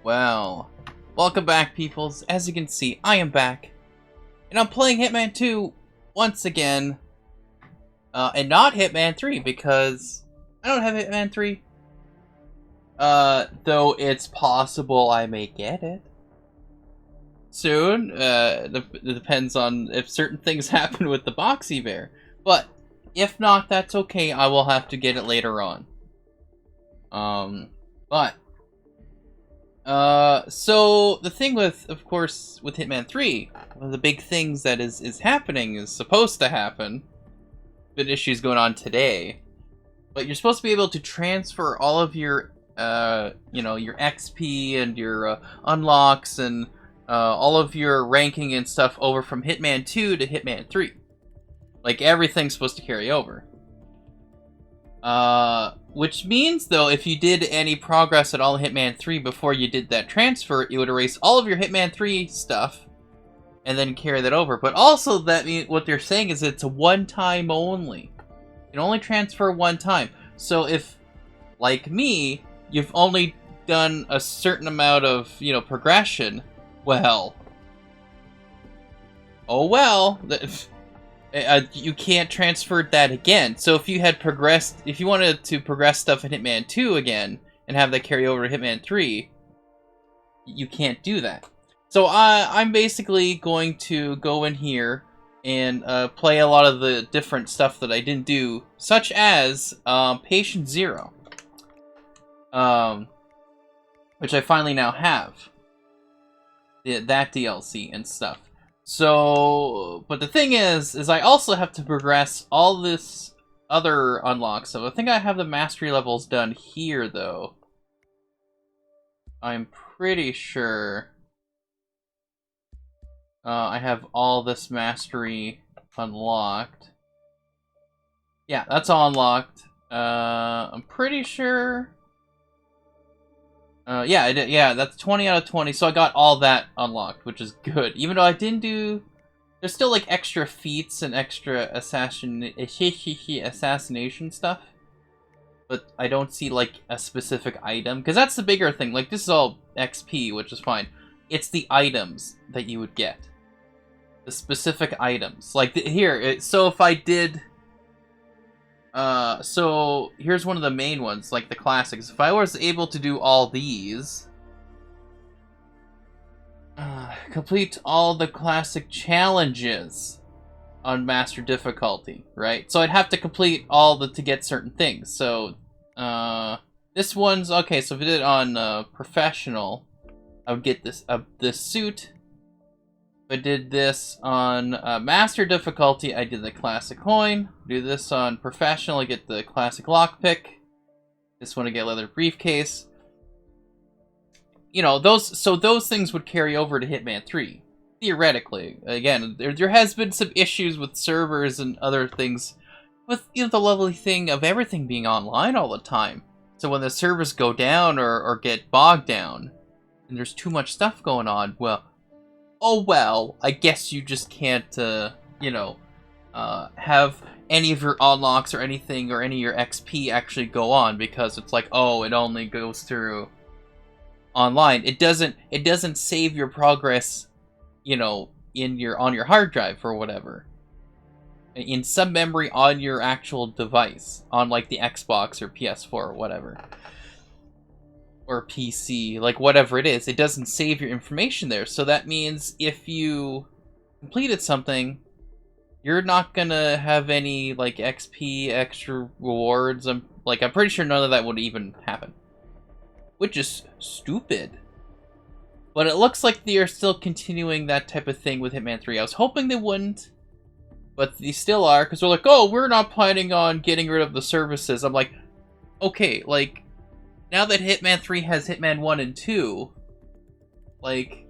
Well, welcome back, peoples. As you can see, I am back, and I'm playing Hitman 2 once again, and not Hitman 3 because I don't have Hitman 3. Though it's possible I may get it soon. It depends on if certain things happen with the Boxy Bear. But if not, that's okay. I will have to get it later on. So the thing with, of course, with Hitman 3, one of the big things that is happening, is supposed to happen, been issues going on today, but you're supposed to be able to transfer all of your, your XP and your unlocks and all of your ranking and stuff over from Hitman 2 to Hitman 3. Like, everything's supposed to carry over. Which means, though, if you did any progress at all in Hitman 3 before you did that transfer, it would erase all of your Hitman 3 stuff and then carry that over. But also, that means what they're saying is it's a one-time only. You can only transfer one time. So if, like me, you've only done a certain amount of, progression, well... oh well... you can't transfer that again. So if you had progressed, if you wanted to progress stuff in Hitman 2 again and have that carry over to Hitman 3, you can't do that. So I'm basically going to go in here and play a lot of the different stuff that I didn't do, such as Patient Zero, which I finally now have. That DLC and stuff. So, but the thing is I also have to progress all this other unlocks. So I think I have the mastery levels done here, though. I'm pretty sure I have all this mastery unlocked. Yeah, that's all unlocked. I'm pretty sure... yeah, I did. Yeah, that's 20 out of 20, so I got all that unlocked, which is good. Even though I didn't do... there's still, like, extra feats and extra assassination stuff. But I don't see, like, a specific item. Because that's the bigger thing. Like, this is all XP, which is fine. It's the items that you would get. The specific items. Like, here, so if I did... so here's one of the main ones, like the classics. If I was able to do all these, complete all the classic challenges on master difficulty, right? So I'd have to complete all to get certain things. So, this one's, okay, so if I did it on, professional, I would get this suit. If I did this on master difficulty, I did the classic coin. Do this on professional, I get the classic lockpick. This one I get leather briefcase. Those things would carry over to Hitman 3. Theoretically. Again, there has been some issues with servers and other things with the lovely thing of everything being online all the time. So when the servers go down or get bogged down, and there's too much stuff going on, well, oh well, I guess you just can't, have any of your unlocks or anything or any of your XP actually go on because it's like, oh, it only goes through online. It doesn't save your progress, on your hard drive or whatever. In some memory on your actual device, on like the Xbox or PS4 or whatever. Or PC, like whatever it is, it doesn't save your information there. So that means if you completed something, you're not gonna have any like XP, extra rewards. I'm pretty sure none of that would even happen, which is stupid. But it looks like they are still continuing that type of thing with Hitman 3. I was hoping they wouldn't, but they still are, because they're like, oh, we're not planning on getting rid of the services. I'm like, okay, like, now that Hitman 3 has Hitman 1 and 2, like,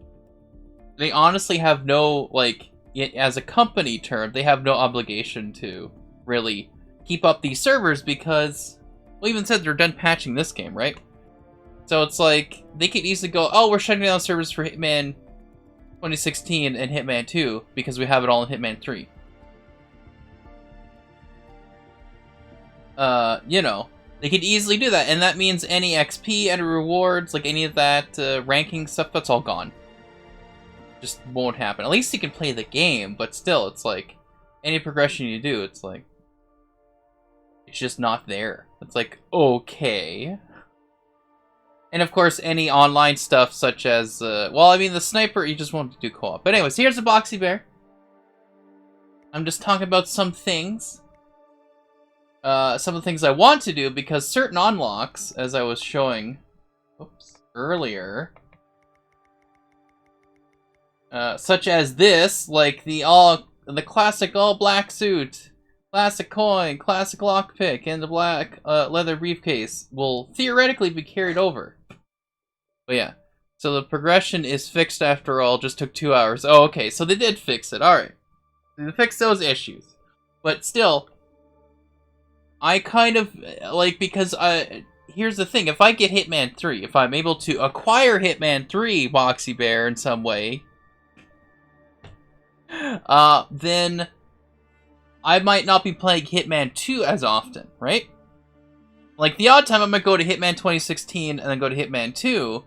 they honestly have no, like, as a company term, they have no obligation to really keep up these servers because, well, even said they're done patching this game, right? So it's like, they could easily go, oh, we're shutting down servers for Hitman 2016 and Hitman 2 because we have it all in Hitman 3. They could easily do that, and that means any XP, any rewards, like any of that ranking stuff, that's all gone. Just won't happen. At least you can play the game, but still, it's like, any progression you do, it's like, it's just not there. It's like, okay. And of course, any online stuff such as, well, I mean, the sniper, you just won't do co-op. But anyways, here's a Boxy Bear. I'm just talking about some things. Some of the things I want to do, because certain unlocks, as I was showing earlier, such as this, like the classic all-black suit, classic coin, classic lockpick, and the black leather briefcase, will theoretically be carried over. But yeah, so the progression is fixed after all, just took 2 hours. Oh, okay, so they did fix it, alright. They fixed those issues. But still, I kind of, like, because here's the thing, if I get Hitman 3, if I'm able to acquire Hitman 3, Boxy Bear, in some way, then I might not be playing Hitman 2 as often, right? Like, the odd time I might go to Hitman 2016 and then go to Hitman 2,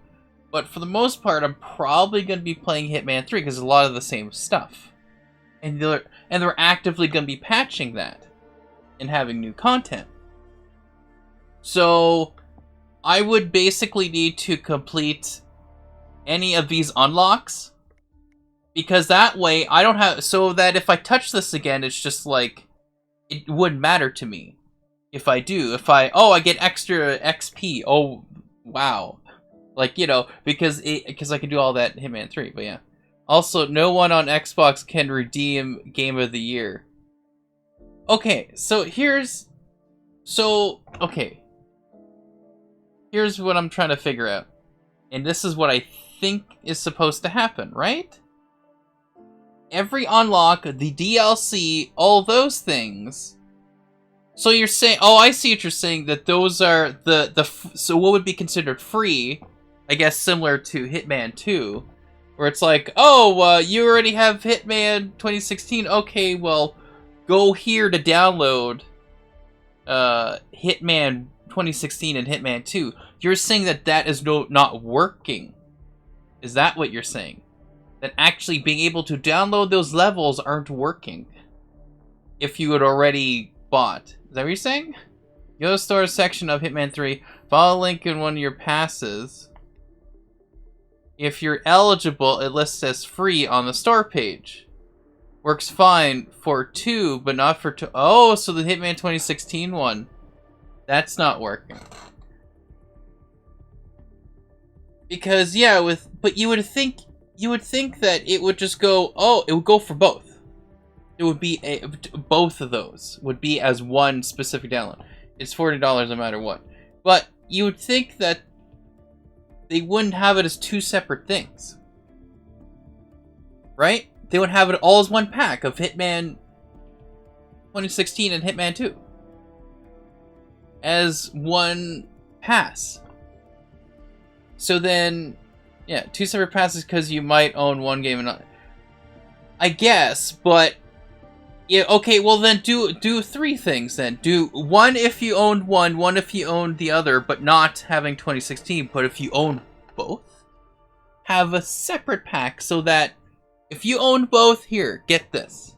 but for the most part, I'm probably going to be playing Hitman 3, because a lot of the same stuff. And they're actively going to be patching that and having new content. So, I would basically need to complete any of these unlocks, because that way, I don't have, so that if I touch this again, it's just like, it wouldn't matter to me. If I do, I get extra XP, oh, wow. Like, you know, because I can do all that in Hitman 3, but yeah. Also, no one on Xbox can redeem Game of the Year. Okay, so here's what I'm trying to figure out. And this is what I think is supposed to happen, right? Every unlock, the DLC, all those things. So you're saying, oh, I see what you're saying, that those are so what would be considered free, I guess similar to Hitman 2, where it's like, oh, you already have Hitman 2016, okay, well, go here to download Hitman 2016 and Hitman 2. You're saying that is not working. Is that what you're saying? That actually being able to download those levels aren't working if you had already bought. Is that what you're saying? Go to the store section of Hitman 3, follow a link in one of your passes. If you're eligible, it lists as free on the store page. Works fine for 2, but not for 2. Oh, so the Hitman 2016 one. That's not working. Because, yeah, but you would think that it would just go, oh, it would go for both. It would be, both of those would be as one specific download. It's $40 no matter what. But you would think that they wouldn't have it as two separate things. Right? They would have it all as one pack of Hitman 2016 and Hitman 2. As one pass. So then, yeah, two separate passes because you might own one game and not. I guess, but yeah, okay, well then do 3 things then. Do one if you owned one if you owned the other, but not having 2016. But if you own both, have a separate pack so that if you own both, here, get this.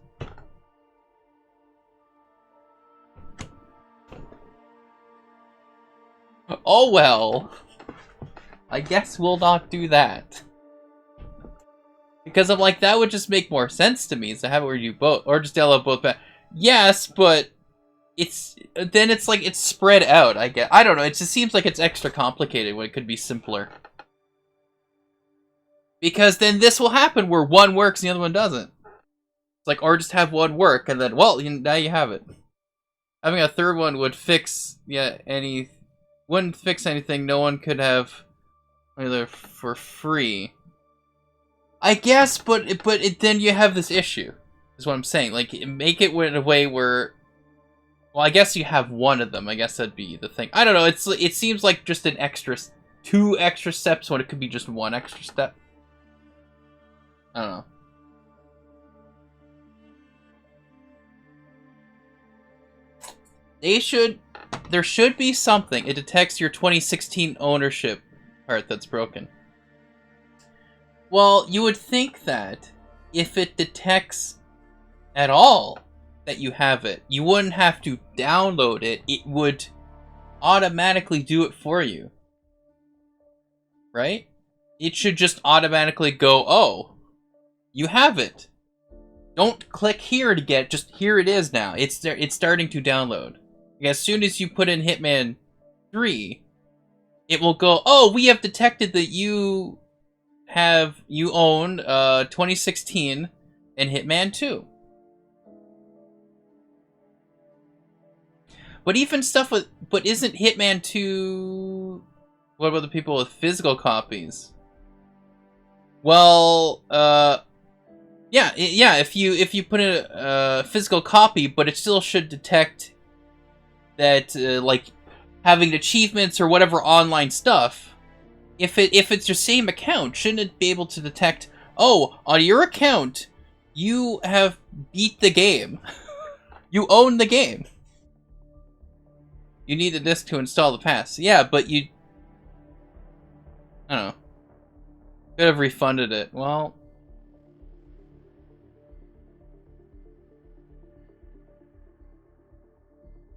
Oh well. I guess we'll not do that. Because I'm like, that would just make more sense to me, is to have it where you both, or just download both back. Yes, but then it's like, it's spread out, I guess. I don't know, it just seems like it's extra complicated when it could be simpler. Because then this will happen where one works and the other one doesn't. It's like, or just have one work, and then, well, now you have it. Having a third one would fix, wouldn't fix anything. No one could have either for free. I guess, but then you have this issue, is what I'm saying. Like, make it in a way where, well, I guess you have one of them. I guess that'd be the thing. I don't know. It seems like just an extra, 2 extra steps when it could be just 1 extra step. I don't know. They should there should be something. It detects your 2016 ownership part that's broken. Well, you would think that if it detects at all that you have it, you wouldn't have to download it. It would automatically do it for you. Right? It should just automatically go, oh, you have it. Don't click here to get, just here it is now. It's there. It's starting to download. As soon as you put in Hitman 3, it will go, oh, we have detected that you own 2016 and Hitman 2. But even stuff with, but isn't Hitman 2, what about the people with physical copies? Well, yeah, if you put in a physical copy, but it still should detect that, like, having achievements or whatever online stuff, if it's your same account, shouldn't it be able to detect, oh, on your account, you have beat the game. You own the game. You need a disk to install the pass. Yeah, but you... I don't know. Could have refunded it. Well...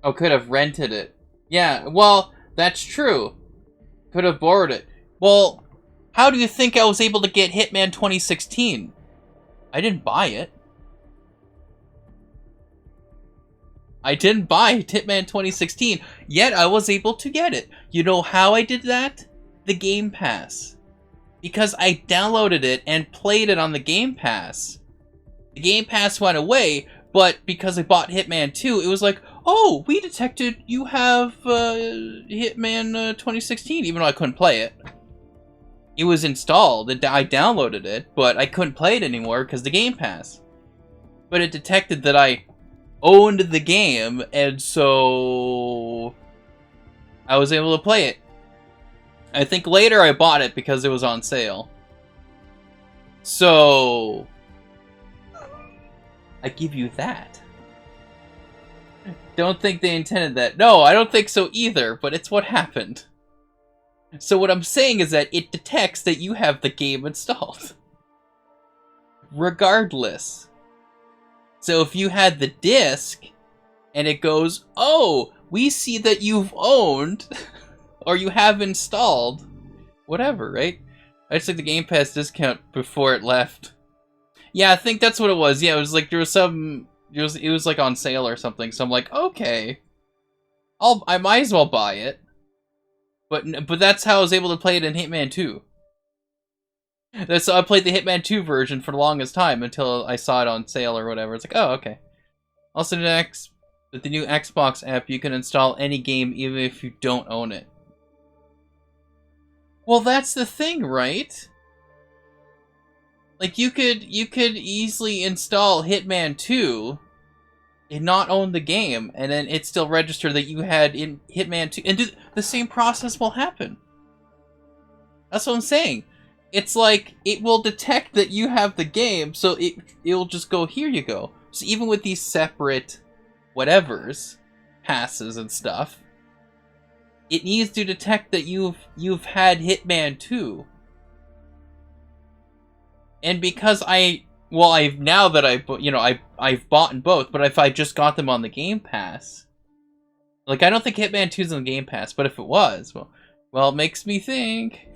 Oh, could have rented it. Yeah, well, that's true. Could have borrowed it. Well, how do you think I was able to get Hitman 2016? I didn't buy it. I didn't buy Hitman 2016, yet I was able to get it. You know how I did that? The Game Pass. Because I downloaded it and played it on the Game Pass. The Game Pass went away, but because I bought Hitman 2, it was like, oh, we detected you have Hitman 2016, even though I couldn't play it. It was installed, I downloaded it, but I couldn't play it anymore because the Game Pass. But it detected that I owned the game, and so I was able to play it. I think later I bought it because it was on sale. So I give you that. Don't think they intended that. No, I don't think so either, but it's what happened. So what I'm saying is that it detects that you have the game installed. Regardless. So if you had the disc, and it goes, oh, we see that you've owned, or you have installed, whatever, right? I just took the Game Pass discount before it left. Yeah, I think that's what it was. Yeah, it was like, there was some, it was like on sale or something, so I'm like, okay. I might as well buy it. But that's how I was able to play it in Hitman 2. So I played the Hitman 2 version for the longest time until I saw it on sale or whatever. It's like, oh, okay. Also, with the new Xbox app, you can install any game even if you don't own it. Well, that's the thing, right? Like, you could easily install Hitman 2 and not own the game, and then it still register that you had in Hitman 2, and the same process will happen. That's what I'm saying. It's like, it will detect that you have the game, so it'll just go, here you go. So even with these separate whatevers, passes and stuff, it needs to detect that you've had Hitman 2. And because I've bought both, but if I just got them on the Game Pass, like, I don't think Hitman 2's on the Game Pass, but if it was, well, it makes me think.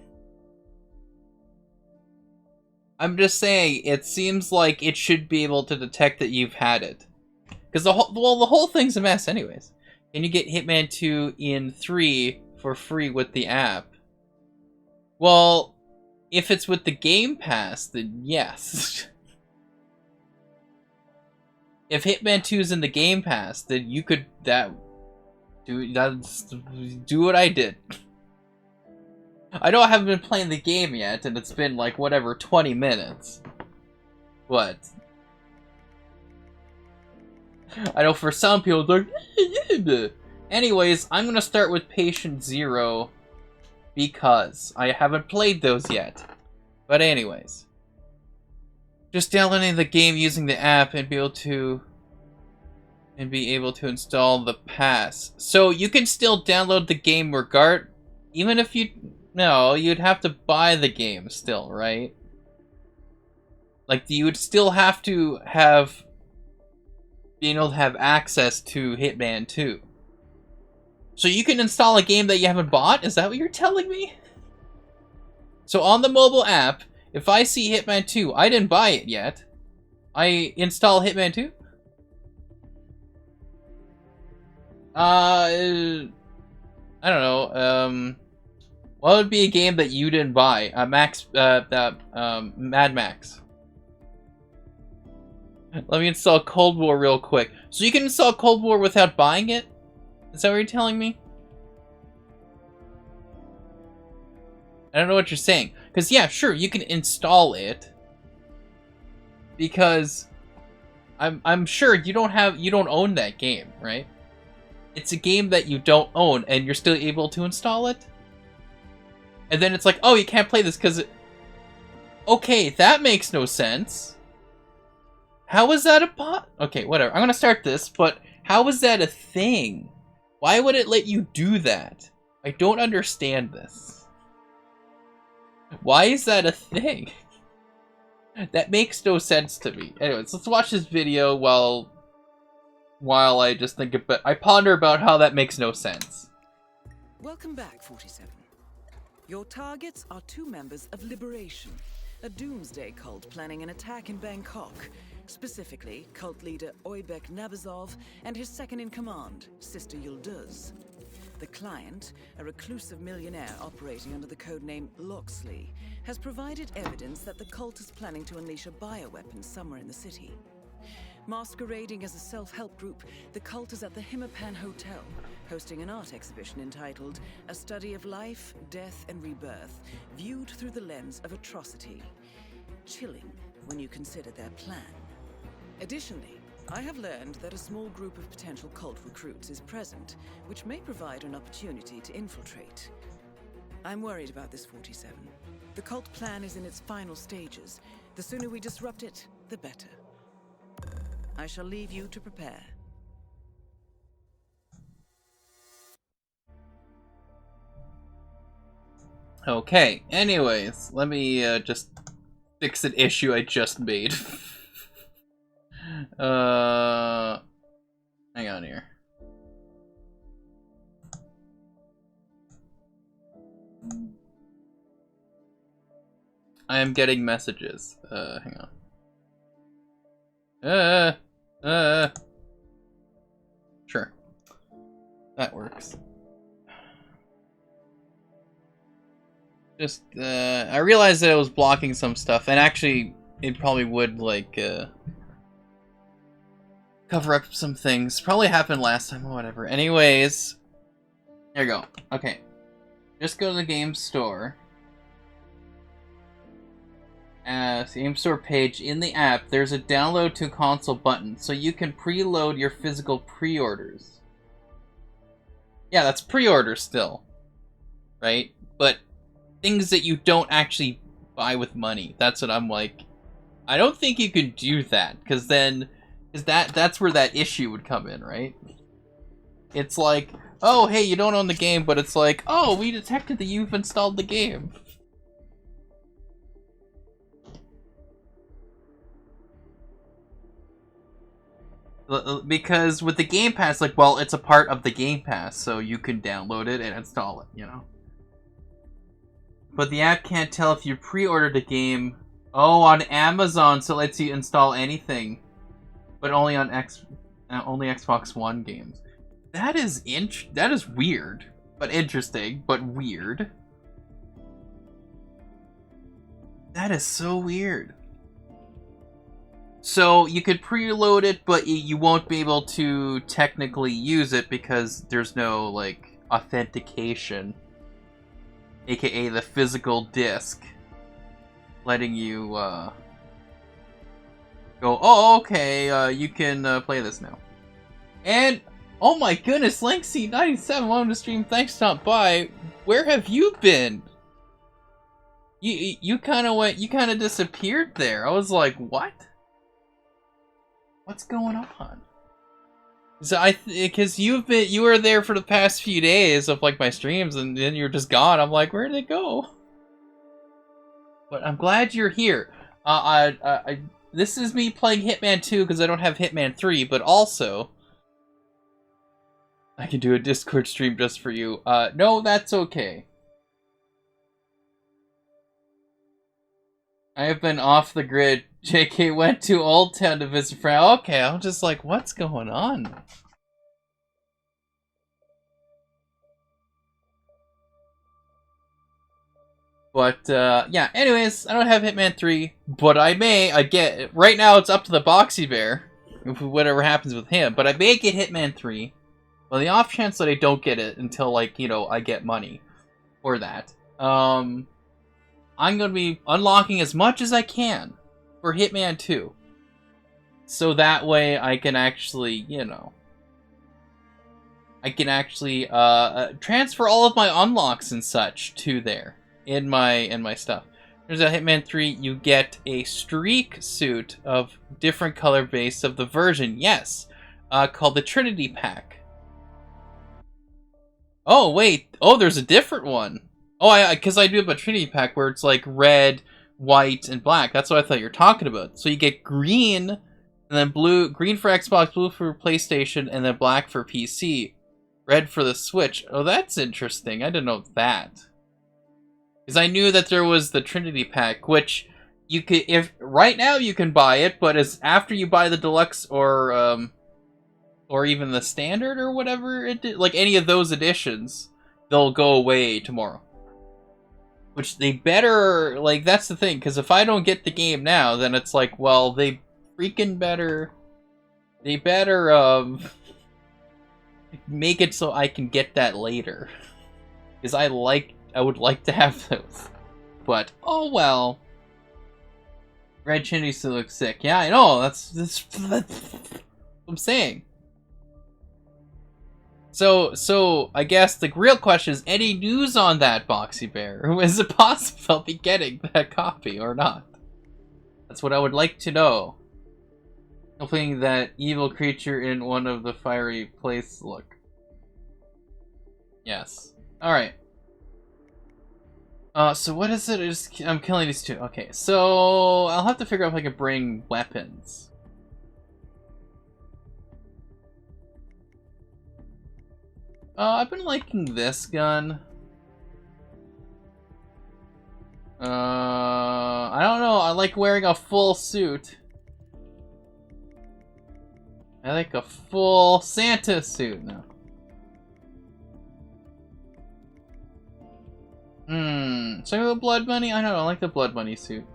I'm just saying, it seems like it should be able to detect that you've had it. Because the whole thing's a mess anyways. Can you get Hitman 2 in 3 for free with the app? Well, if it's with the Game Pass, then yes. If Hitman 2 is in the Game Pass, then you could do what I did. I know I haven't been playing the game yet, and it's been like, whatever, 20 minutes. What? I know for some people, they're like, anyways, I'm gonna start with Patient Zero because I haven't played those yet. But anyways, just downloading the game using the app and be able to and be able to install the pass. So you can still download the game even if you... No, you'd have to buy the game still, right? Like, you would still have to have... being able to have access to Hitman 2. So you can install a game that you haven't bought? Is that what you're telling me? So on the mobile app, if I see Hitman 2, I didn't buy it yet. I install Hitman 2? I don't know. What would be a game that you didn't buy? Mad Max. Let me install Cold War real quick. So you can install Cold War without buying it? Is that what you're telling me? I don't know what you're saying. Because, yeah, sure, you can install it. Because I'm sure you don't own that game, right? It's a game that you don't own, and you're still able to install it? And then it's like, oh, you can't play this because okay, that makes no sense. How is that okay, whatever. I'm gonna start this, but how is that a thing? Why would it let you do that? I don't understand this. Why is that a thing? That makes no sense to me. Anyways, let's watch this video while I just I ponder about how that makes no sense. Welcome back, 47. Your targets are 2 members of Liberation, a doomsday cult planning an attack in Bangkok. Specifically, cult leader Oybek Nabazov and his second-in-command, Sister Yıldız. The client, a reclusive millionaire operating under the codename Loxley, has provided evidence that the cult is planning to unleash a bioweapon somewhere in the city. Masquerading as a self-help group, the cult is at the Hitman Hotel, hosting an art exhibition entitled A Study of Life, Death and Rebirth, viewed through the lens of atrocity. Chilling when you consider their plan. Additionally, I have learned that a small group of potential cult recruits is present, which may provide an opportunity to infiltrate. I'm worried about this, 47. The cult plan is in its final stages. The sooner we disrupt it, the better. I shall leave you to prepare. Okay, anyways, let me just fix an issue I just made. Hang on here. I am getting messages. Hang on. Sure. That works. Just, I realized that I was blocking some stuff, and actually, it probably would, like, cover up some things. Probably happened last time or whatever. Anyways, there you go. Okay. Just go to the game store. The game store page in the app, there's a download to console button, so you can preload your physical pre-orders. Yeah, that's pre-order still. Right? But things that you don't actually buy with money. That's what I'm like. I don't think you can do that, because then that's where that issue would come in, right? It's like, oh, hey, you don't own the game, but it's like, oh, we detected that you've installed the game. Because with the Game Pass, like, well, it's a part of the Game Pass, so you can download it and install it, you know? But the app can't tell if you pre-ordered a game. Oh, on Amazon, so it lets you install anything. But only on only Xbox One games. That is weird. But interesting, but weird. That is so weird. So you could preload it, but you won't be able to technically use it because there's no, like, authentication. AKA the physical disc. Letting you, go, oh, okay, you can, play this now. And, oh my goodness, Lanksy97, welcome to stream, thanks for stopping by. Where have you been? You kinda disappeared there. I was like, what? What's going on? So because you were there for the past few days of like my streams, and then you're just gone. I'm like, where'd they go? But I'm glad you're here. This is me playing Hitman 2 because I don't have Hitman 3, but also I can do a Discord stream just for you. No, that's okay. I have been off the grid. JK went to Old Town to visit friend. Okay, I'm just like, what's going on? But, yeah, anyways, I don't have Hitman 3, but I get, right now it's up to the Boxy Bear, whatever happens with him, but I may get Hitman 3, well, the off chance that I don't get it until, like, you know, I get money for that, I'm gonna be unlocking as much as I can for Hitman 2, so that way I can actually, you know, I can actually, transfer all of my unlocks and such to there. In my stuff. There's a Hitman 3, you get a streak suit of different color base of the version, yes, called the Trinity Pack. Oh, wait, oh, there's a different one. Oh, because I do have a Trinity Pack where it's like red, white, and black. That's what I thought you were talking about. So you get green, and then blue, green for Xbox, blue for PlayStation, and then black for PC. Red for the Switch. Oh, that's interesting. I didn't know that. Because I knew that there was the Trinity Pack, which you could, if right now you can buy it, but as after you buy the deluxe or even the standard or whatever it did, like any of those editions, they'll go away tomorrow. Which they better, like, that's the thing, because if I don't get the game now, then it's like, well, they freaking better, make it so I can get that later. Because I would like to have those. But, oh well. Red Trinity still looks sick. Yeah, I know. That's what I'm saying. So, I guess the real question is, any news on that, Boxy Bear? Is it possible I'll be getting that copy or not? That's what I would like to know. Hoping that evil creature in one of the fiery place look. Yes. Alright. So what is it? I'm killing these two. Okay, so I'll have to figure out if I can bring weapons. I've been liking this gun. I don't know. I like wearing a full suit. I like a full Santa suit now. So the blood money? I don't know, I like the blood money suit.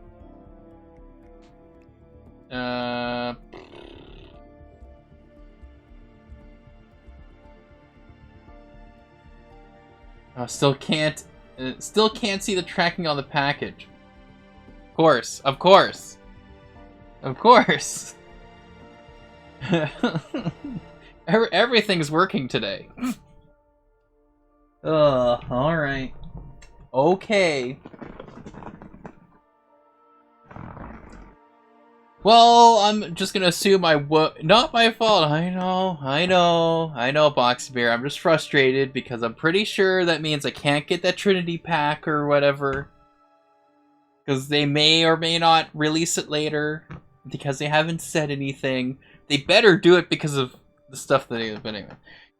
Still can't see the tracking on the package. Of course, of course. Of course. Everything's working today. Alright. Okay. Well, I'm just gonna assume not my fault. I know, Boxy Bear. I'm just frustrated because I'm pretty sure that means I can't get that Trinity Pack or whatever. Because they may or may not release it later. Because they haven't said anything. They better do it because of the stuff that they have. But anyway.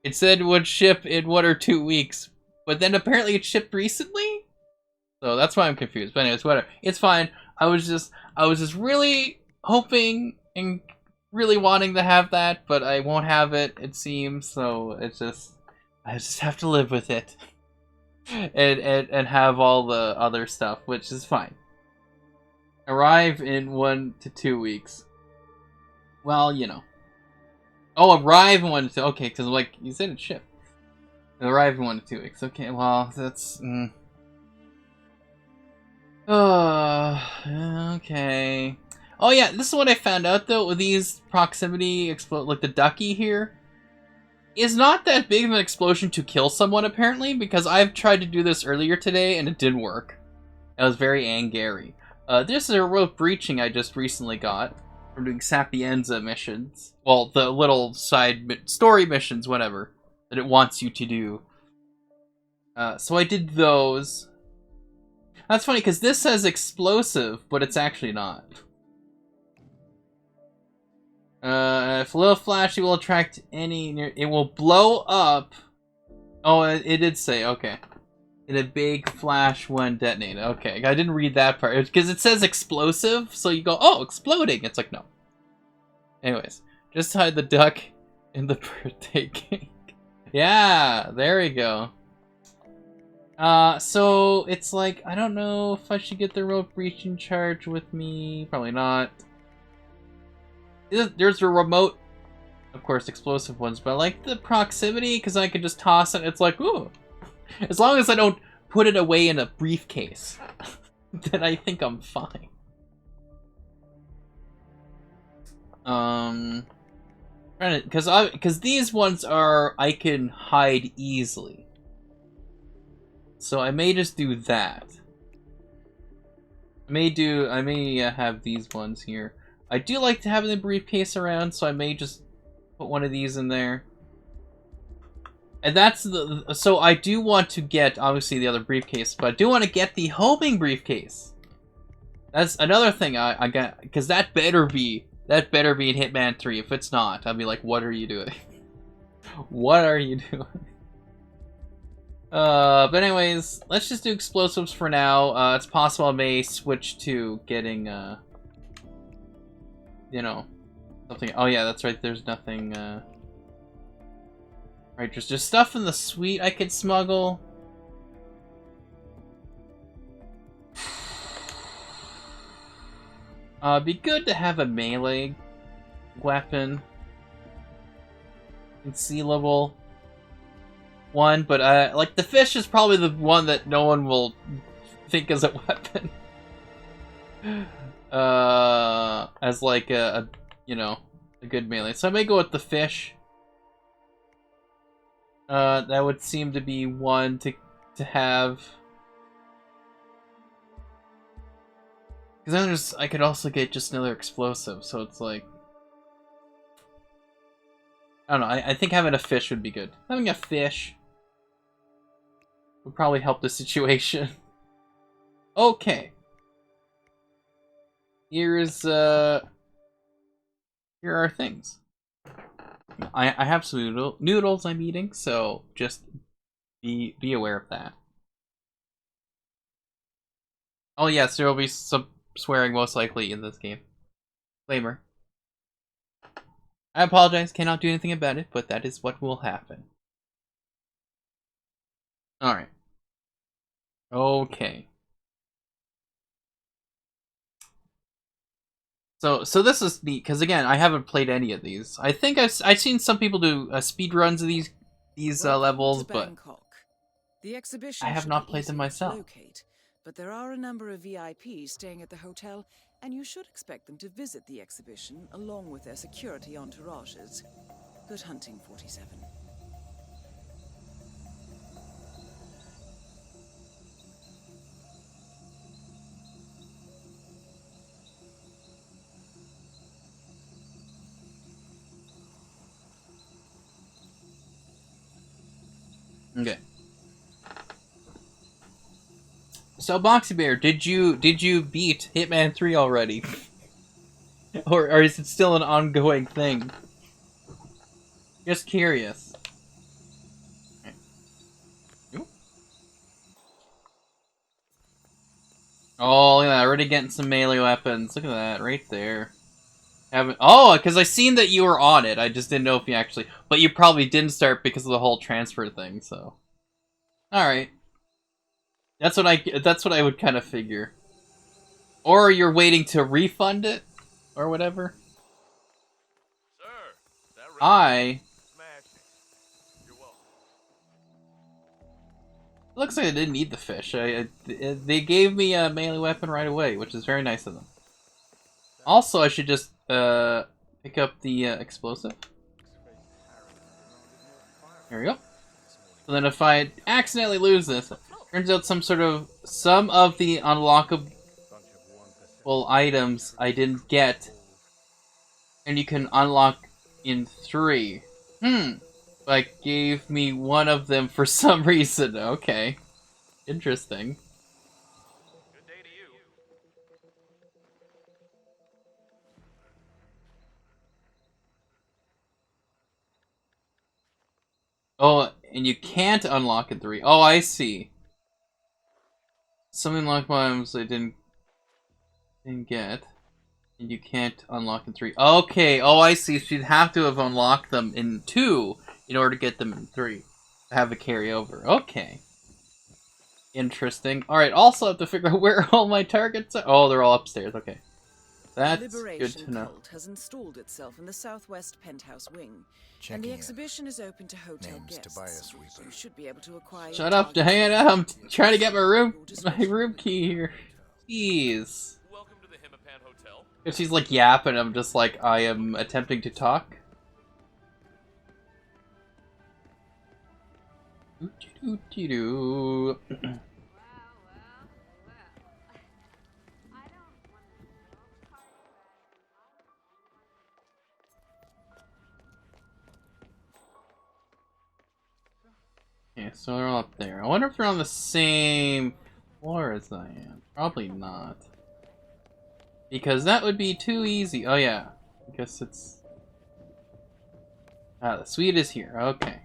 It said it would ship in 1 or 2 weeks. But then apparently it shipped recently? So that's why I'm confused. But anyways, whatever. It's fine. I was just really hoping and really wanting to have that, but I won't have it, it seems. So it's just, I just have to live with it. and have all the other stuff, which is fine. Arrive in 1 to 2 weeks. Well, you know. Oh, arrive in 1 to 2. Okay, because like you said, it shipped. Arrive in 1 to 2 weeks. Okay, well, that's... okay. Oh yeah, this is what I found out though, with these proximity like the ducky here, is not that big of an explosion to kill someone apparently, because I've tried to do this earlier today and it didn't work. I was very angry. This is a rope breaching I just recently got. from doing Sapienza missions. Well, the little side story missions, whatever, that it wants you to do. So I did those. That's funny, because this says explosive, but it's actually not. If a little flashy will attract any near... It will blow up... Oh, it did say, okay. In a big flash when detonated. Okay, I didn't read that part. Because it says explosive, so you go, oh, exploding. It's like, no. Anyways, just hide the duck in the birthday cake. Yeah, there we go. So it's like, I don't know if I should get the rope breaching charge with me. Probably not. There's a remote, of course, explosive ones, but I like the proximity because I can just toss it. It's like, ooh. As long as I don't put it away in a briefcase, then I think I'm fine. Because these ones are, I can hide easily. So I may just do that. I may have these ones here. I do like to have the briefcase around, so I may just put one of these in there. And that's the... So I do want to get, obviously, the other briefcase, but I do want to get the homing briefcase. That's another thing I got, because that better be in Hitman 3. If it's not, I'll be like, what are you doing? What are you doing? But anyways, let's just do explosives for now. It's possible I may switch to getting, you know, something. Oh yeah, that's right, there's nothing, right, there's just stuff in the suite I could smuggle. It'd be good to have a melee weapon. Concealable one, but like the fish is probably the one that no one will think is a weapon. As like a you know, a good melee. So I may go with the fish. That would seem to be one to have. Because then I could also get just another explosive, so it's like... I don't know, I think having a fish would be good. Having a fish would probably help the situation. Okay. Here are our things. I have some noodles I'm eating, so just be aware of that. Oh yes, there will be some swearing most likely in this game. Disclaimer. I apologize, cannot do anything about it, but that is what will happen. Alright. Okay. So this is neat, because again, I haven't played any of these. I think I've seen some people do speed runs of these levels, but I have not played them myself. But there are a number of VIPs staying at the hotel, and you should expect them to visit the exhibition along with their security entourages. Good hunting, 47. Okay. So, Boxy Bear, did you beat Hitman 3 already? or is it still an ongoing thing? Just curious. Okay. Oh, look at that, already getting some melee weapons. Look at that, right there. Oh, because I seen that you were on it. I just didn't know if you actually... But you probably didn't start because of the whole transfer thing, so... Alright. That's what I would kind of figure. Or you're waiting to refund it, or whatever. Sir, I... You're welcome. Looks like I didn't need the fish. They gave me a melee weapon right away, which is very nice of them. Also, I should just pick up the explosive. There we go. So then if I accidentally lose this, turns out some of the unlockable items I didn't get and you can unlock in 3. But gave me one of them for some reason. Okay. Interesting. Good day to you. Oh, and you can't unlock in 3. Oh, I see. Something like items I didn't get. And you can't unlock in 3. Okay, oh I see. So you'd have to have unlocked them in 2 in order to get them in 3. To have it carry over. Okay. Interesting. Alright, also have to figure out where all my targets are. Oh, they're all upstairs. Okay. That's good Liberation to know. Cult has installed itself in the southwest penthouse wing, and Checking the in. exhibition is open to hotel Name's guests. Tobias Weaver. You should be able to acquire. Shut up, Diana. I'm trying to get my room key here. Jeez. Welcome to the Hitman Hotel. If she's like yapping, I'm just like, I am attempting to talk. Doo-doo-doo-doo. Okay, so they're all up there. I wonder if they're on the same floor as I am. Probably not. Because that would be too easy. Oh yeah. I guess it's... Ah, the suite is here. Okay.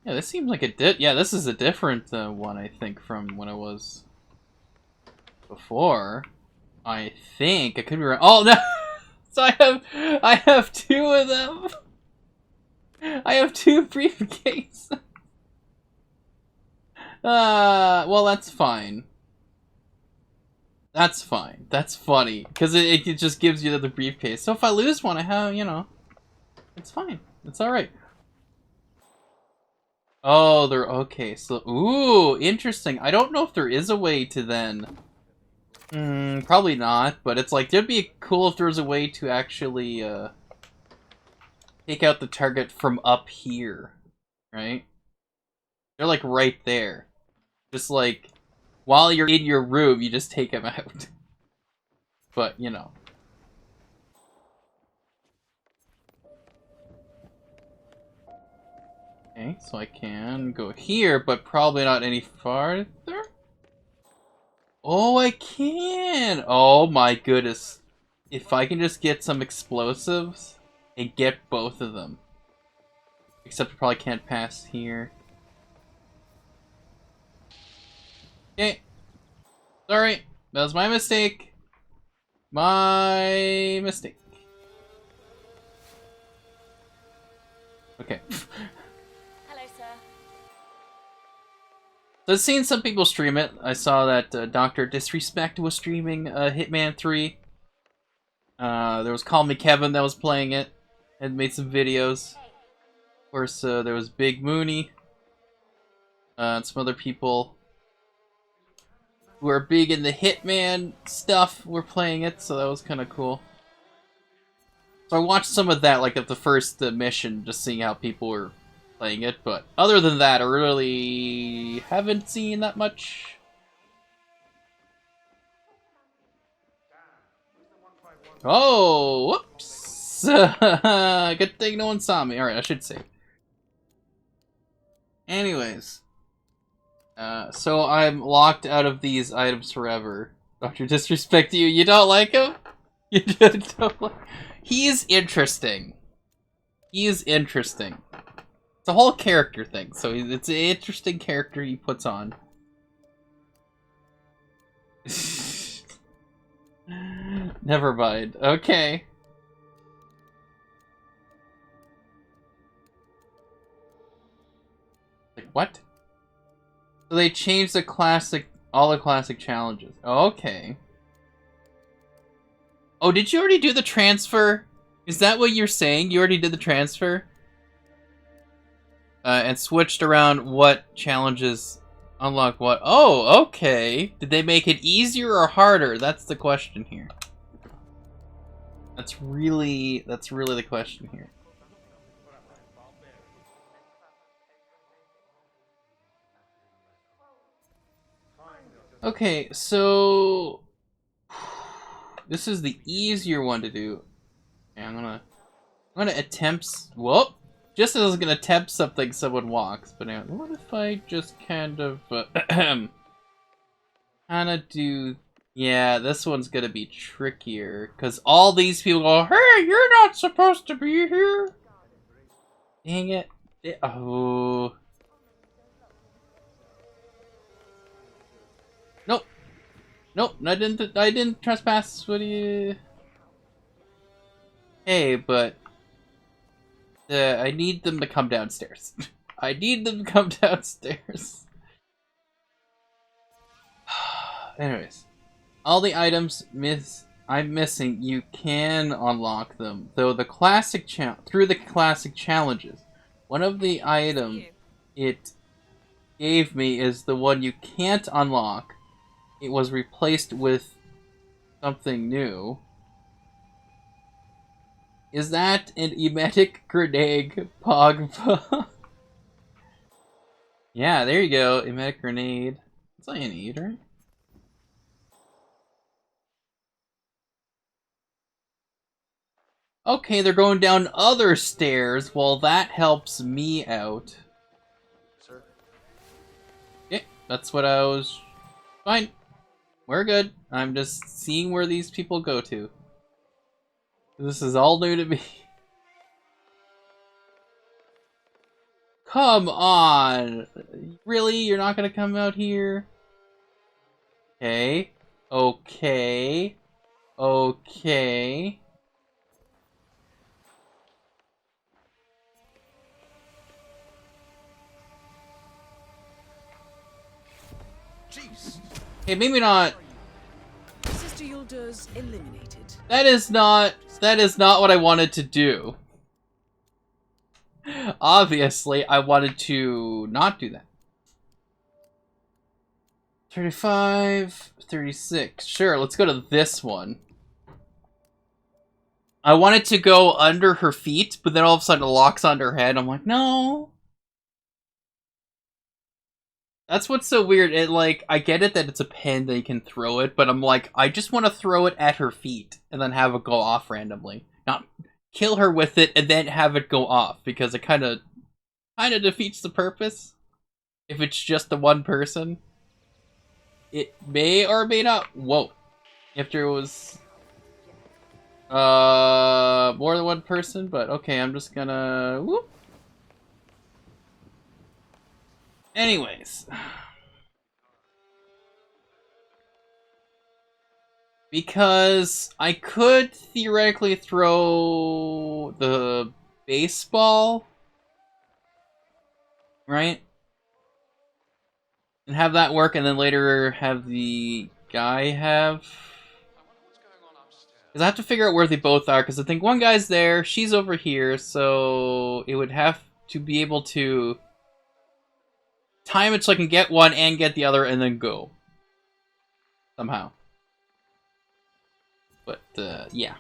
Yeah, this seems like a yeah, this is a different one, I think, from when it was before. I think. I could be wrong. Oh, no! So I have 2 of them! I have 2 briefcases! Well, that's fine. That's fine. That's funny. Because it just gives you the briefcase. So if I lose one, I have, you know... It's fine. It's alright. Oh, they're... Okay, so... Ooh, interesting. I don't know if there is a way to then... probably not, but it's like, it'd be cool if there was a way to actually, take out the target from up here, right? They're like right there. Just like, while you're in your room, you just take them out. But, you know. Okay, so I can go here, but probably not any farther? Oh, I can! Oh my goodness. If I can just get some explosives and get both of them. Except I probably can't pass here. Okay. Sorry. That was my mistake. My mistake. Okay. Hello, sir. So I've seen some people stream it. I saw that Dr. Disrespect was streaming Hitman 3. There was Call Me Kevin that was playing it and made some videos. Of course, there was Big Mooney. And some other people who are big in the Hitman stuff were playing it, so that was kind of cool. So I watched some of that, like, at the first mission, just seeing how people were playing it, but other than that, I really haven't seen that much. Oh, whoops! Good thing no one saw me. Alright, I should save. Anyways. So I'm locked out of these items forever. Dr. Disrespect you. You don't like him? You don't like... He is interesting. He is interesting. It's a whole character thing, so it's an interesting character he puts on. Never mind. Okay. Like, what? So they changed the classic, all the classic challenges. Okay. Oh, did you already do the transfer? Is that what you're saying? You already did the transfer? And switched around what challenges unlock what? Oh, okay. Did they make it easier or harder? That's the question here. That's really the question here. Okay, so this is the easier one to do. Okay, I'm gonna attempt. Whoop! Just as I was gonna attempt something, someone walks. But now, what if I just kind of kind of do? Yeah, this one's gonna be trickier because all these people go, "Hey, you're not supposed to be here." Dang it! Oh. Nope. Nope. I didn't trespass. What do you? Hey, but I need them to come downstairs. I need them to come downstairs. Anyways, all the items I'm missing, you can unlock them. Though the classic through the classic challenges, one of the items it gave me is the one you can't unlock. It was replaced with something new. Is that an emetic grenade, Pogba? Yeah, there you go. Emetic grenade. That's all you need, right? Okay, they're going down other stairs. Well, that helps me out. Sir? Yeah, that's what I was... Fine. We're good. I'm just seeing where these people go to. This is all new to me. Come on! Really? You're not gonna come out here? Okay. Okay. Okay. Jeez. Okay, maybe not. Sister Yulda's eliminated. That is not what I wanted to do. Obviously, I wanted to not do that. 35, 36. Sure, let's go to this one. I wanted to go under her feet, but then all of a sudden it locks onto her head. I'm like, no. That's what's so weird. It, like, I get it that it's a pen that you can throw it, but I'm like, I just want to throw it at her feet and then have it go off randomly. Not kill her with it and then have it go off, because it kind of defeats the purpose. If it's just the one person, it may or may not. Whoa! If there was more than one person, but okay, I'm just gonna whoop. Anyways, because I could theoretically throw the baseball, right? And have that work, and then later have the guy have... Because I have to figure out where they both are, because I think one guy's there, she's over here, so it would have to be able to time it so I can get one and get the other and then go. Somehow. But, yeah.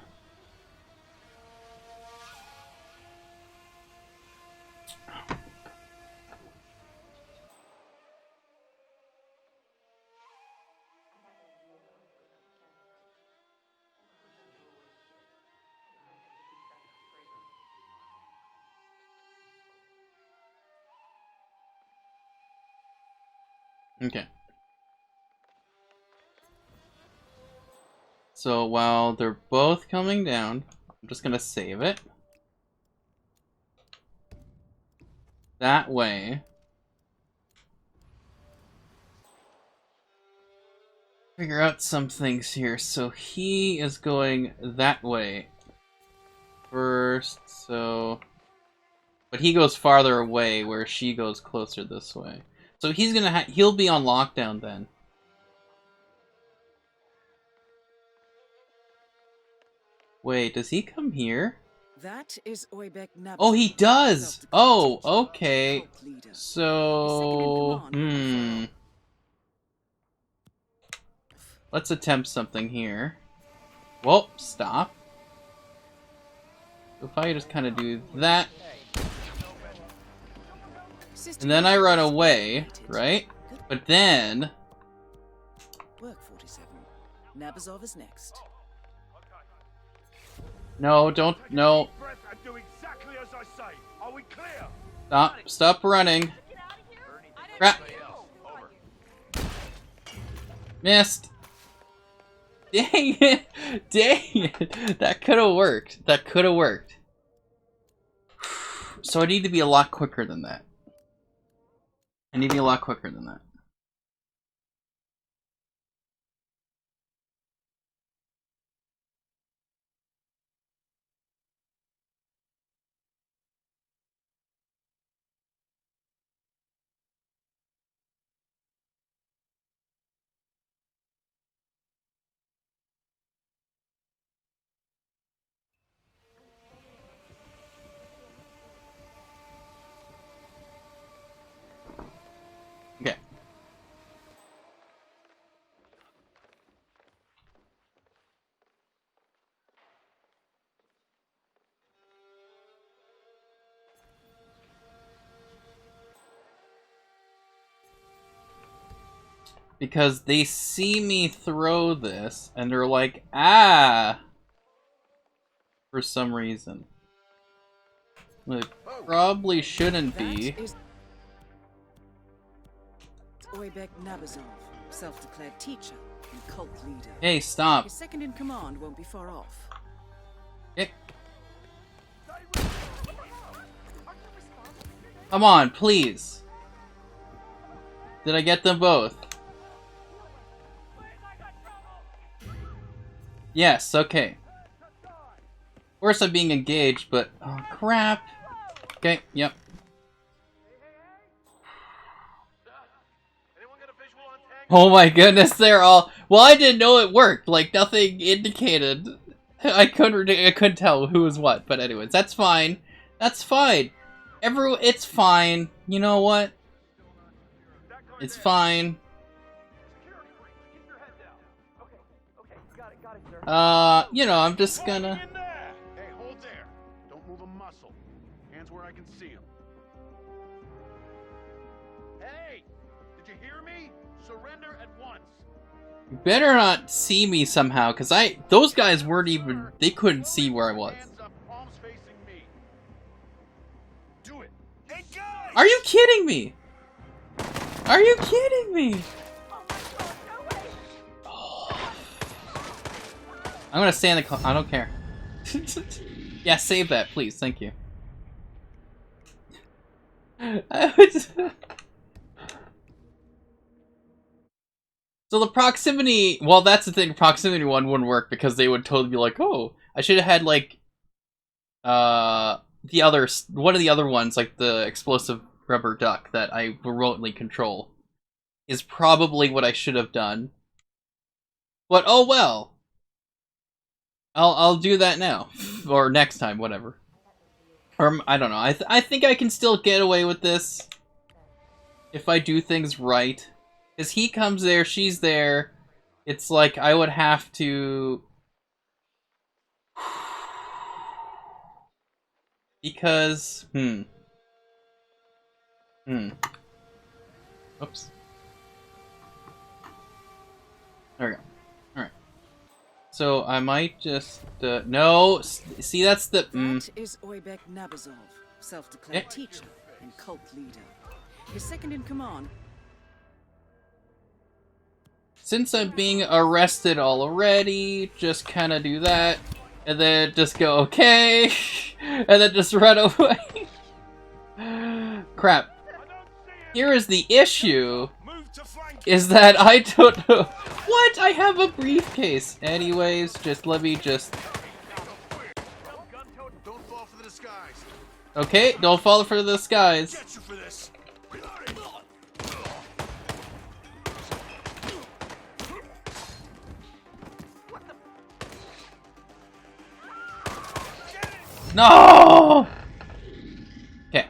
Okay. So while they're both coming down, I'm just gonna save it. That way. Figure out some things here. So he is going that way first, so... But he goes farther away, where she goes closer this way. So he's gonna he'll be on lockdown then. Wait, does he come here? That is Oibek Nab. Oh, he does! Oh, okay. So... Let's attempt something here. Whoa, stop. If I just kind of do that. And then I run away, right? But then... Nabazov is next. No, don't. No. Breath and do exactly as I say. Are we clear? Stop running. Crap. Over. Missed. Dang it. Dang it. That could have worked. That could have worked. So I need to be a lot quicker than that. I need to be a lot quicker than that. Okay. Because they see me throw this, and they're like, ah! For some reason. It probably shouldn't be. That is Oybek Nabazov, self-declared teacher and cult leader. Hey, stop. His second in command won't be far off. It... Come on, please. Did I get them both? Yes, okay. Of course I'm being engaged, but... Oh, crap. Okay, yep. Anyone got a visual on tag? Oh my goodness, they're all... Well, I didn't know it worked. Like, nothing indicated. I couldn't tell who was what, but anyways, that's fine. That's fine. It's fine. You know what? It's fine. You know, I'm just gonna... In there. Hey, hold there. Don't move a muscle. Hands where I can see them. Hey, did you hear me? Surrender at once. You better not see me somehow, because those guys weren't even... They couldn't see where I was. Hands up, palms facing me. Do it. Hey, guys! Are you kidding me? Are you kidding me? I'm gonna stay in the car. I don't care. Yeah, save that, please. Thank you. So the proximity... Well, that's the thing. Proximity one wouldn't work because they would totally be like, oh, I should have had, like... the other... One of the other ones, like the explosive rubber duck that I remotely control, is probably what I should have done. But, oh well. I'll do that now. Or next time, whatever. Or, I don't know. I think I can still get away with this. If I do things right. Because he comes there, she's there. It's like I would have to... Because... Oops. There we go. Alright. So I might just... no! See, that's the... That is Oybek Nabazov, self-declared Eh? teacher and cult leader. His second in command... Since I'm being arrested already, just kind of do that. And then just go, okay. And then just run away. Crap. Here is the issue. Is that I don't know. What? I have a briefcase. Anyways, just let me just... Don't fall for the disguise. Okay, don't fall for the disguise. Get you for this. No! Okay.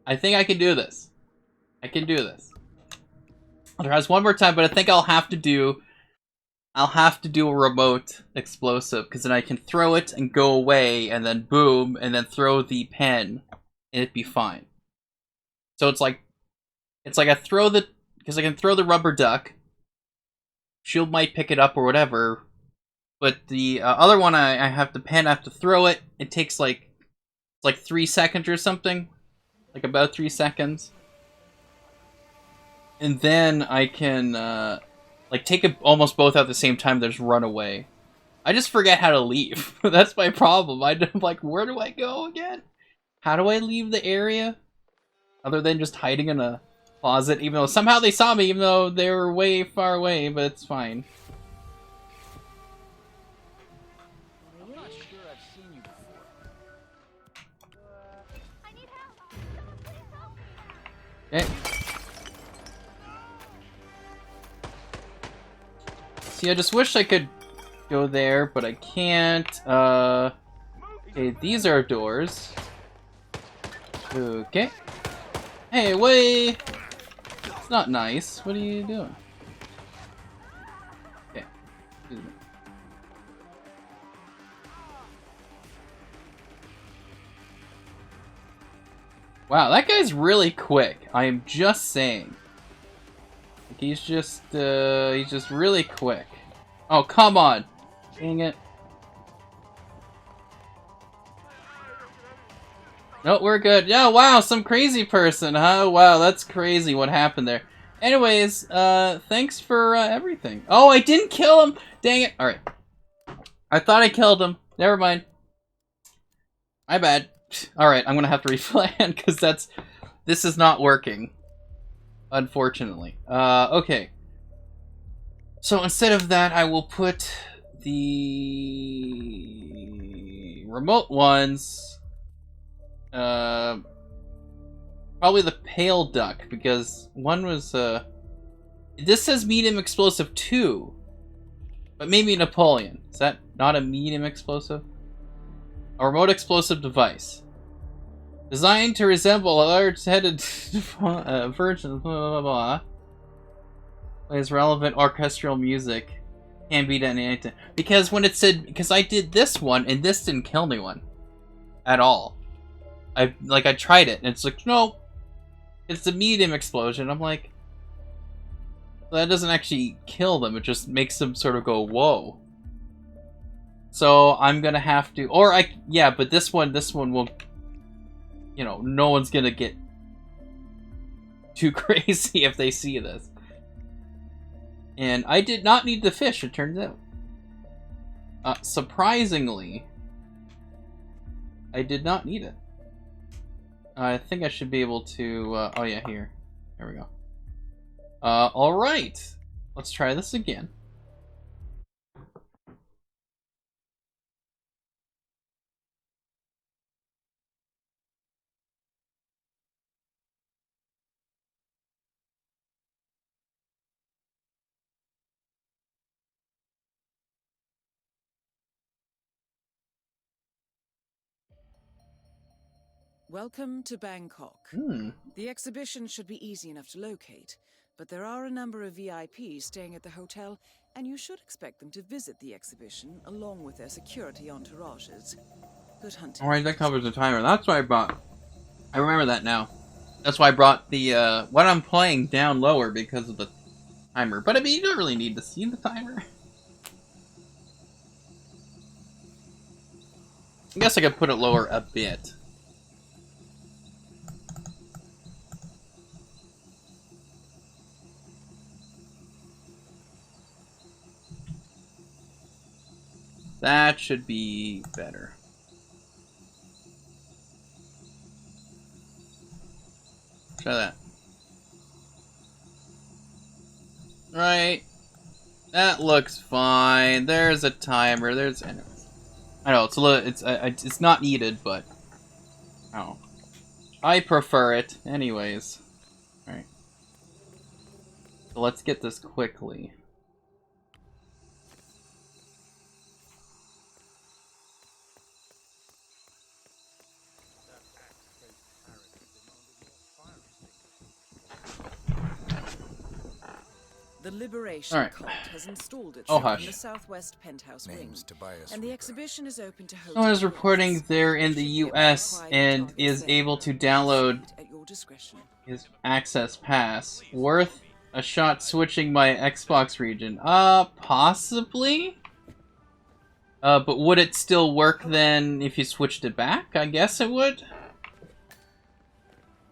I think I can do this. I can do this. I'll try this one more time, but I think I'll have to do a remote explosive, because then I can throw it and go away, and then boom, and then throw the pen, and it'd be fine. So it's like I throw the, because I can throw the rubber duck. Shield might pick it up or whatever, but the other one I have to throw it. It takes like, it's like 3 seconds or something, like about 3 seconds, and then I can like take it almost both at the same time. There's run away. I just forget how to leave. That's my problem. I'm like, where do I go again? How do I leave the area? Other than just hiding in a closet, even though somehow they saw me, even though they were way far away, but it's fine. I'm not sure I've seen you before. I need help. Someone please help me. Okay. See, I just wish I could go there, but I can't. Okay, these are doors. Okay. Hey, wait! It's not nice. What are you doing? Okay. Excuse me. Wow, that guy's really quick. I am just saying. Like, he's just really quick. Oh, come on! Dang it. No, we're good. Yeah, wow, some crazy person, huh? Wow, that's crazy what happened there. Anyways, thanks for everything. Oh, I didn't kill him! Dang it. Alright. I thought I killed him. Never mind. My bad. Alright, I'm gonna have to replan, because this is not working. Unfortunately. Okay. So instead of that, I will put the remote ones... probably the pale duck, because one was, this says medium explosive 2, but maybe Napoleon. Is that not a medium explosive? A remote explosive device. Designed to resemble a large-headed version of blah, blah, blah. Plays relevant orchestral music. Can't beat anything. Because when it said, because I did this one, and this didn't kill anyone. At all. I tried it, and it's like, no, it's a medium explosion. I'm like, that doesn't actually kill them. It just makes them sort of go, whoa. So I'm gonna have to, yeah, but this one will, you know, no one's gonna get too crazy if they see this. And I did not need the fish, it turns out. Surprisingly, I did not need it. I think I should be able to, oh yeah, here. There we go. Alright. Let's try this again. Welcome to Bangkok. The exhibition should be easy enough to locate, but there are a number of VIPs staying at the hotel, and you should expect them to visit the exhibition along with their security entourages. Good hunting. Alright, that covers the timer. That's why I brought... I remember that now. That's why I brought the, what I'm playing down lower, because of the timer. But I mean, you don't really need to see the timer. I guess I could put it lower a bit. That should be better. Try that. Right. That looks fine. There's a timer. There's... Anyways. I know, it's a little... It's not needed, but... Oh. I prefer it. Anyways. Alright. So let's get this quickly. The Liberation Alright. cult has installed Oh, itself hush. in the southwest penthouse wing, Tobias and the Reaper. exhibition is open to hotel Someone is reporting guests. they're in the You should be able to US acquire the and targets is there. able to download Proceed at your discretion. His access pass. Worth a shot switching my Xbox region. Possibly? But would it still work then if you switched it back? I guess it would.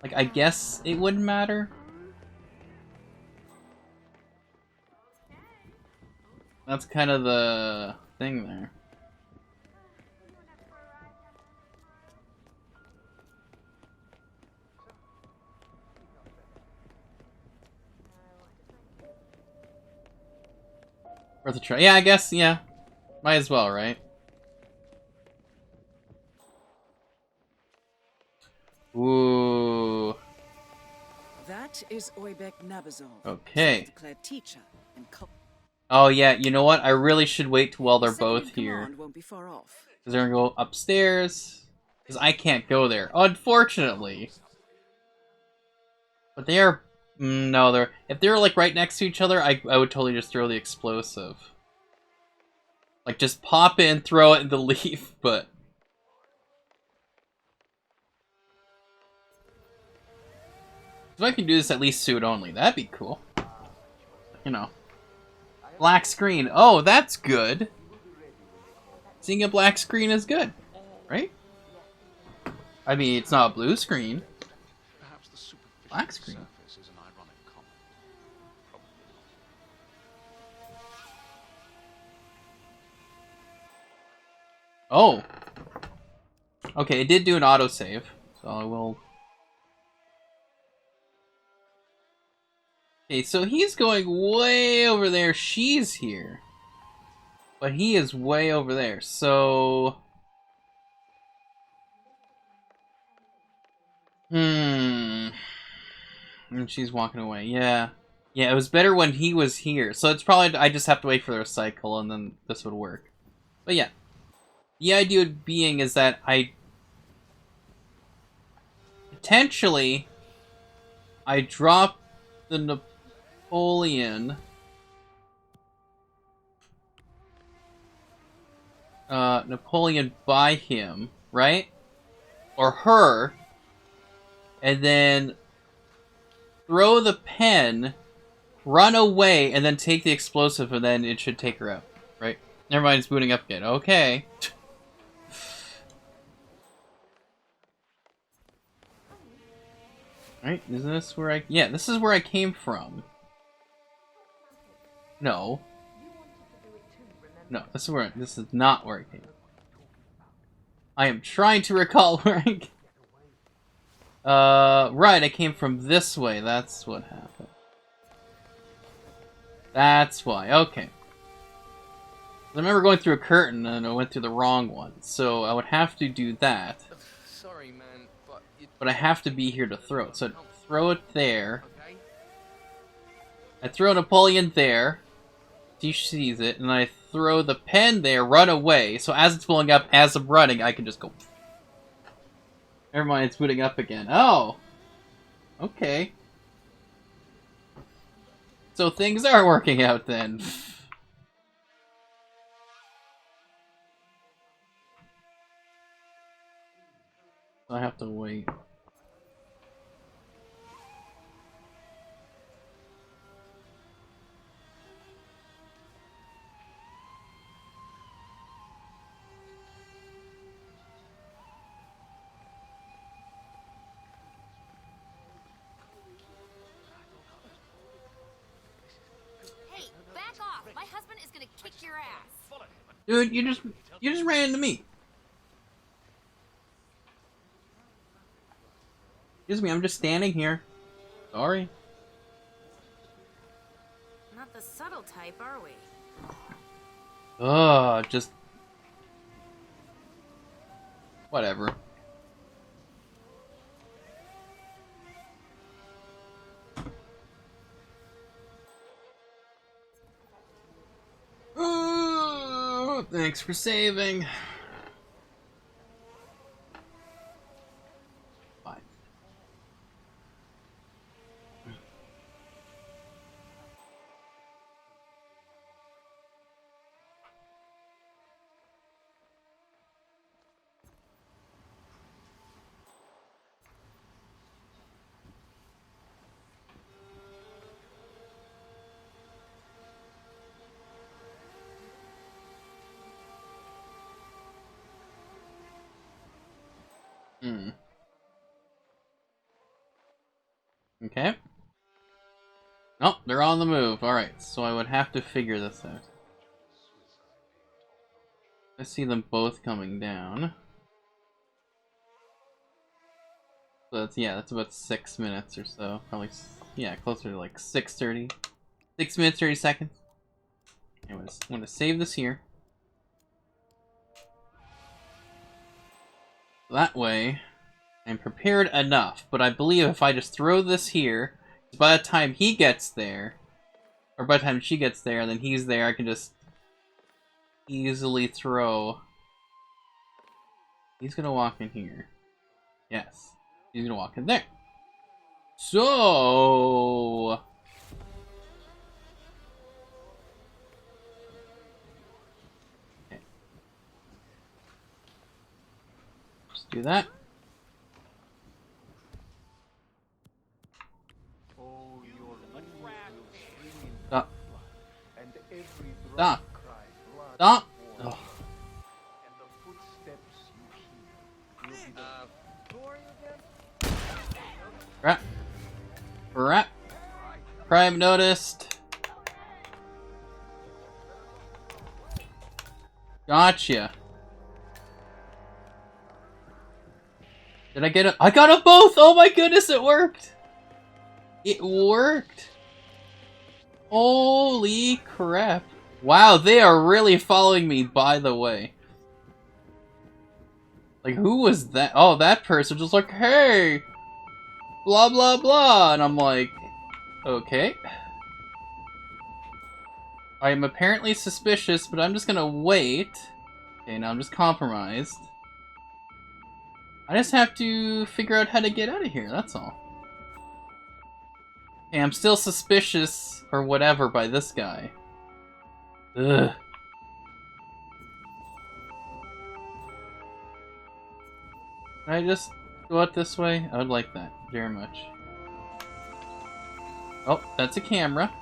Like, I guess it wouldn't matter. That's kind of the thing there. Worth a try. Yeah, I guess, yeah. Might as well, right? Ooh. That is Oybek Nabazov, Okay. self-declared teacher and cult. Oh yeah, you know what? I really should wait while they're Second both in here. command won't be far off. Because they're gonna go upstairs. Because I can't go there, unfortunately. But they are... no, they're... if they were, like, right next to each other, I would totally just throw the explosive. Like, just pop in, throw it, and then leave, but... if I can do this at least suit only, that'd be cool. You know. Black screen. Oh, that's good. Seeing a black screen is good, right? I mean, it's not a blue screen. Perhaps the superficial Black screen. surface is an ironic comment. Oh. Okay, it did do an autosave, so I will... okay, so he's going way over there. She's here. But he is way over there, so... and she's walking away, yeah. Yeah, it was better when he was here. So it's probably... I just have to wait for their cycle, and then this would work. But yeah. The idea being is that I... potentially... I drop the Napoleon... Napoleon by him, right? Or her, and then throw the pen, run away, and then take the explosive, and then it should take her out, right? Never mind, it's booting up again. Okay. Right, isn't this where I... yeah, this is where I came from. No. No, this is where... this is not where I came from. I am trying to recall where I... right, I came from this way. That's what happened. That's why. Okay. I remember going through a curtain and I went through the wrong one. So I would have to do that. Sorry, man, but But I have to be here to throw it. So I'd throw it there. okay? I throw Napoleon there. She sees it. And I throw the pen there, run away. So as it's blowing up, as I'm running, I can just go... never mind, it's booting up again. Oh! Okay. So things are working out then. I have to wait. Hey, back off! My husband is gonna kick your ass. Dude, you just ran into me. Excuse me, I'm just standing here. Sorry. Not the subtle type, are we? Ugh, just... whatever. Ooh, thanks for saving. Fine. Okay. Oh, they're on the move. Alright, so I would have to figure this out. I see them both coming down. So that's, yeah, that's about 6 minutes or so. Probably, yeah, closer to like 6:30. 6 minutes, 30 seconds. Anyways, I'm gonna save this here. That way, I'm prepared enough. But I believe if I just throw this here, by the time he gets there, or by the time she gets there, and then he's there, I can just easily throw. He's gonna walk in here. Yes. He's gonna walk in there. So... okay. Just do that. Oh, your wound will scream Stop. and every Stop. drop cry blood Stop. warm. Oh. And the footsteps you hear will be the Who are you again? Crap. Crap. Crime noticed. Gotcha. Did I get it? I got them both! Oh my goodness, it worked! It worked! Holy crap. Wow, they are really following me, by the way. Like, who was that? Oh, that person just like, hey! Blah, blah, blah. And I'm like, okay. I am apparently suspicious, but I'm just gonna wait. Okay, now I'm just compromised. I just have to figure out how to get out of here, that's all. Okay, I'm still suspicious, or whatever, by this guy. Ugh. Can I just go out this way? I would like that very much. Oh, that's a camera.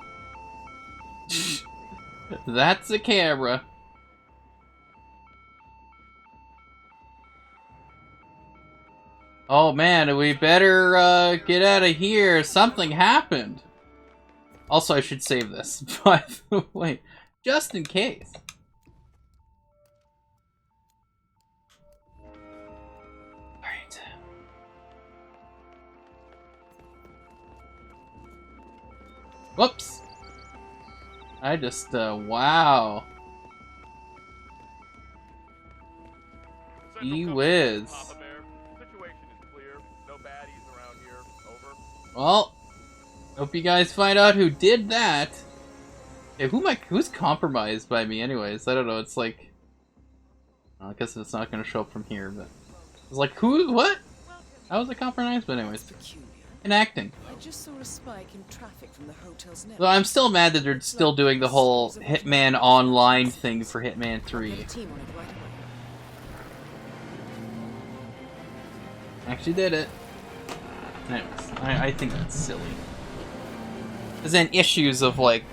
That's a camera. Oh man, we better get out of here. Something happened. Also, I should save this, by the way, just in case. Alright. Whoops. I just, wow. Gee whiz. Papa Bear. Situation is clear. No baddies around here. Over. Well, hope you guys find out who did that. Hey, who's compromised by me anyways? I don't know, it's like... well, I guess it's not gonna show up from here, but... it's like, who? What? How was it compromised? But anyways, Peculiar. enacting. I just saw a spike in traffic from the hotel's network. Well, I'm still mad that they're still doing the whole Hitman Online thing for Hitman 3. Get a team on it right away. Actually did it. Anyways, I think that's silly. Because then issues of, like,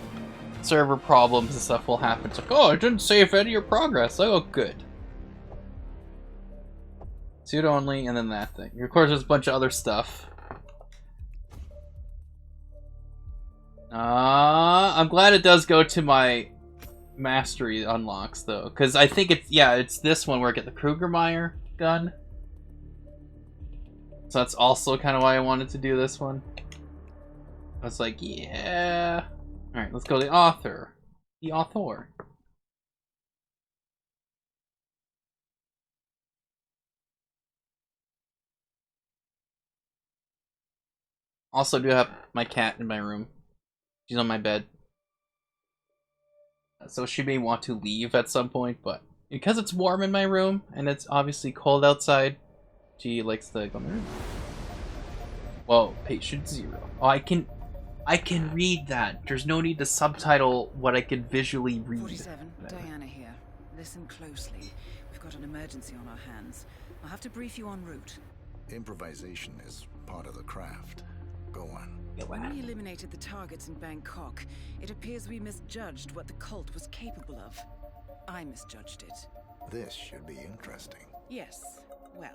server problems and stuff will happen. It's like, oh, it didn't save any of your progress. Oh, good. Suit only, and then that thing. Of course, there's a bunch of other stuff. I'm glad it does go to my mastery unlocks, though. Because I think it's, yeah, it's this one where I get the Krugermeyer gun. So that's also kind of why I wanted to do this one. I was like, yeah. Alright, let's go to the author. The author. Also do have my cat in my room. She's on my bed. So she may want to leave at some point, but because it's warm in my room and it's obviously cold outside, she likes to go in the room. Whoa, patient 0. Oh, I can read that. There's no need to subtitle what I can visually read. 47, Diana here. Listen closely. We've got an emergency on our hands. I'll have to brief you en route. Improvisation is part of the craft. Go on. When we eliminated the targets in Bangkok, it appears we misjudged what the cult was capable of. I misjudged it. This should be interesting. Yes, well,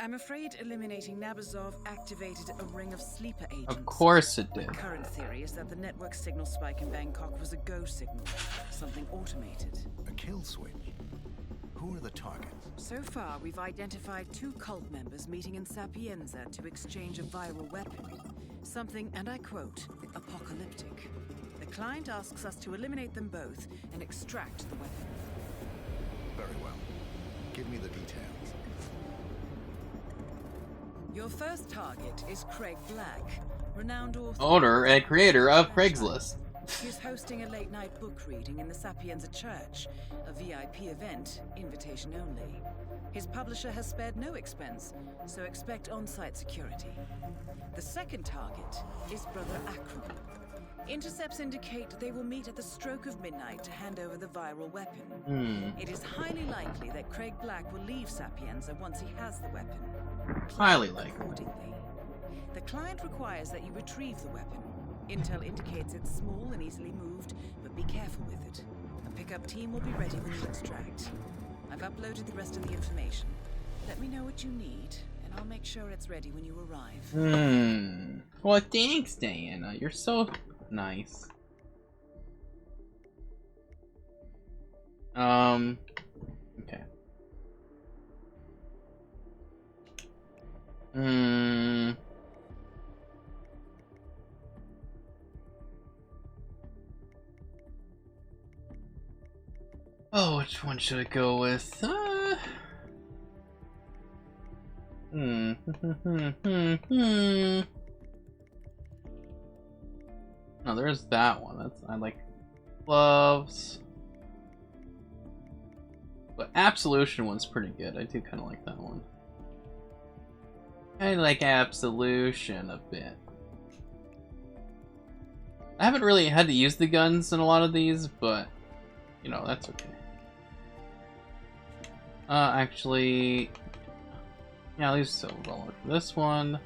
I'm afraid eliminating Nabazov activated a ring of sleeper agents. Of course it My did. current theory is that the network signal spike in Bangkok was a go signal, something automated. A kill switch? Who are the targets? So far, we've identified 2 cult members meeting in Sapienza to exchange a viral weapon. Something, and I quote, apocalyptic. The client asks us to eliminate them both and extract the weapon. Very well. Give me the details. Your first target is Craig Black, renowned author... Owner and creator of Craigslist. He's hosting a late-night book reading in the Sapienza Church, a VIP event, invitation only. His publisher has spared no expense, so expect on-site security. The second target is Brother Akron. Intercepts indicate they will meet at the stroke of midnight to hand over the viral weapon. It is highly likely that Craig Black will leave Sapienza once he has the weapon. Highly likely. Accordingly. The client requires that you retrieve the weapon. Intel indicates it's small and easily moved, but be careful with it. A pickup team will be ready when you extract. I've uploaded the rest of the information. Let me know what you need, and I'll make sure it's ready when you arrive. Well, thanks, Diana. You're so nice. Okay. Oh, which one should I go with? No, there's that one. I like gloves. But Absolution one's pretty good. I do kind of like that one. I like Absolution a bit. I haven't really had to use the guns in a lot of these, but you know, that's okay. Actually, yeah, I'll use Silver Bullet for this one.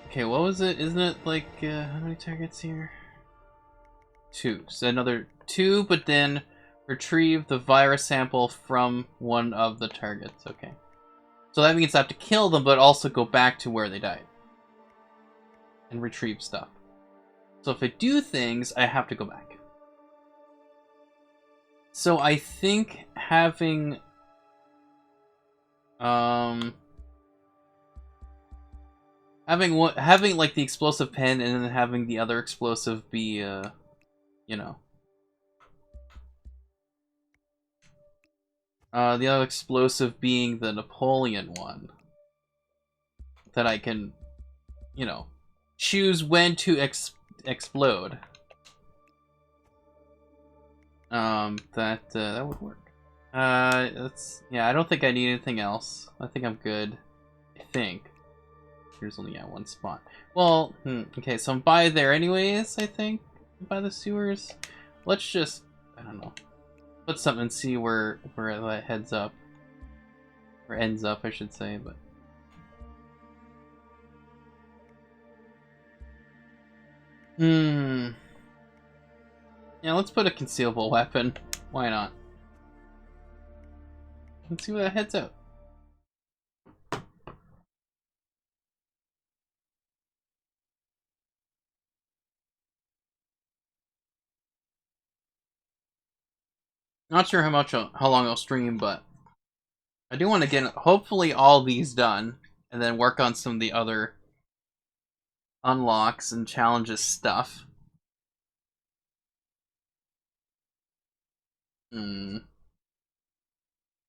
Okay, what was it? Isn't it like, how many targets here? 2. So another 2, but then retrieve the virus sample from one of the targets. Okay. So that means I have to kill them, but also go back to where they died. And retrieve stuff. So if I do things, I have to go back. So I think having... having like the explosive pen and then having the other explosive be, you know, the other explosive being the Napoleon one, that I can, you know, choose when to explode. That would work. Yeah, I don't think I need anything else. I think I'm good. I think. Here's only one spot. Well, okay, so I'm by there anyways, I think. By the sewers. Let's just, I don't know, put something and see where that heads up. Or ends up, I should say, but... Yeah, let's put a concealable weapon. Why not? Let's see where that heads out. Not sure how long I'll stream, but I do want to get hopefully all these done, and then work on some of the other unlocks and challenges stuff.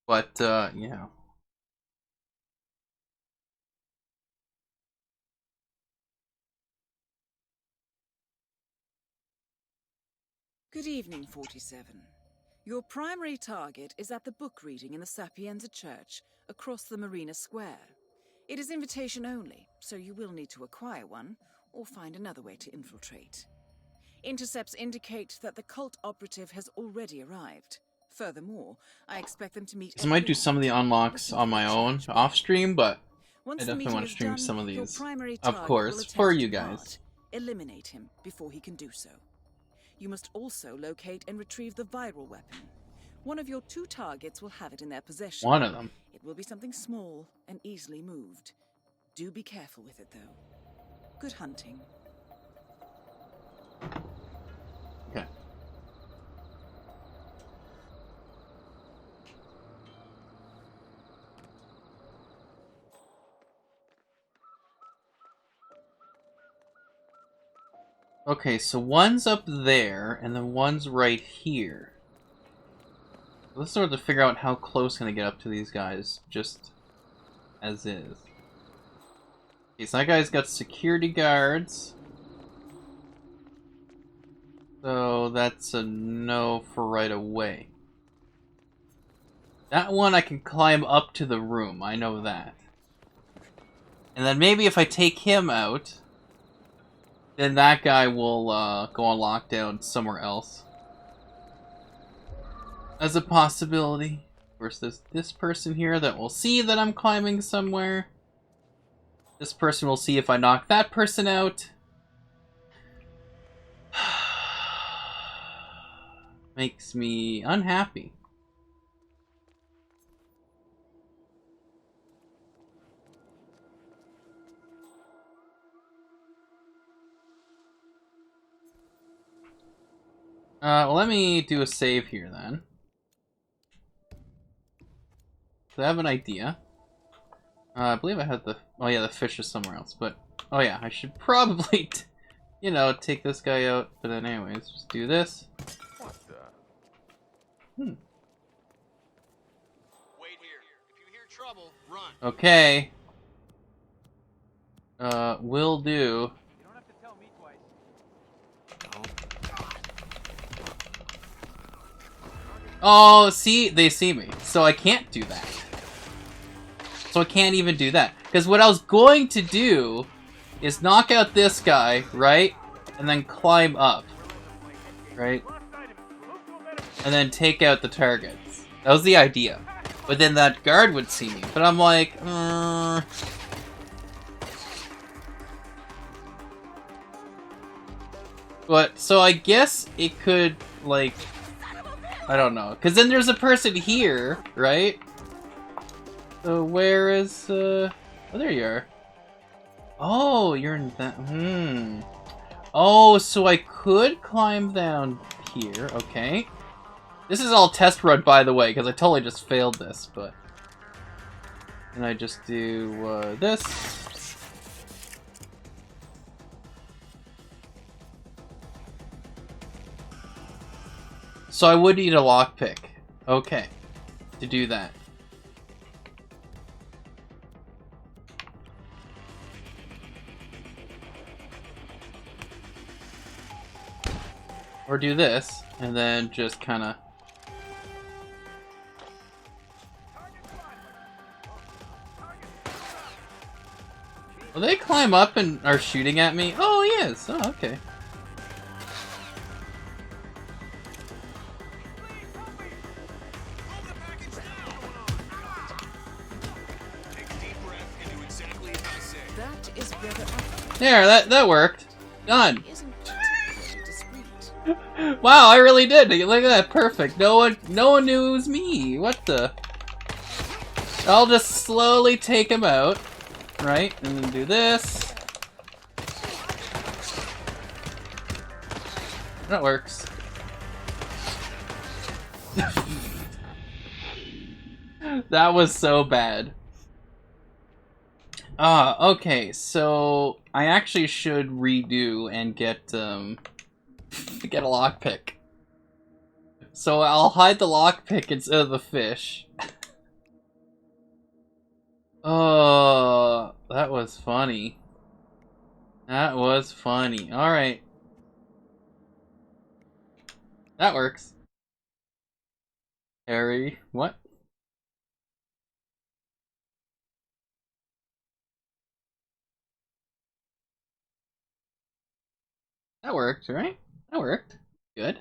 But yeah. Good evening, 47. Your primary target is at the book reading in the Sapienza Church, across the Marina Square. It is invitation only, so you will need to acquire one, or find another way to infiltrate. Intercepts indicate that the cult operative has already arrived. Furthermore, I expect them to meet... So I might do some of the unlocks on my own, off stream, but I definitely want to stream some of these, of course, for you guys. Eliminate him before he can do so. You must also locate and retrieve the viral weapon. One of your 2 targets will have it in their possession. One of them. It will be something small and easily moved. Do be careful with it, though. Good hunting. Okay. Okay, so one's up there, and then one's right here. Let's sort of figure out how close can I get up to these guys, just as is. Okay, so that guy's got security guards. So that's a no for right away. That one I can climb up to the room, I know that. And then maybe if I take him out, then that guy will go on lockdown somewhere else. As a possibility. Of course, there's this person here that will see that I'm climbing somewhere. This person will see if I knock that person out. Makes me unhappy. Well, let me do a save here then. So I have an idea. I believe I had the... Oh yeah, the fish is somewhere else, but... Oh yeah, I should probably, you know, take this guy out. But then anyways, just do this. What the? Wait here. If you hear trouble, run. Okay. Will do. You don't have to tell me twice. Oh, see? They see me. So I can't do that. So I can't even do that. Because what I was going to do is knock out this guy, right? And then climb up. Right? And then take out the targets. That was the idea. But then that guard would see me. But I'm like, But, so I guess it could, like... I don't know. Because then there's a person here, right? So where is, Oh, there you are. Oh, you're in that... Oh, so I could climb down here. Okay. This is all test run, by the way, because I totally just failed this, but... And I just do, this. So I would need a lockpick. Okay. To do that. Or do this, and then just kinda... Will they climb up and are shooting at me? Oh, he is! Oh, okay. That is Brother Apple. There, that worked. Done. Isn't particularly discreet. Wow, I really did. Look at that, perfect. No one knew it was me. What the? I'll just slowly take him out, right? And then do this. That works. That was so bad. Okay, so I actually should redo and get get a lockpick. So I'll hide the lockpick instead of the fish. Oh, that was funny. That was funny. Alright. That works. Harry, what? That worked, right? That worked. Good.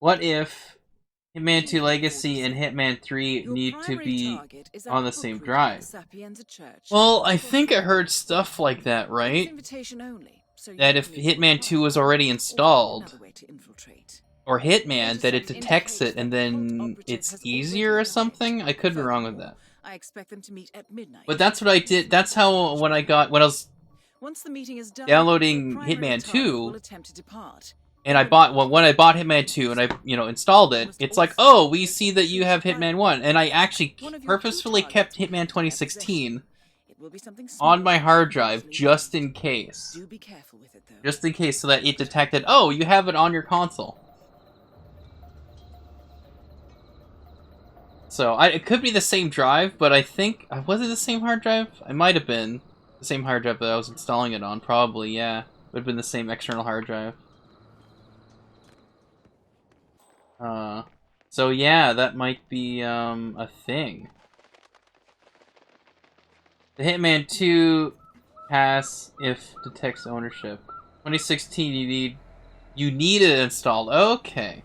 What if Hitman 2 Legacy and Hitman 3 Your need to primary be target is on our the same book drive? reader, Sapienza Church. Well, I think I heard stuff like that, It's right? invitation only, so you That can if leave Hitman 2 was already or installed, another way to infiltrate. or Hitman that it detects it and then it's easier or something. I could be wrong with that. I expect them to meet at midnight. But that's what I did. That's how when I was Once the meeting is done, downloading your primary Hitman target 2, will attempt to depart. and I bought when I bought Hitman 2 and I installed it, it's like, oh, we see that you have Hitman 1, and I actually purposefully kept Hitman 2016 It will be something on my small, hard drive easily just in case. Do be careful with it, though. Just in case, so that it detected, oh, you have it on your console. So, it could be the same drive, but I think... Was it the same hard drive? It might have been the same hard drive that I was installing it on. Probably, yeah. Would have been the same external hard drive. So yeah, that might be, a thing. The Hitman 2 pass if detects ownership. 2016, you need it installed. Okay.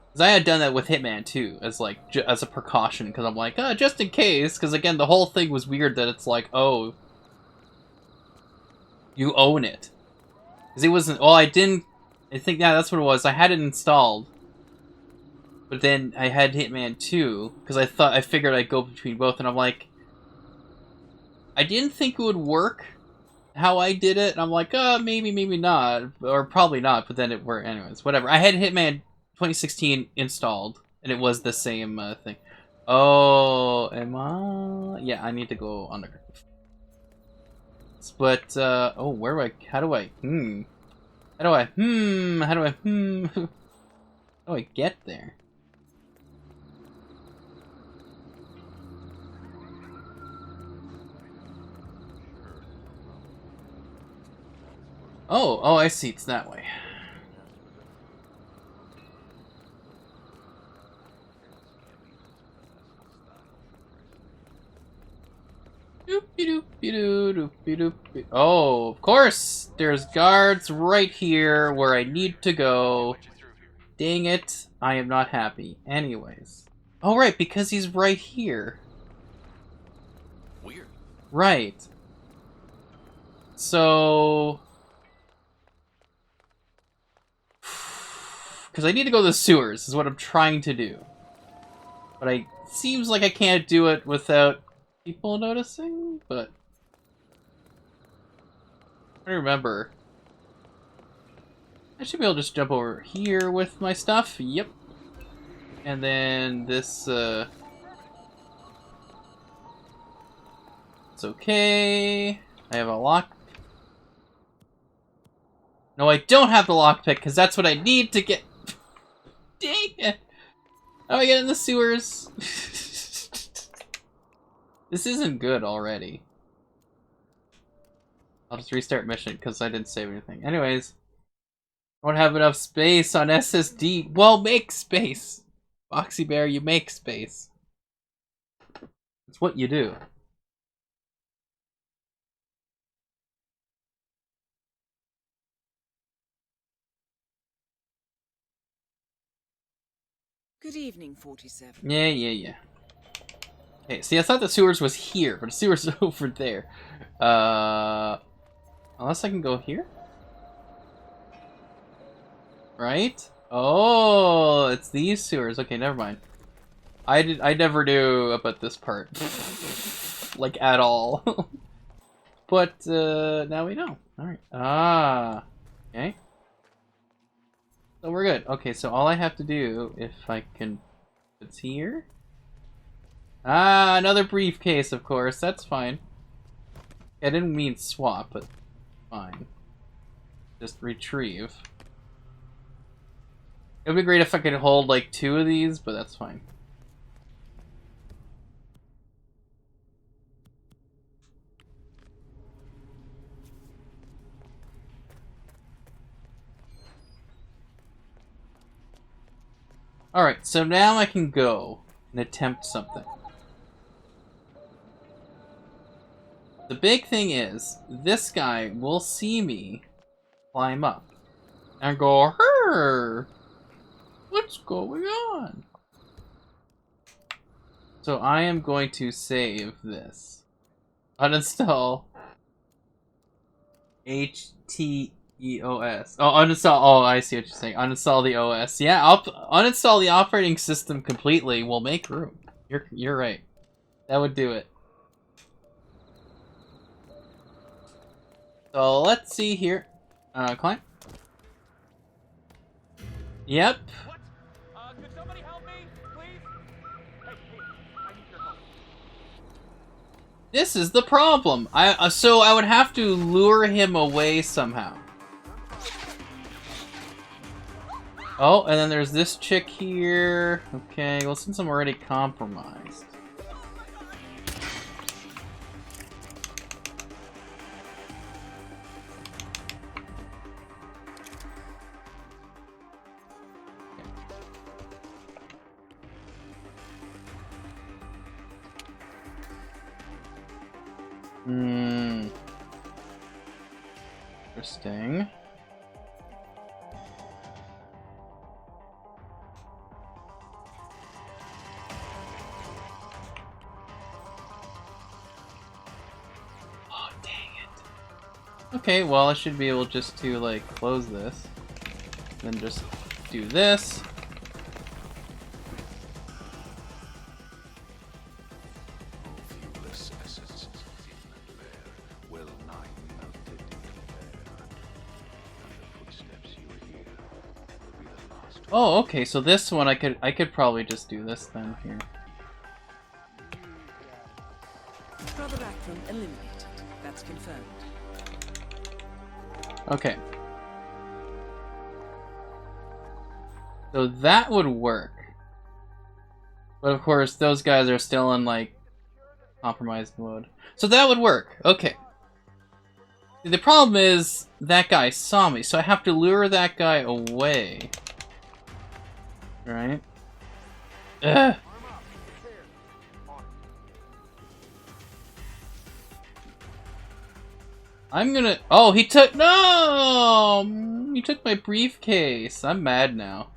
Because I had done that with Hitman 2 as like as a precaution, because I'm like, just in case. Because again, the whole thing was weird that it's like, oh, you own it. Because it wasn't. Well, I didn't. I think that's what it was. I had it installed, but then I had Hitman 2 because I figured I'd go between both, and I'm like, I didn't think it would work how I did it, and I'm like, maybe, maybe not, or probably not. But then it worked, anyways. Whatever. I had Hitman 2016 installed, and it was the same thing. Oh, am I? Yeah, I need to go underground. But oh, where do I? How do I? How do I? How do I? How do I get there? Oh, I see. It's that way. Oh, of course! There's guards right here where I need to go. Dang it, I am not happy. Anyways. Oh, right, because he's right here. Weird. Right. So... Because I need to go to the sewers, is what I'm trying to do. But it seems like I can't do it without people noticing, but... I remember. I should be able to just jump over here with my stuff. Yep. And then this, it's okay. I have a lock. No, I don't have the lockpick, because that's what I need to get. Dang it. How do I get in the sewers? This isn't good already. I'll just restart mission, because I didn't save anything. Anyways. I don't have enough space on SSD. Well, make space. Foxy Bear, you make space. It's what you do. Good evening, 47. Yeah. Okay, see, I thought the sewers was here, but the sewers are over there. Unless I can go here? Right? Oh, it's these sewers. Okay, never mind. I never knew about this part. Like, at all. But, now we know. Alright. Ah. Okay. So we're good. Okay, so all I have to do, if I can... It's here? Ah, another briefcase, of course. That's fine. I didn't mean swap, but fine. Just retrieve. It would be great if I could hold, like, 2 of these, but that's fine. Alright, so now I can go and attempt something. The big thing is, this guy will see me climb up and go, "Her, what's going on?" So I am going to save this. Uninstall HTTP EOS. Oh, uninstall. Oh, I see what you're saying. Uninstall the OS. Yeah, uninstall the operating system completely. We'll make room. You're right. That would do it. So let's see here. Climb. Yep. What? Could somebody help me, please? Hey, I need your help. This is the problem. So I would have to lure him away somehow. Oh, and then there's this chick here. Okay, well, since I'm already compromised. Interesting. Oh, dang it. Okay, well, I should be able just to, like, close this. Then just do this. Viewless essence of Hitman lair, well nigh melted into air. And the footsteps you hear will be the last. Oh, okay, so this one I could probably just do this then here. Brother Backroom eliminated. That's confirmed. Okay. So that would work. But of course, those guys are still in, like, compromised mode. So that would work. Okay. The problem is, that guy saw me, so I have to lure that guy away. Right? Ugh. I'm gonna... Oh, he took... No! He took my briefcase. I'm mad now.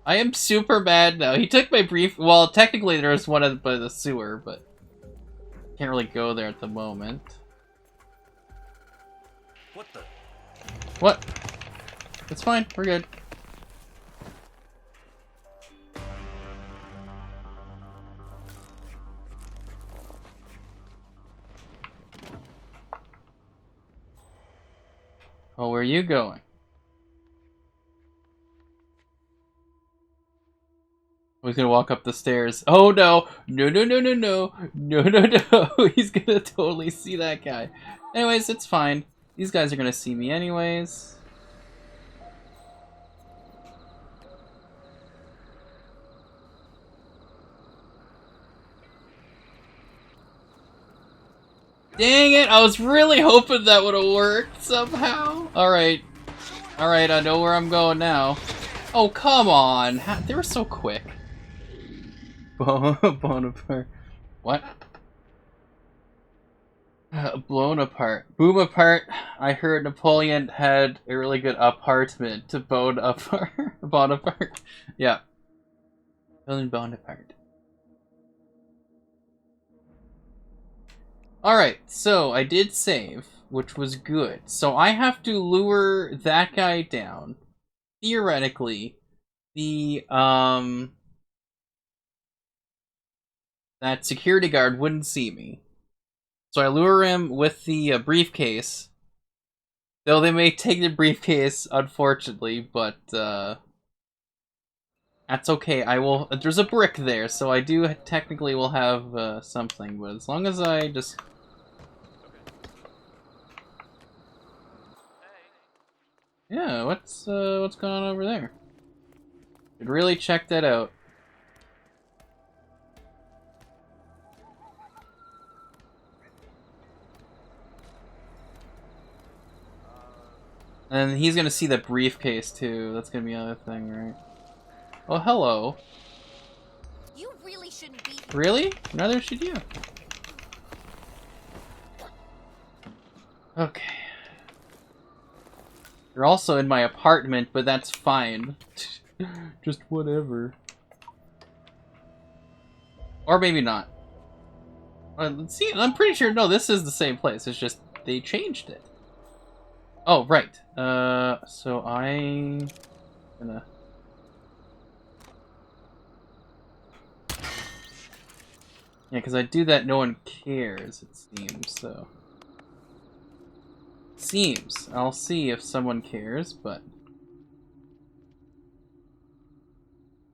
I am super mad now. He took my brief... Well, technically there was one by the sewer, but... Can't really go there at the moment. What the? What? It's fine. We're good. Oh, where are you going? He's gonna walk up the stairs. Oh no! No, no, no, no, no! No, no, no! He's gonna totally see that guy. Anyways, it's fine. These guys are gonna see me anyways. Dang it! I was really hoping that would have worked somehow. Alright. Alright, I know where I'm going now. Oh, come on! They were so quick. Blown apart. What? Blown apart. Boom apart. I heard Napoleon had a really good apartment to bone apart. Bonaparte. Yeah. Napoleon Bonaparte. Alright, so I did save, which was good. So I have to lure that guy down. Theoretically, the, that security guard wouldn't see me. So I lure him with the briefcase. Though they may take the briefcase, unfortunately, but, that's okay. I will... There's a brick there, so I do technically will have, something. But as long as I just... Yeah, what's going on over there? Should really check that out. And he's gonna see the briefcase too. That's gonna be another thing, right? Oh, hello. You really shouldn't be here. Really? Neither should you. Okay. You're also in my apartment, but that's fine. Just whatever. Or maybe not. Let's see, I'm pretty sure, no, this is the same place. It's just, they changed it. Oh, right. So I gonna. Yeah, because I do that, no one cares, it seems, so. Seems. I'll see if someone cares, but.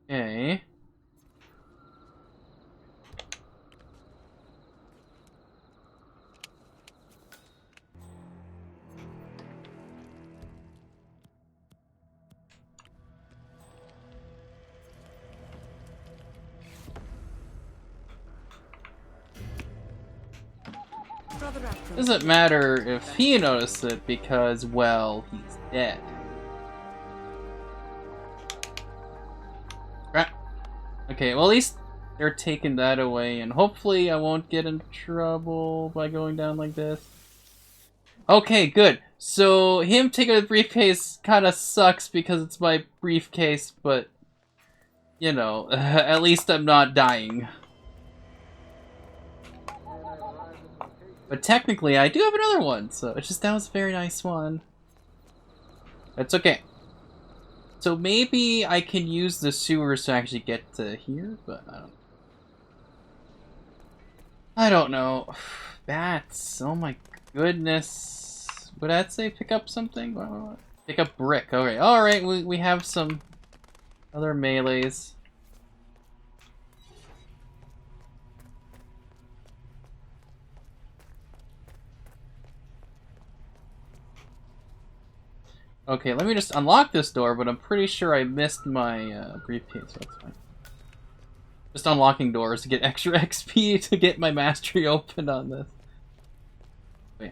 Okay. Brother Ackram. Doesn't matter if he noticed it because, well, he's dead. Right. Okay, well, at least they're taking that away, and hopefully I won't get in trouble by going down like this. Okay, good. So, him taking the briefcase kind of sucks because it's my briefcase, but, you know, at least I'm not dying. But technically, I do have another one, so it's just that was a very nice one. That's okay. So maybe I can use the sewers to actually get to here, but I don't know. Bats, oh my goodness. Would that say pick up something? Pick up brick. Okay, alright, we have some other melees. Okay, let me just unlock this door, but I'm pretty sure I missed my briefcase, so that's fine. Just unlocking doors to get extra XP to get my mastery open on this. Wait.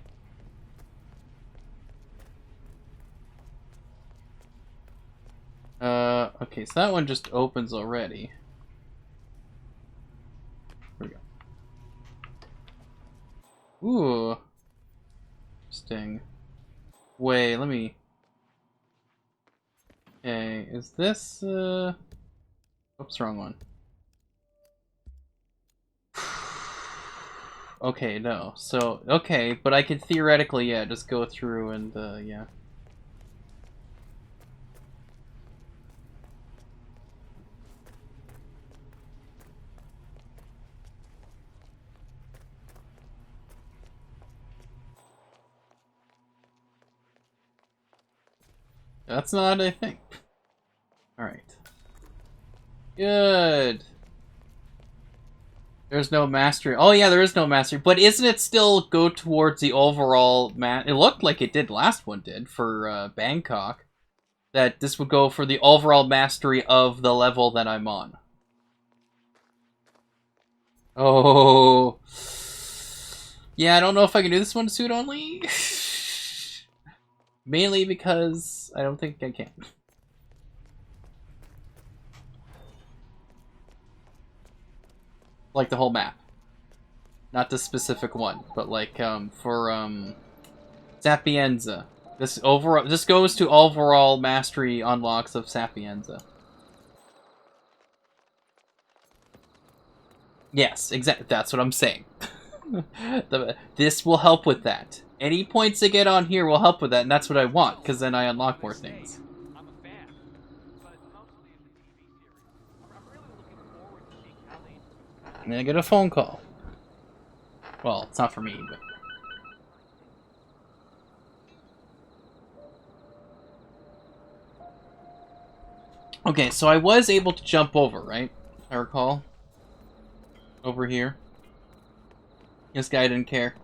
Okay, so that one just opens already. Here we go. Ooh. Interesting. Wait, let me... Okay, is this, Oops, wrong one. Okay, no. So, okay, but I could theoretically, yeah, just go through and, yeah. That's not a thing. Alright. Good. There's no mastery. Oh yeah, there is no mastery. But isn't it still go towards the overall It looked like it did, last one did, for Bangkok. That this would go for the overall mastery of the level that I'm on. Oh. Yeah, I don't know if I can do this one suit only. Mainly because I don't think I can. Like the whole map. Not this specific one, but like for Sapienza. This goes to overall mastery unlocks of Sapienza. Yes, exactly. That's what I'm saying. This will help with that. Any points I get on here will help with that, and that's what I want, because then I unlock more things. I'm a fan, but mostly of the TV series. I'm really looking forward to seeing how they... And then I get a phone call. Well, it's not for me, but... Okay, so I was able to jump over, right? I recall. Over here. This guy didn't care.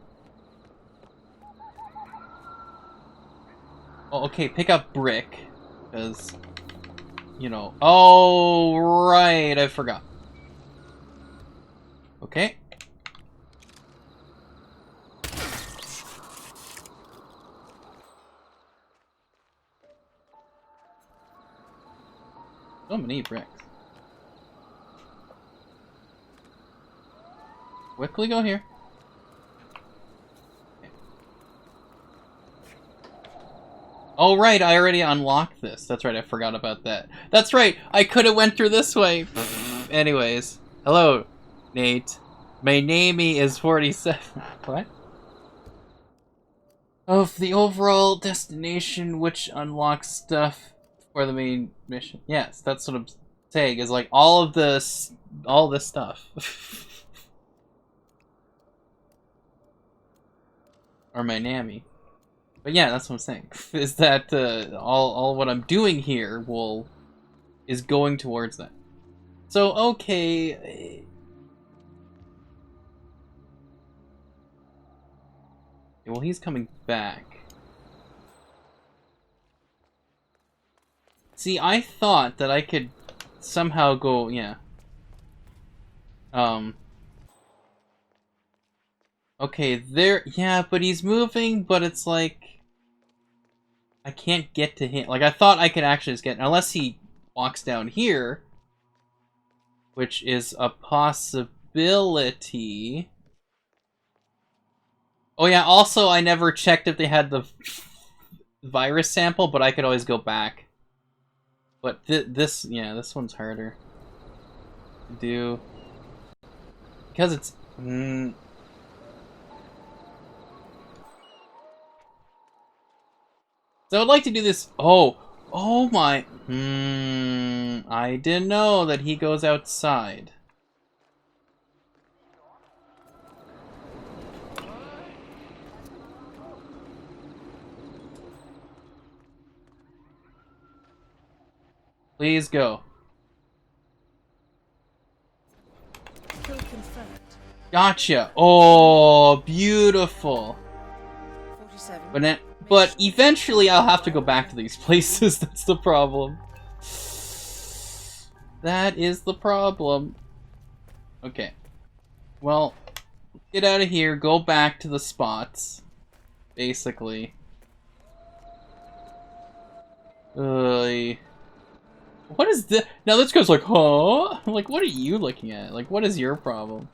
Oh, okay, pick up brick. Because, you know... Oh, right, I forgot. Okay. So many bricks. Quickly go here. Okay. Oh right, I already unlocked this. That's right, I forgot about that. That's right, I could have went through this way. Anyways, hello, Nate. My name is 47. What? of the overall destination, which unlocks stuff for the main mission. Yes, that's what I'm saying. Is like all this stuff. Or my Nami. But yeah, that's what I'm saying. Is that all what I'm doing here is going towards that. So okay. Well, he's coming back. See, I thought that I could somehow go, yeah. Okay, there, yeah, but he's moving, but it's like I can't get to him. Like, I thought I could actually just get, unless he walks down here, which is a possibility. Oh yeah, also I never checked if they had the virus sample, but I could always go back. But this one's harder to do. Because it's... So I'd like to do this... Oh my... I didn't know that he goes outside. Please go. Kill confirmed. Gotcha. Oh, beautiful. 47. But eventually I'll have to go back to these places. That's the problem. That is the problem. Okay. Well, get out of here. Go back to the spots. Basically. What is this? Now this guy's like, huh? Like, what are you looking at? Like, what is your problem?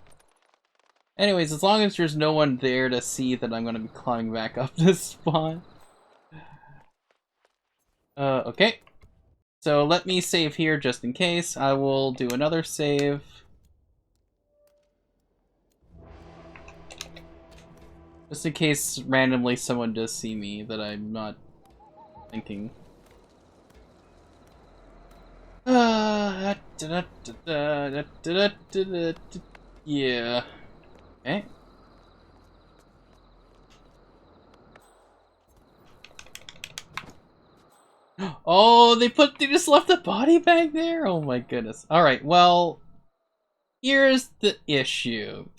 Anyways, as long as there's no one there to see that I'm gonna be climbing back up this spot. Okay. So let me save here just in case. I will do another save. Just in case randomly someone does see me that I'm not thinking. Yeah. Okay. Oh, they just left the body bag there? Oh my goodness. Alright, well, here's the issue.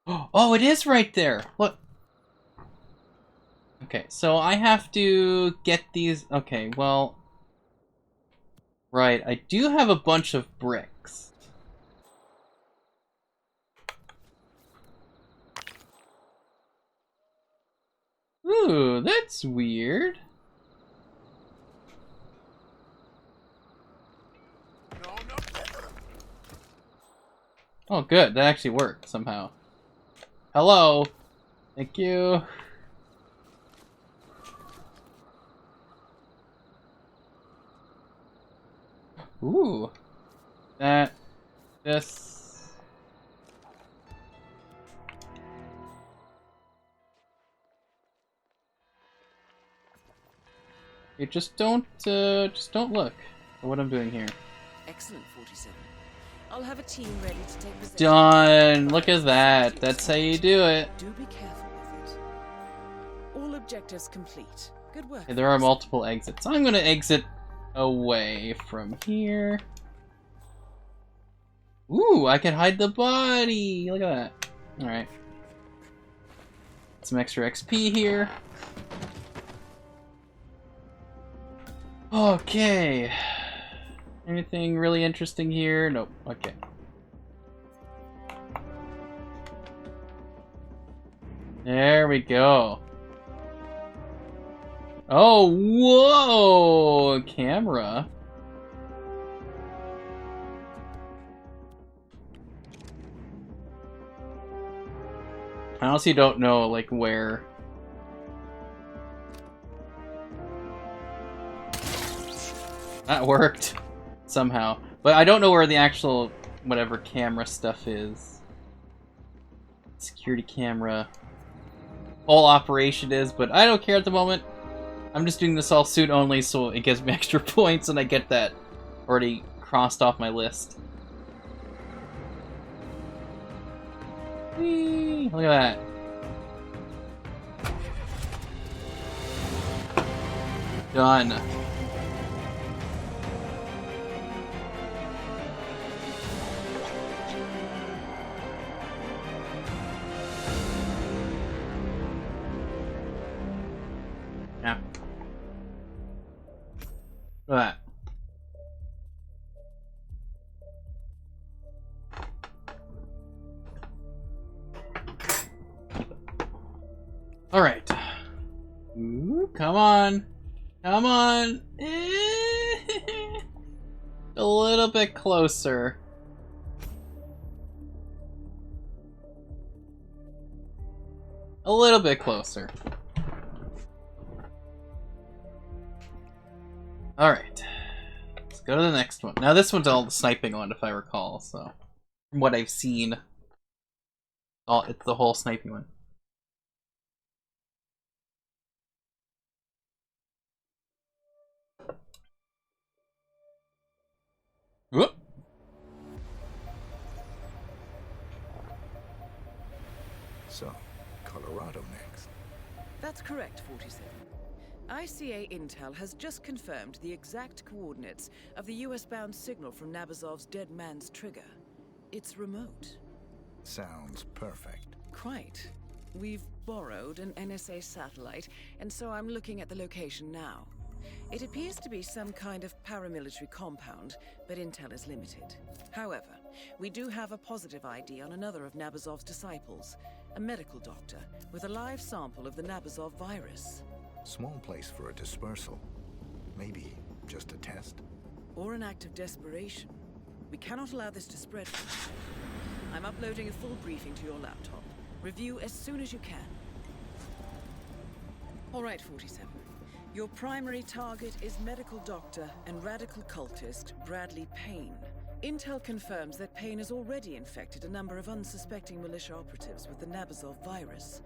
Oh, it is right there. Look. Okay, so I have to get these. Okay, well. Right, I do have a bunch of bricks. Ooh, that's weird. Oh, good. That actually worked somehow. Hello. Thank you. Ooh. This. You just don't look at what I'm doing here. Excellent, 47. I'll have a team ready to take possession. Done. Look at that. That's how you do it. Do be careful with it. All objectives complete. Good work. Okay, there are multiple exits. I'm gonna exit away from here. Ooh, I can hide the body. Look at that. Alright. Some extra XP here. Okay. Anything really interesting here? Nope. Okay. There we go. Oh, whoa! Camera. I honestly don't know, like, where... That worked. Somehow. But I don't know where the actual, whatever camera stuff is. Security camera. whole operation is, but I don't care at the moment. I'm just doing this all suit only, so it gives me extra points, and I get that already crossed off my list. Whee! Look at that. Done. Yeah. Look at that. All right. Ooh, come on. Come on. A little bit closer. A little bit closer. Alright. Let's go to the next one. Now this one's all the sniping one, if I recall, so... From what I've seen... it's the whole sniping one. Whoop. So, Colorado next. That's correct, 47. ICA Intel has just confirmed the exact coordinates of the US-bound signal from Nabazov's dead man's trigger. It's remote. Sounds perfect. Quite. We've borrowed an NSA satellite, and so I'm looking at the location now. It appears to be some kind of paramilitary compound, but intel is limited. However, we do have a positive ID on another of Nabazov's disciples, a medical doctor with a live sample of the Nabazov virus. Small place for a dispersal. Maybe just a test? Or an act of desperation. We cannot allow this to spread. I'm uploading a full briefing to your laptop. Review as soon as you can. All right, 47. Your primary target is medical doctor and radical cultist Bradley Payne. Intel confirms that Payne has already infected a number of unsuspecting militia operatives with the Nabazov virus.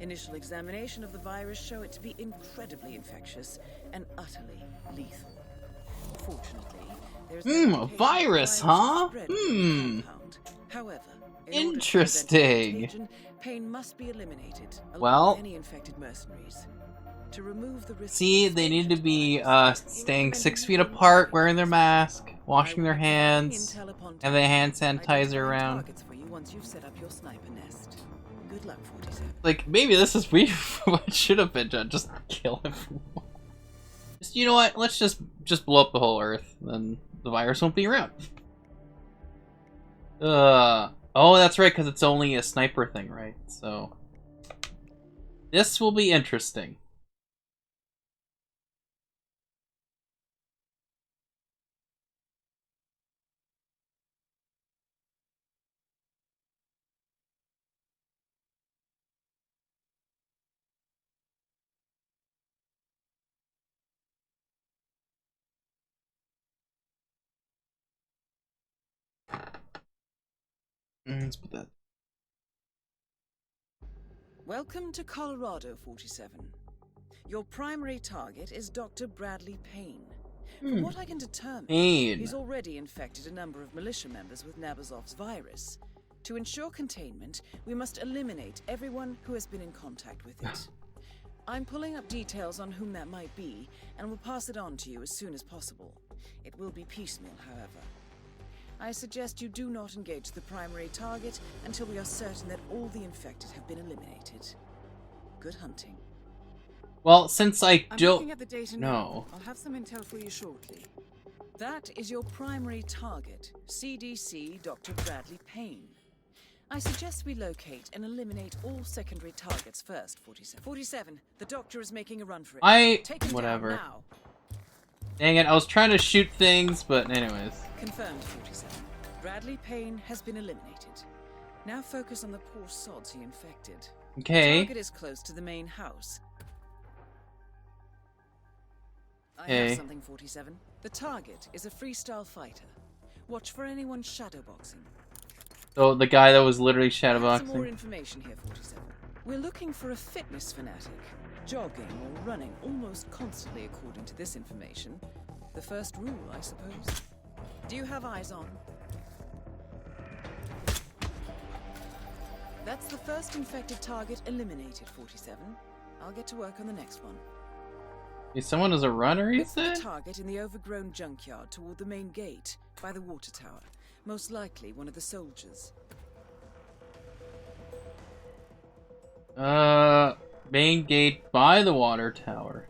Initial examination of the virus show it to be incredibly infectious and utterly lethal. Fortunately, there's a virus, huh? However, interesting. Payne must be eliminated, along Well, with any infected mercenaries. To remove the risk see, they need to be staying 6 feet apart, wearing their mask, washing their hands, and the hand sanitizer around. Targets for you once you've set up your sniper nest. Good luck, 47. Like, maybe this is what should have been done. Just kill everyone. Just, you know what? Let's just blow up the whole Earth, then the virus won't be around. Oh, that's right, because it's only a sniper thing, right? So this will be interesting. Let's put that. Welcome to Colorado, 47. Your primary target is Dr. Bradley Payne. From what I can determine, he's already infected a number of militia members with Nabazov's virus. To ensure containment, we must eliminate everyone who has been in contact with it. I'm pulling up details on whom that might be, and will pass it on to you as soon as possible. It will be piecemeal, however. I suggest you do not engage the primary target until we are certain that all the infected have been eliminated. Good hunting. Well, since I I'm don't looking at the data know. now. I'll have some intel for you shortly. That is your primary target, CDC Dr. Bradley Payne. I suggest we locate and eliminate all secondary targets first, 47. 47, the doctor is making a run for it. Take him whatever. down now. Dang it, I was trying to shoot things, but anyways. Confirmed, 47. Bradley Payne has been eliminated. Now focus on the poor sods he infected. Okay. The target is close to the main house. I have something, 47. The target is a freestyle fighter. Watch for anyone shadowboxing. So the guy that was literally I have some more shadowboxing. information here, 47. We're looking for a fitness fanatic. Jogging or running almost constantly according to this information. The first rule, I suppose. Do you have eyes on? That's the first infected target eliminated, 47. I'll get to work on the next one. Is someone is a runner, you Look for the said? target in the overgrown junkyard toward the main gate, by the water tower. Most likely one of the soldiers. Main gate by the water tower.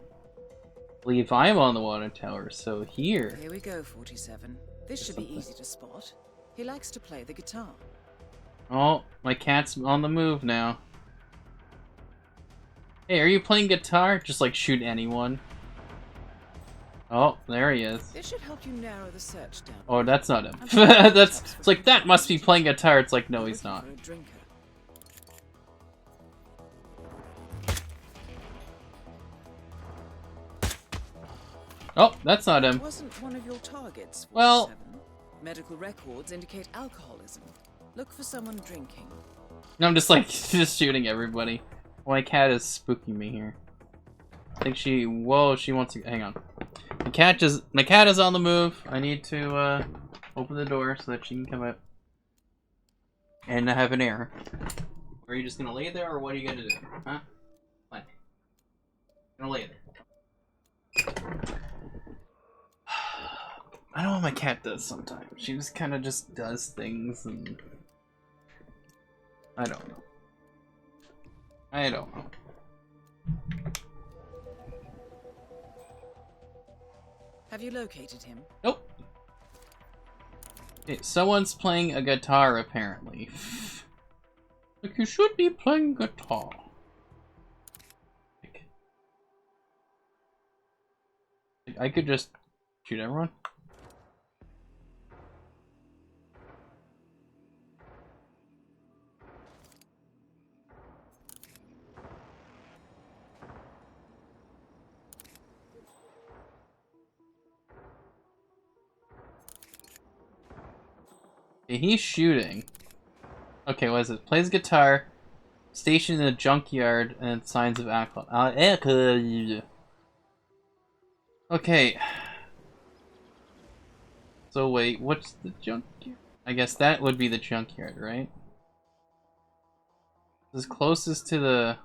I believe I'm on the water tower, so here. Here we go, 47. This should be easy to spot. He likes to play the guitar. Oh, my cat's on the move now. Hey, are you playing guitar? Just like shoot anyone. Oh, there he is. This should help you narrow the search down. Oh, that's not him. I'm sure That's helps it's like that must be playing guitar. It's like no, he's looking not. for a drinker. Oh, that's not him. Wasn't one of your targets, 47? Well- Medical records indicate alcoholism. Look for someone drinking. I'm just like just shooting everybody. My cat is spooking me here. I think she. Whoa, she wants to. Hang on. My cat is on the move. I need to open the door so that she can come out. And I have an error. Are you just gonna lay there, or what are you gonna do? Huh? What? Gonna lay there. I know what my cat does sometimes. She just kind of just does things, and I don't know. I don't know. Have you located him? Nope. Okay, someone's playing a guitar, apparently. Like, you should be playing guitar. I could just shoot everyone. Okay, he's shooting. Okay, what is it? Plays guitar, stationed in a junkyard, and signs of alcohol. Okay. So wait, what's the junkyard? I guess that would be the junkyard, right? This is closest to the...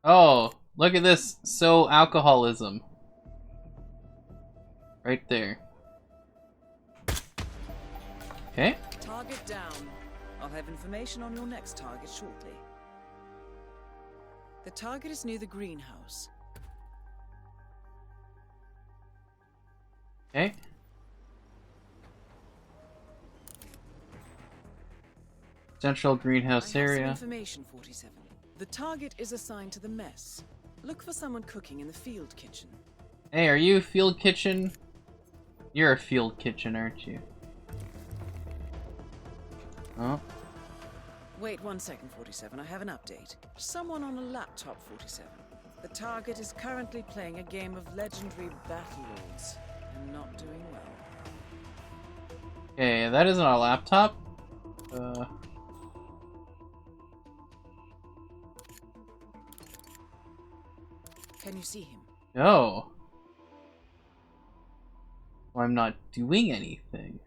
Oh, look at this. So alcoholism. Right there. Okay. Target down. I'll have information on your next target shortly. The target is near the greenhouse. Okay. Central greenhouse I have some area. information, 47. The target is assigned to the mess. Look for someone cooking in the field kitchen. Hey, are you field kitchen? You're a field kitchen, aren't you? Oh. Wait 1 second, 47. I have an update. Someone on a laptop, 47. The target is currently playing a game of legendary battle lords and not doing well. Okay, that isn't a laptop. Can you see him? No. Well, I'm not doing anything.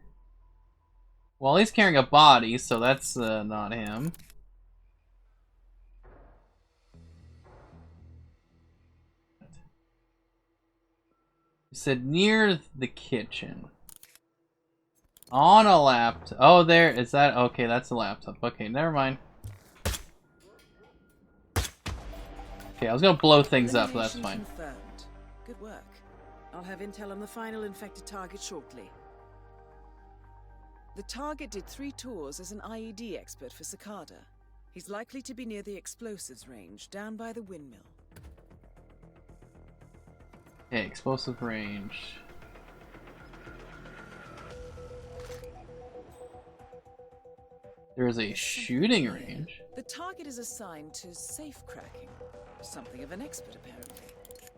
Well, he's carrying a body, so that's not him. You said near the kitchen. On a laptop. Oh, there. Is that? Okay, that's a laptop. Okay, never mind. Okay, I was gonna blow things up, but that's fine. Elimination confirmed. Good work. I'll have intel on the final infected target shortly. The target did 3 tours as an IED expert for Cicada. He's likely to be near the explosives range, down by the windmill. Okay, explosive range. There is a shooting Here. range. The target is assigned to safe cracking. Something of an expert, apparently.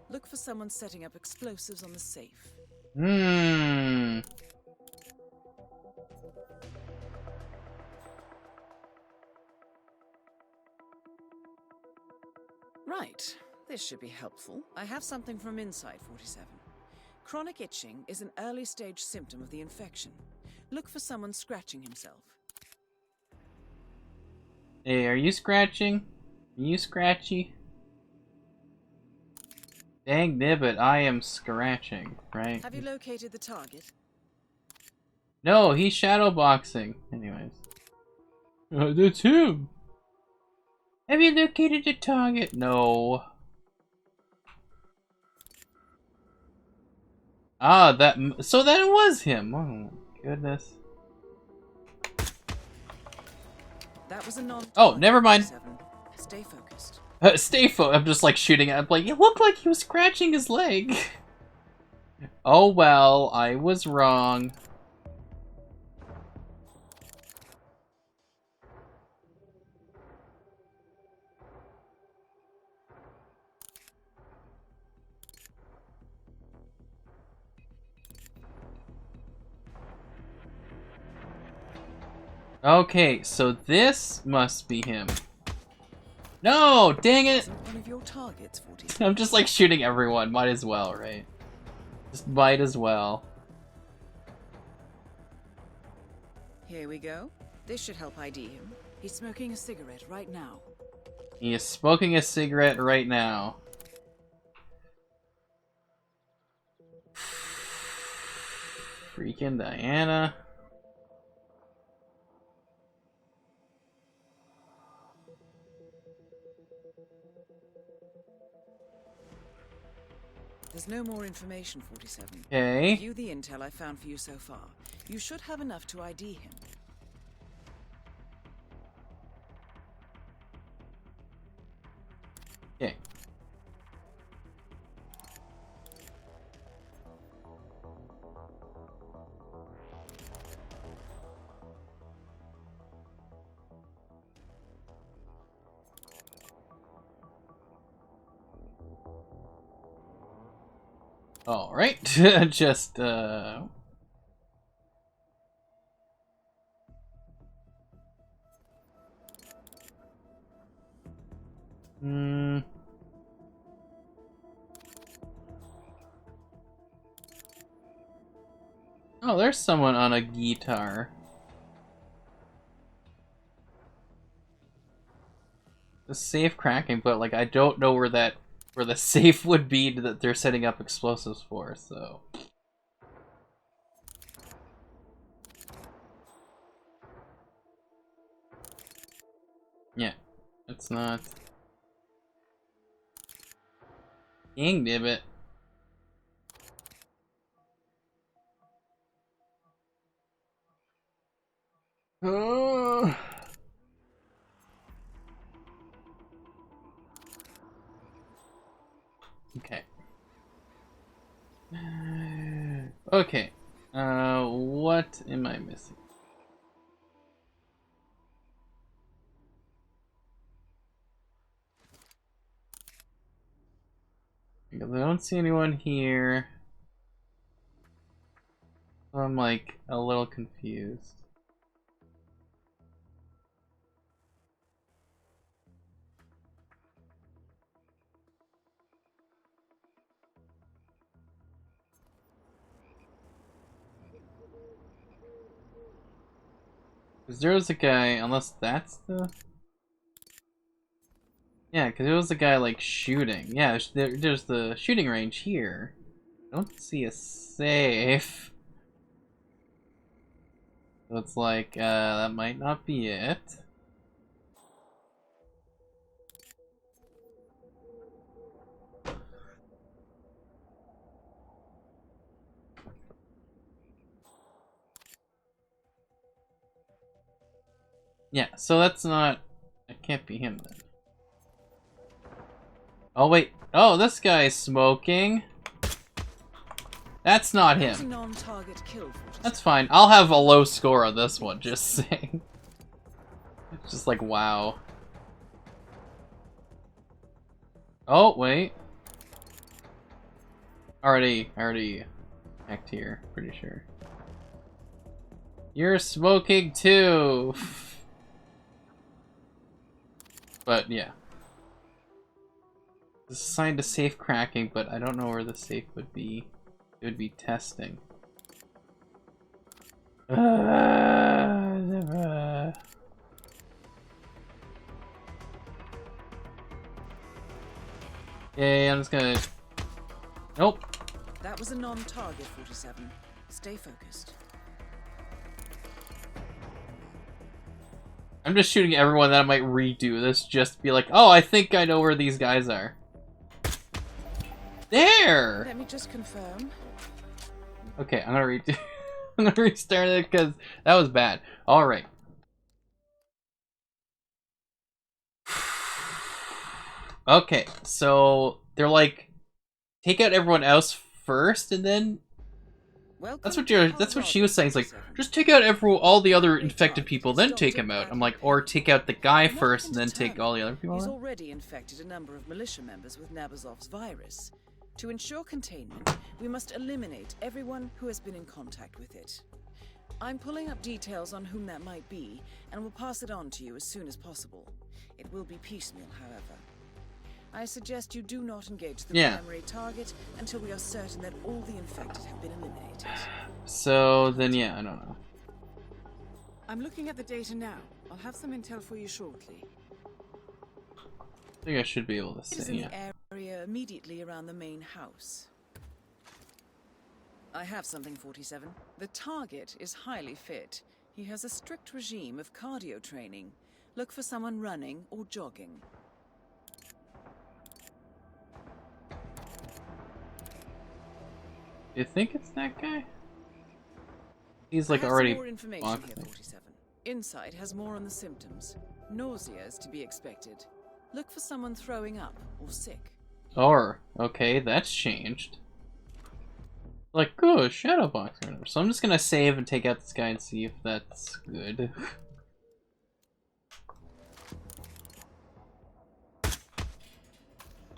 Look for someone setting up explosives on the safe. Hmm. Right. This should be helpful. I have something from inside 47. Chronic itching is an early stage symptom of the infection. Look for someone scratching himself. Hey, are you scratching? Are you scratchy? Dang nibbit, I am scratching, right? Have you located the target? No, he's shadowboxing. Anyways. That's him! Have you located the target? No. Ah, so that was him. Oh my goodness. That was a non. Oh, never mind. Stay focused. I'm just like shooting at him. Like, it looked like he was scratching his leg. Oh well, I was wrong. Okay, so this must be him. No, dang it! Isn't one of your targets 40? I'm just like shooting everyone. Might as well, right? Just might as well. Here we go. This should help ID him. He's smoking a cigarette right now. He is smoking a cigarette right now. Freaking Diana. There's no more information, 47. Okay. View the intel I found for you so far. You should have enough to ID him. Okay. All right. Just Oh, there's someone on a guitar. The safe cracking, but like I don't know where the safe would be that they're setting up explosives for, so. Yeah, it's not. Dang nibbit. Oh. Okay. Okay. What am I missing? Because I don't see anyone here. So I'm like a little confused. Because there was a guy, unless that's the... Yeah, because there was a guy like shooting. Yeah, there's the shooting range here. I don't see a safe. So it's like, that might not be it. Yeah, so that's not... It can't be him then. Oh wait, oh, this guy's smoking. That's not That was a him. non-target kill, 47. That's fine. I'll have a low score on this one, just saying. It's just like, wow. Oh, wait. Already hacked here, pretty sure. You're smoking too! But, yeah. It's assigned to safe cracking, but I don't know where the safe would be. It would be testing. Okay, I'm just gonna... Nope. That was a non-target, 47. Stay focused. I'm just shooting everyone that I might redo this, just be like, oh, I think I know where these guys are. There! Let me just confirm. Okay, I'm gonna redo... I'm gonna restart it because that was bad. Alright. Okay, so they're like, take out everyone else first, and then that's what she was saying. It's like, just take out all the other infected people, then take him out. I'm like, or take out the guy first, and then take all the other people He's out. already infected a number of militia members with Nabazov's virus. To ensure containment, we must eliminate everyone who has been in contact with it. I'm pulling up details on whom that might be, and will pass it on to you as soon as possible. It will be piecemeal, however. I suggest you do not engage the primary target until we are certain that all the infected have been eliminated. So then, yeah, I don't know. I'm looking at the data now. I'll have some intel for you shortly. I think I should be able to It is say, in yeah. the area immediately around the main house. I have something, 47. The target is highly fit. He has a strict regime of cardio training. Look for someone running or jogging. You think it's that guy? He's like I have already some more information blocked here, me. 47. Insight has more on the symptoms. Nausea is to be expected. Look for someone throwing up or sick. Or, okay, that's changed. Like, oh, shadow box or whatever. So I'm just gonna save and take out this guy and see if that's good.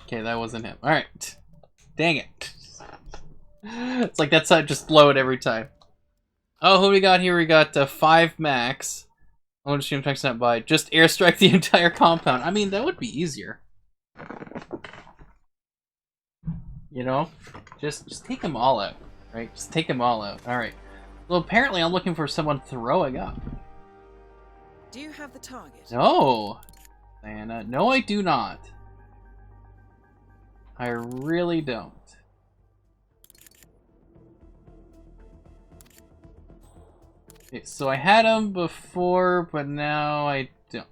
Okay, that wasn't him. Alright. Dang it. It's like that's how just load every time. Oh, who we got here? We got 5 max. I want to stream text that by. Just airstrike the entire compound. I mean, that would be easier. You know? Just take them all out. Right? Just take them all out. Alright. Well, apparently I'm looking for someone throwing up. Do you have the target? No! Diana. No, I do not. I really don't. Okay, so I had him before, but now I don't.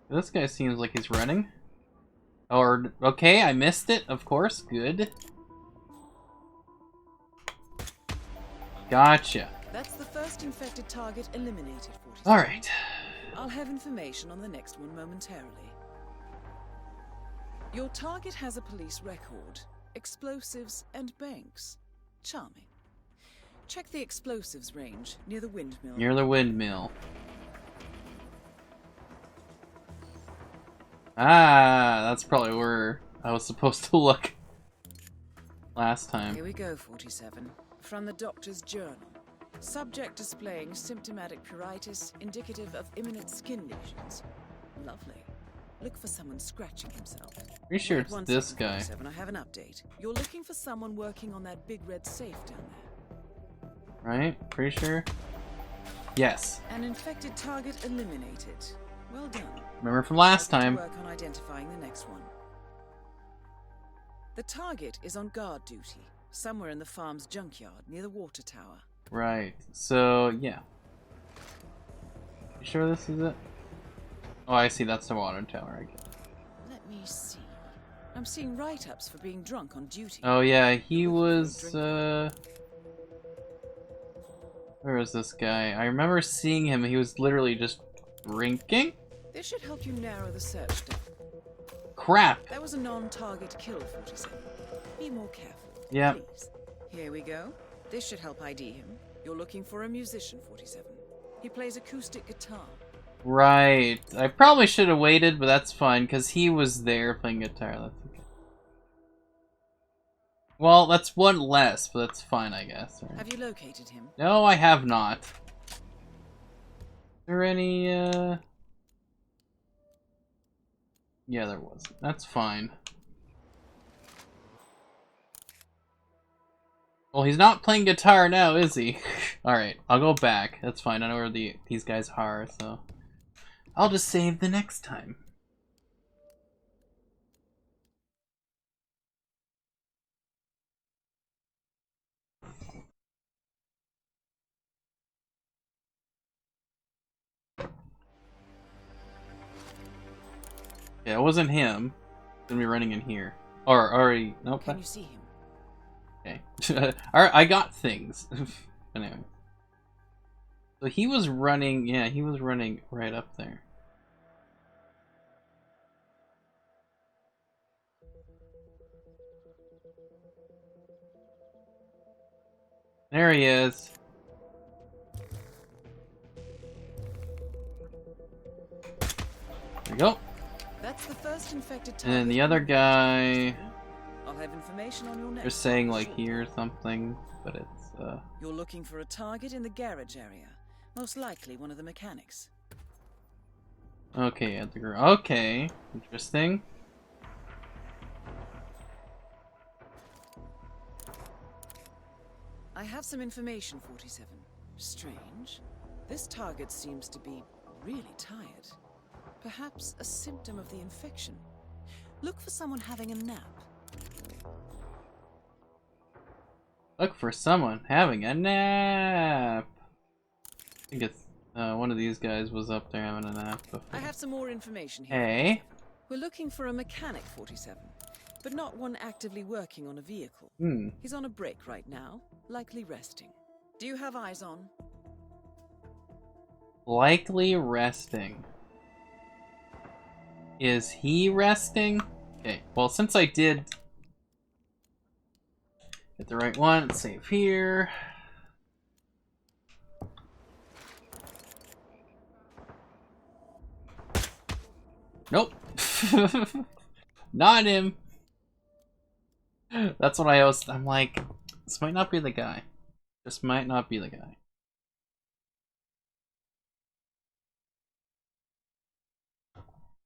This guy seems like he's running. Or, okay, I missed it, of course, good. Gotcha. That's the first infected target eliminated, 47. Alright. I'll have information on the next one momentarily. Your target has a police record, explosives, and banks. Charming. Check the explosives range near the windmill. Near the windmill. Ah, that's probably where I was supposed to look last time. Here we go, 47. From the doctor's journal. Subject displaying symptomatic pruritus indicative of imminent skin lesions. Lovely. Look for someone scratching himself. Pretty sure Wait it's one this second, guy. 47, I have an update. You're looking for someone working on that big red safe down there. Right? Pretty sure? Yes. An infected target eliminated. Well done. Remember from last I'll get to time. work on identifying the next one. The target is on guard duty, somewhere in the farm's junkyard near the water tower. Right. So, yeah. You sure this is it? Oh, I see. That's the water tower, I guess. Let me see. I'm seeing write-ups for being drunk on duty. Oh, yeah. He was, where is this guy? I remember seeing him. He was literally just drinking? This should help you narrow the search down. Crap! That was a non-target kill, 47. Be more careful. Yeah. Please. Here we go. This should help ID him. You're looking for a musician, 47. He plays acoustic guitar. Right. I probably should have waited, but that's fine, because he was there playing guitar. That's okay. Well, that's one less, but that's fine, I guess. Right? Have you located him? No, I have not. there any, Yeah, there was. That's fine. Well, he's not playing guitar now, is he? Alright, I'll go back. That's fine. I know where these guys are, so... I'll just save the next time. Yeah, it wasn't him. It's gonna be running in here. Or already... Nope. Can you see him? Okay. Alright, I got things. Anyway. So he was running... Yeah, he was running right up there. There he is. There we go. That's the first infected target. And then the other guy... I'll have information on your next. They're saying like here or something, but it's You're looking for a target in the garage area. Most likely one of the mechanics. okay at the garage. Okay, interesting. I have some information, 47. Strange. This target seems to be really tired. Perhaps a symptom of the infection. Look for someone having a nap. Look for someone having a nap. I think it's one of these guys was up there having a nap before. I have some more information here. Hey. 47. We're looking for a mechanic, 47, but not one actively working on a vehicle. He's on a break right now, likely resting. Do you have eyes on? Likely resting. Is he resting? Okay, well since I did get the right one, let's save here. Nope. Not him. That's what I'm like, this might not be the guy. This might not be the guy.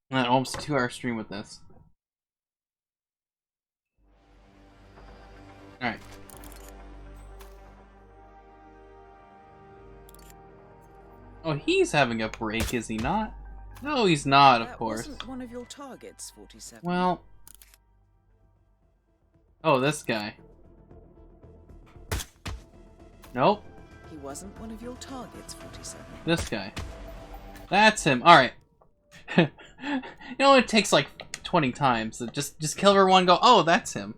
Almost a 2-hour stream with this. Alright. Oh, he's having a break, is he not? No, he's not, of course. That wasn't one of your targets, 47. Well... Oh, this guy. Nope. He wasn't one of your targets, 47. This guy. That's him. Alright. You know, it takes like 20 times. So just kill everyone and go, oh, that's him.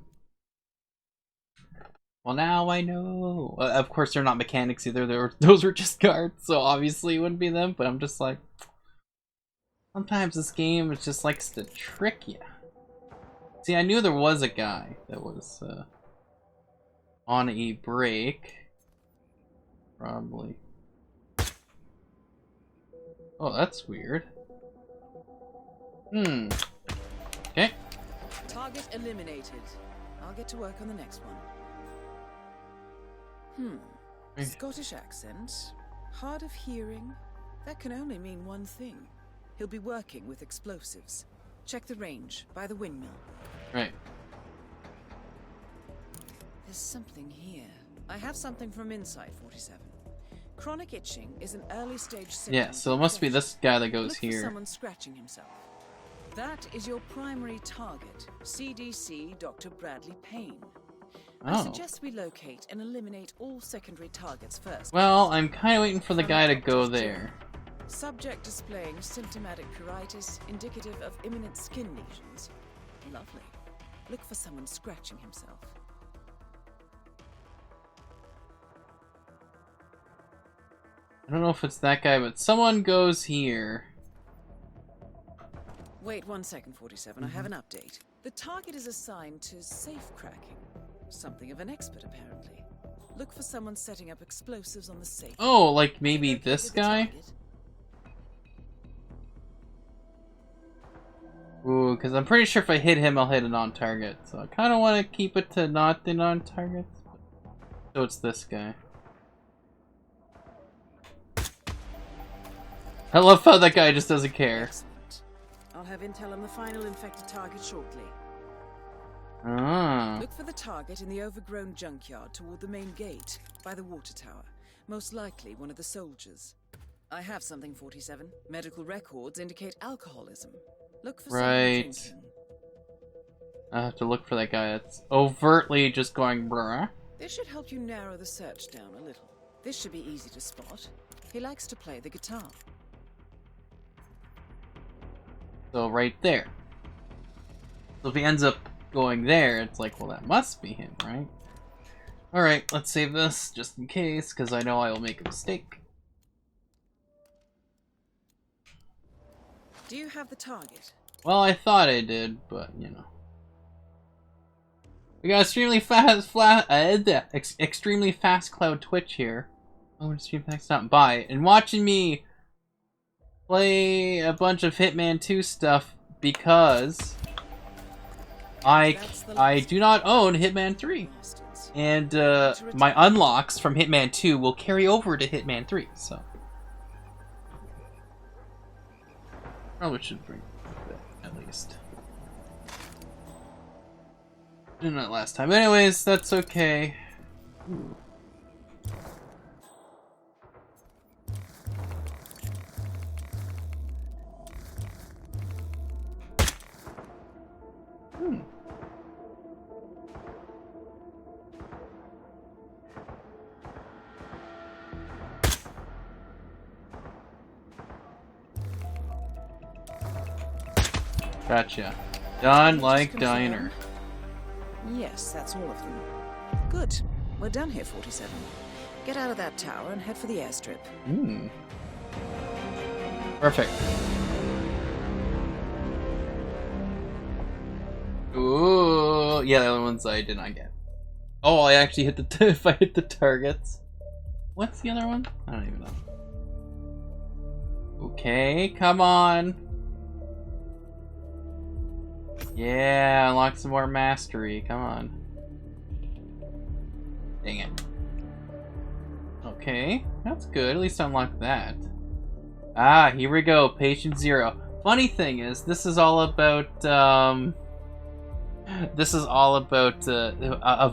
Well, now I know. Of course, they're not mechanics either. Those were just guards, so obviously it wouldn't be them. But I'm just like... Sometimes this game is just likes to trick you. See, I knew there was a guy that was on a break. Probably. Oh, that's weird. Okay. Target eliminated. I'll get to work on the next one. Scottish accent. Hard of hearing. That can only mean one thing. He'll be working with explosives. Check the range, by the windmill. Right. There's something here. I have something from inside 47. Chronic itching is an early stage symptom. Yeah, so it must be this guy that goes Look here. for someone scratching himself. That is your primary target, CDC Dr. Bradley Payne. I suggest we locate and eliminate all secondary targets first. Well, I'm kind of waiting for the guy to go there. Subject displaying symptomatic pruritus, indicative of imminent skin lesions. Lovely. Look for someone scratching himself. I don't know if it's that guy, but someone goes here. Wait 1 second, 47. I have an update. The target is assigned to safe cracking. Something of an expert, apparently. Look for someone setting up explosives on the safe. Oh, like maybe Located this the guy? target. Ooh, because I'm pretty sure if I hit him, I'll hit a non-target. So I kind of want to keep it to not the non-targets. So it's this guy. I love how that guy just doesn't care. Excellent. I'll have intel on the final infected target shortly. Ah. Look for the target in the overgrown junkyard toward the main gate, by the water tower. Most likely one of the soldiers. I have something, 47. Medical records indicate alcoholism. Look for someone Right. drinking. I have to look for that guy that's overtly just going bruh. This should help you narrow the search down a little. This should be easy to spot. He likes to play the guitar. So right there. So if he ends up going there, it's like, well, that must be him, right? Alright, let's save this just in case, because I know I will make a mistake. Do you have the target? Well, I thought I did, but, you know. We got extremely fast Cloud Twitch here. Oh, stream thanks stopping by and watching me play a bunch of Hitman 2 stuff because I do not own Hitman 3, and my unlocks from Hitman 2 will carry over to Hitman 3. So probably should bring that at least. Didn't that last time. Anyways, that's okay. Ooh. Gotcha. Done like diner. Yes, that's all of them. Good. We're done here, 47. Get out of that tower and head for the airstrip. Perfect. Ooh, yeah, the other ones I did not get. Oh, I actually hit the if I hit the targets. What's the other one? I don't even know. Okay, come on. Yeah, unlock some more mastery. Come on. Dang it. Okay, that's good. At least unlock that. Ah, here we go. Patient 0. Funny thing is, this is all about a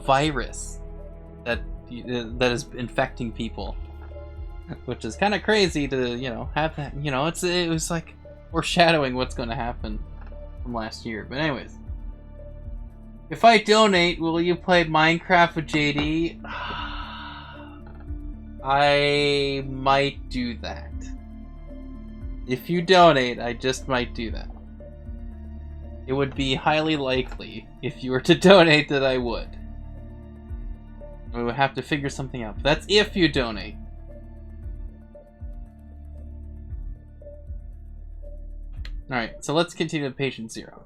virus that is infecting people, which is kind of crazy to, you know, have that. You know, it was like foreshadowing what's going to happen from last year. But anyways, if I donate, will you play Minecraft with JD? I might do that. If you donate, I just might do that. It would be highly likely, if you were to donate, that I would. We would have to figure something out. But that's if you donate. Alright, so let's continue with Patient 0.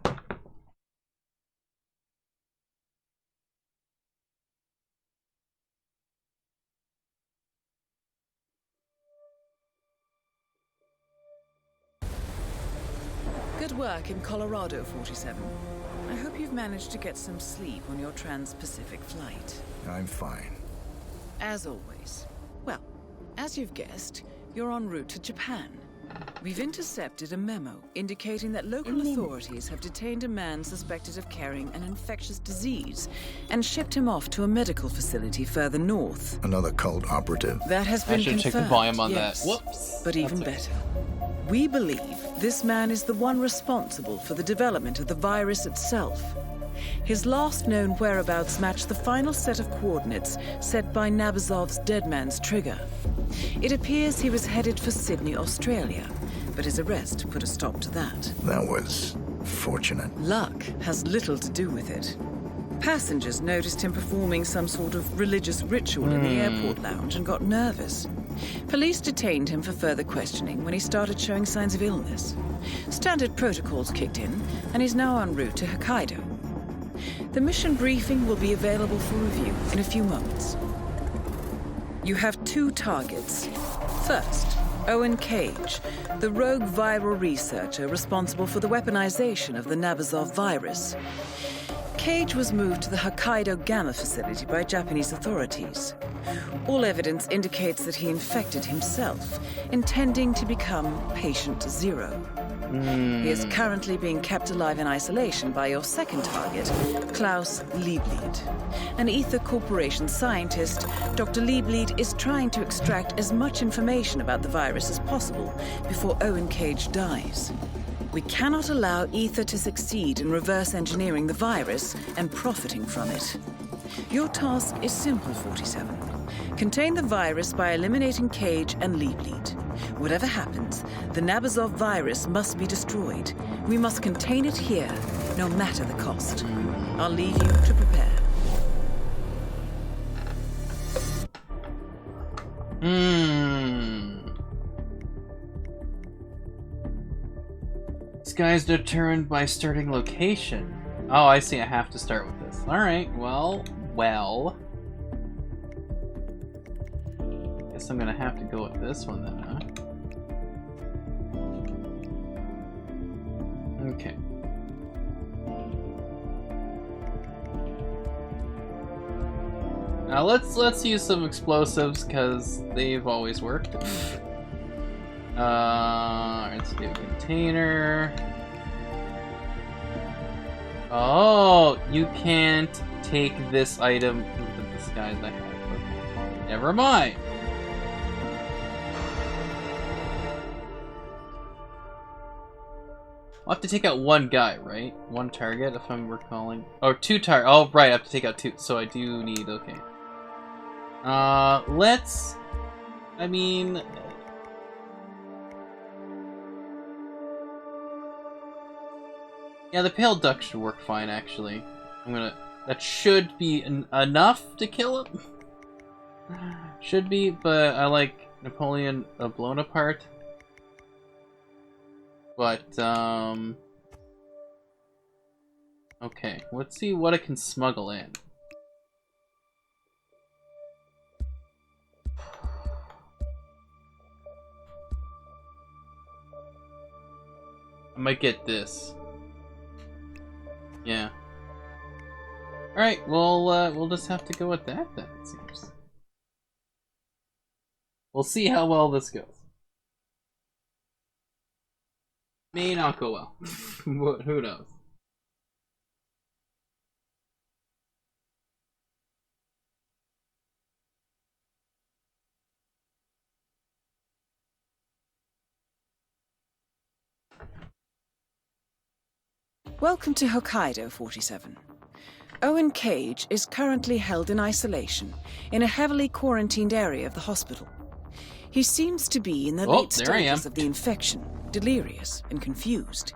Good work in Colorado, 47. I hope you've managed to get some sleep on your trans-Pacific flight. I'm fine. As always. Well, as you've guessed, you're en route to Japan. We've intercepted a memo indicating that local authorities have detained a man suspected of carrying an infectious disease and shipped him off to a medical facility further north. Another cult operative. That has I been should confirmed, check the volume on yes. that. Whoops. But even better, we believe this man is the one responsible for the development of the virus itself. His last known whereabouts match the final set of coordinates set by Nabazov's dead man's trigger. It appears he was headed for Sydney, Australia, but his arrest put a stop to that. That was fortunate. Luck has little to do with it. Passengers noticed him performing some sort of religious ritual in the airport lounge and got nervous. Police detained him for further questioning when he started showing signs of illness. Standard protocols kicked in, and he's now en route to Hokkaido. The mission briefing will be available for review in a few moments. You have 2 targets. First, Owen Cage, the rogue viral researcher responsible for the weaponization of the Nabazov virus. Cage was moved to the Hokkaido Gamma facility by Japanese authorities. All evidence indicates that he infected himself, intending to become Patient Zero. He is currently being kept alive in isolation by your second target, Klaus Liebleed. An Ether Corporation scientist, Dr. Liebleed is trying to extract as much information about the virus as possible before Owen Cage dies. We cannot allow Ether to succeed in reverse engineering the virus and profiting from it. Your task is simple, 47. Contain the virus by eliminating Cage and Liebleed. Whatever happens, the Nabazov virus must be destroyed. We must contain it here, no matter the cost. I'll leave you to prepare. This guy's determined by starting location. Oh, I see. I have to start with this. Alright, well. Guess I'm gonna have to go with this one then, huh? Okay. Now let's use some explosives because they've always worked. Let's do a container. Oh, you can't take this item with the disguise I have. Okay. Never mind. I'll have to take out one guy, right? One target, if I'm recalling. Oh, two target. Oh, right, I have to take out two. So I do need. Okay. Let's. I mean. Yeah, the pale duck should work fine, actually. That should be enough to kill him. Should be, but I like Napoleon blown apart. But, okay, let's see what I can smuggle in. I might get this. Yeah. Alright, well, we'll just have to go with that then, it seems. We'll see how well this goes. May not go well. Who knows? Welcome to Hokkaido, 47. Owen Cage is currently held in isolation in a heavily quarantined area of the hospital. He seems to be in the late stages of the infection, delirious and confused.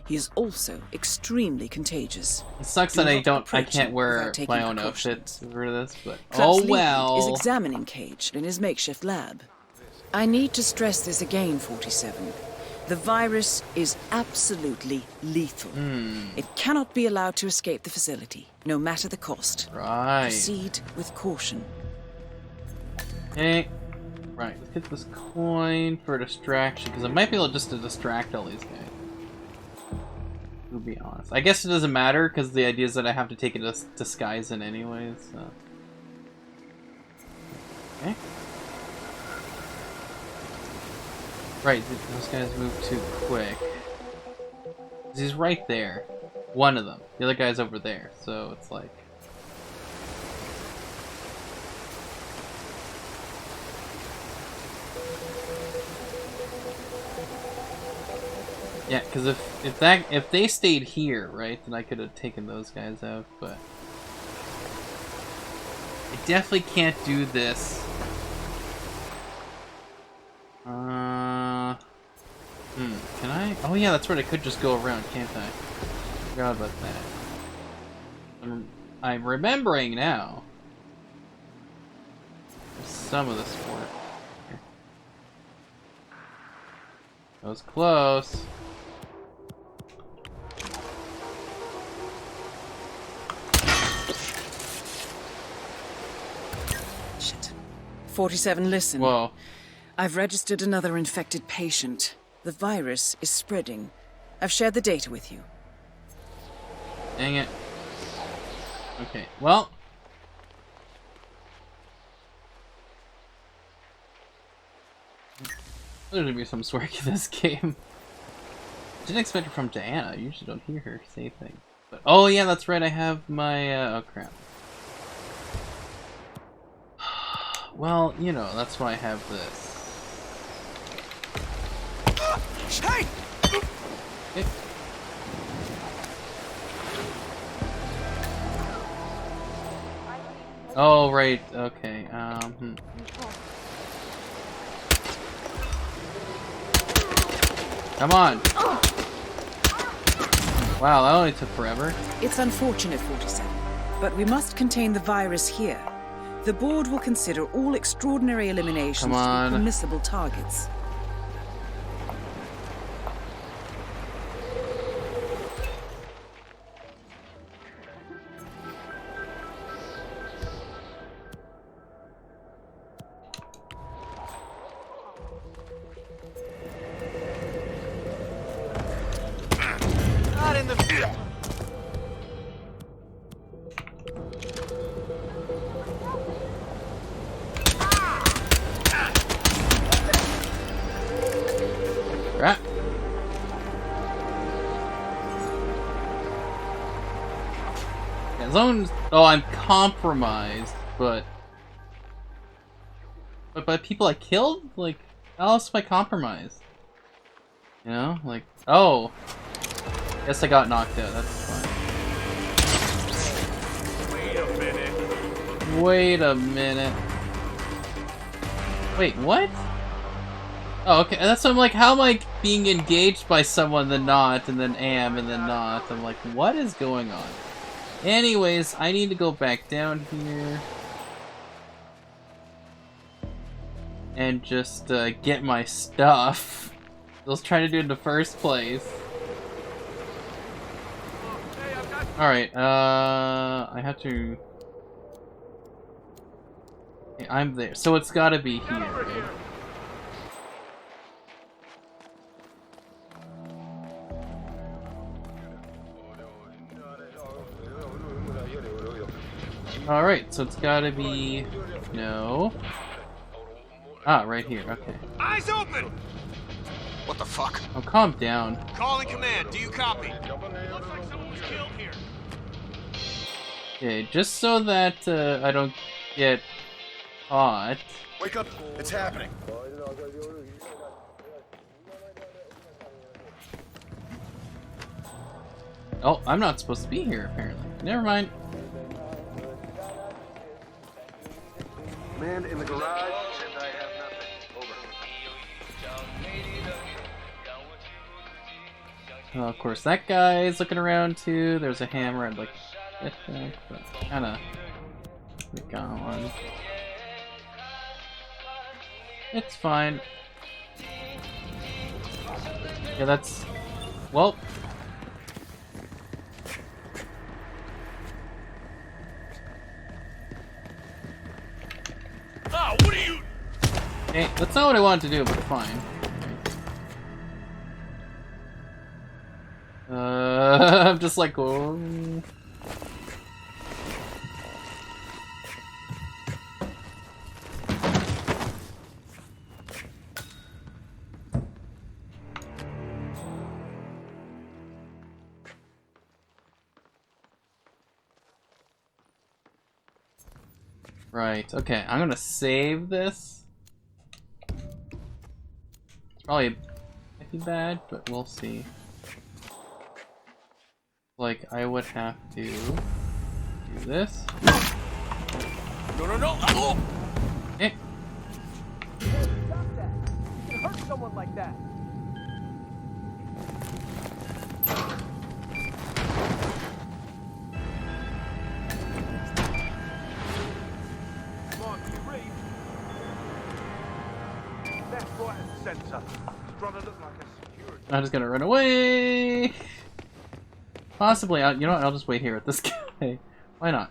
He is also extremely contagious. It sucks that I can't wear my own outfit for this, but Klaus oh well. is examining Cage in his makeshift lab. I need to stress this again, 47. The virus is absolutely lethal. It cannot be allowed to escape the facility, no matter the cost. Right. Proceed with caution. Okay. Right, let's get this coin for distraction, because I might be able just to distract all these guys. To be honest. I guess it doesn't matter, because the idea is that I have to take a disguise in anyways, so. Okay. Right, those guys move too quick. He's right there. One of them. The other guy's over there, so it's like... Yeah, because if they stayed here, right, then I could have taken those guys out, but... I definitely can't do this. Can I? Oh yeah, that's right, I could just go around, can't I? Forgot about that. I'm remembering now. There's some of this work. Here. That was close. Shit. 47, listen. Whoa. I've registered another infected patient. The virus is spreading. I've shared the data with you. Dang it. Okay, well. There's gonna be some swearing in this game. Didn't expect it from Diana. I usually don't hear her say things. But, oh yeah, that's right. I have my. Oh crap. Well, you know, that's why I have this. Hey! Okay. Oh right. Okay. Come on. Wow, that only took forever. It's unfortunate, 47, but we must contain the virus here. The board will consider all extraordinary eliminations Come to on. be permissible targets. Not in the... Right. As long as, oh, I'm compromised, but by people I killed, like, how else am I compromised? You know, like, oh, guess I got knocked out. That's fine. Wait a minute. Wait a minute. Wait, what? Oh, okay. That's what I'm like. How am I being engaged by someone then not, and then am, and then not? I'm like, what is going on? Anyways, I need to go back down here and just get my stuff. I was trying to do it in the first place. Hey, I've got... Alright, I have to... Okay, I'm there. So it's gotta be Get here, over right? here. Alright, so it's gotta be... No. Ah, right here, okay. Eyes open! What the fuck? Oh, calm down. Calling command. Do you copy? Looks like someone was killed here. Okay, just so that I don't get caught. Wake up. It's happening. Oh, I'm not supposed to be here, apparently. Never mind. Command in the garage, and I have nothing. Over. Of course, that guy's looking around too. There's a hammer. I'd like to get that, but kinda be gone. It's fine. Yeah, that's... Well... Ah, what are you... Hey, that's not what I wanted to do, but fine. I'm just like, oh... Right, okay, I'm gonna save this. It's probably might be bad, but we'll see. Like, I would have to do this. No, no, no. Oh! Okay. You can hurt someone like that. Come on, you read. Left, right, and centre. He's trying to look like a security. I'm just gonna run away. Possibly, you know what? I'll just wait here with this guy. Why not?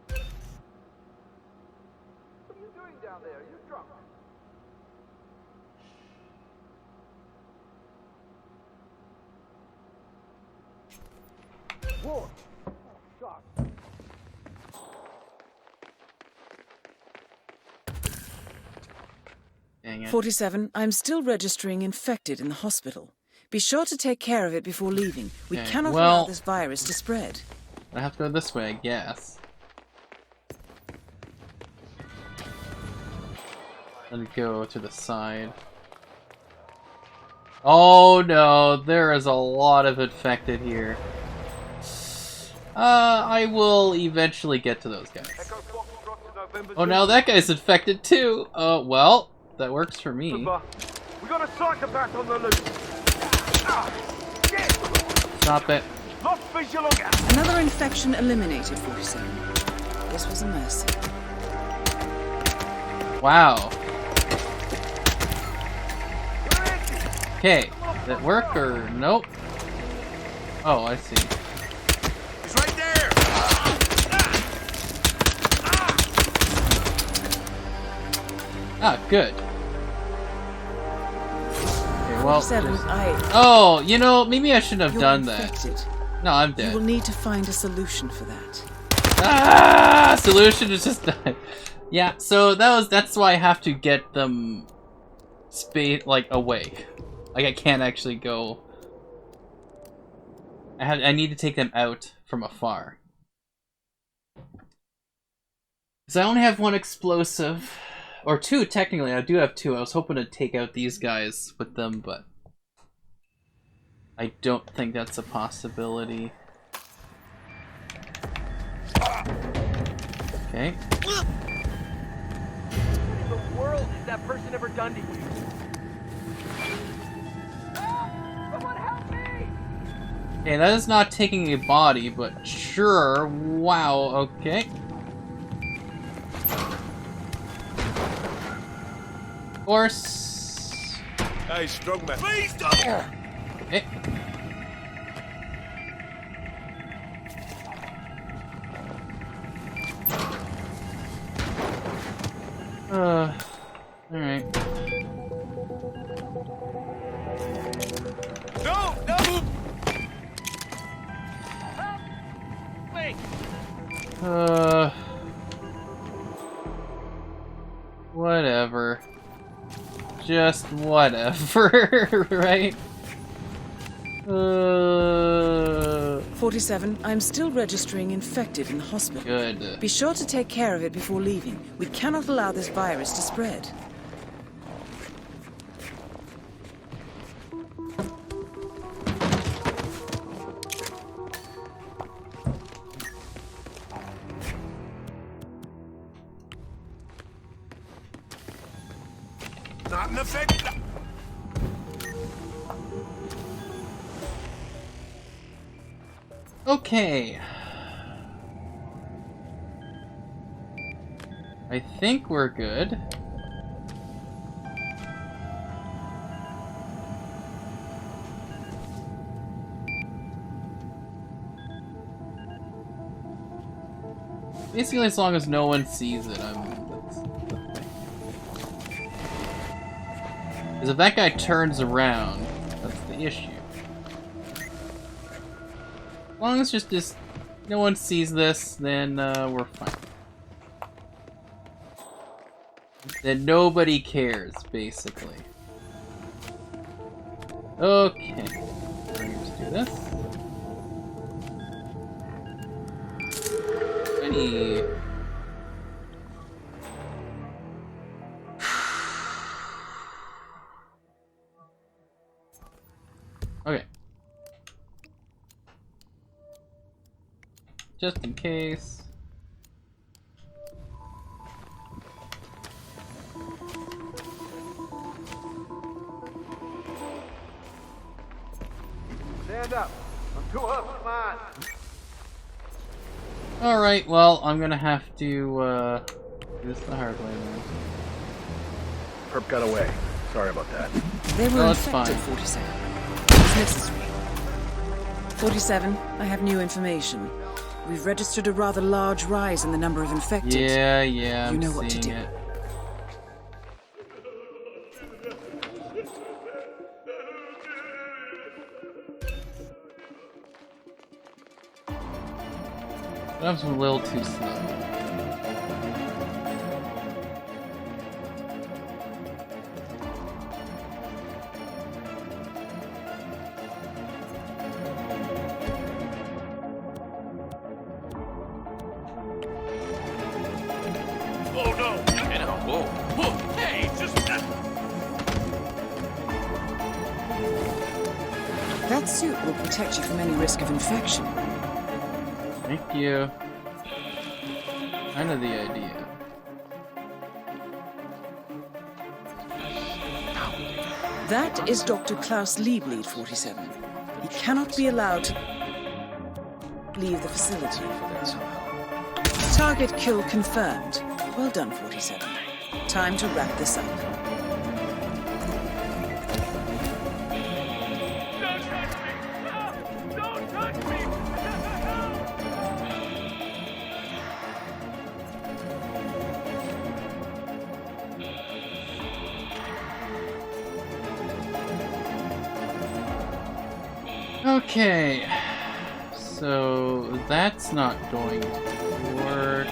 What are you doing down there? Are you drunk? Report. God. Dang it. 47, I'm still registering infected in the hospital. Be sure to take care of it before leaving. We Okay, cannot well- allow this virus to spread. I have to go this way, I guess. Let me go to the side. Oh no, there is a lot of infected here. I will eventually get to those guys. Echo Foxtrot to November Oh, now that guy's infected too. Well, that works for me. We got a psychopath on the loose. Shit! Stop it. Lost visual on. Another infection eliminated, 47. This was a mercy. Wow. Okay, did it work or nope? Oh, I see. He's right there. Ah, good. Okay, well. 47, Oh, you know, maybe I shouldn't have you're done that. infected. No, I'm You will dead. need to find a solution for that. Ah, solution is just die. Yeah, so that's why I have to get them away. Like I can't actually go. I need to take them out from afar. So I only have one explosive. Or two, technically. I do have two. I was hoping to take out these guys with them, but I don't think that's a possibility. Okay. What in the world has that person ever done to you? Someone help me! Okay, that is not taking a body, but sure. Wow, okay. Of course. Hey, strongman. Please don't. Okay. Alright. No, no. Wait! Whatever. Just whatever, right? 47, I'm still registering infected in the hospital. Good. Be sure to take care of it before leaving. We cannot allow this virus to spread. Not an effect. Okay. I think we're good. Basically, as long as no one sees it, that's the thing. Because if that guy turns around, that's the issue. As long as just no one sees this, then we're fine. Then nobody cares, basically. Okay. Let's do this. Ready. Okay. Just in case. Stand up. I'm too hurt, man. Alright, well, I'm gonna have to do this the hard way then. Perp got away. Sorry about that. They were No, it's infected, fine. 47. It was necessary. 47, I have new information. We've registered a rather large rise in the number of infected. Yeah, You I'm know what to seeing do. it. That was a little too slow. Oh no! Hey, now, whoa. Whoa! Hey, just That suit will protect you from any risk of infection. Thank you. Kind of the idea. That is Dr. Klaus Liebleed, 47. He cannot be allowed to leave the facility. Target kill confirmed. Well done, 47. Time to wrap this up. Don't touch me! No! Don't touch me! Okay. So that's not going to work.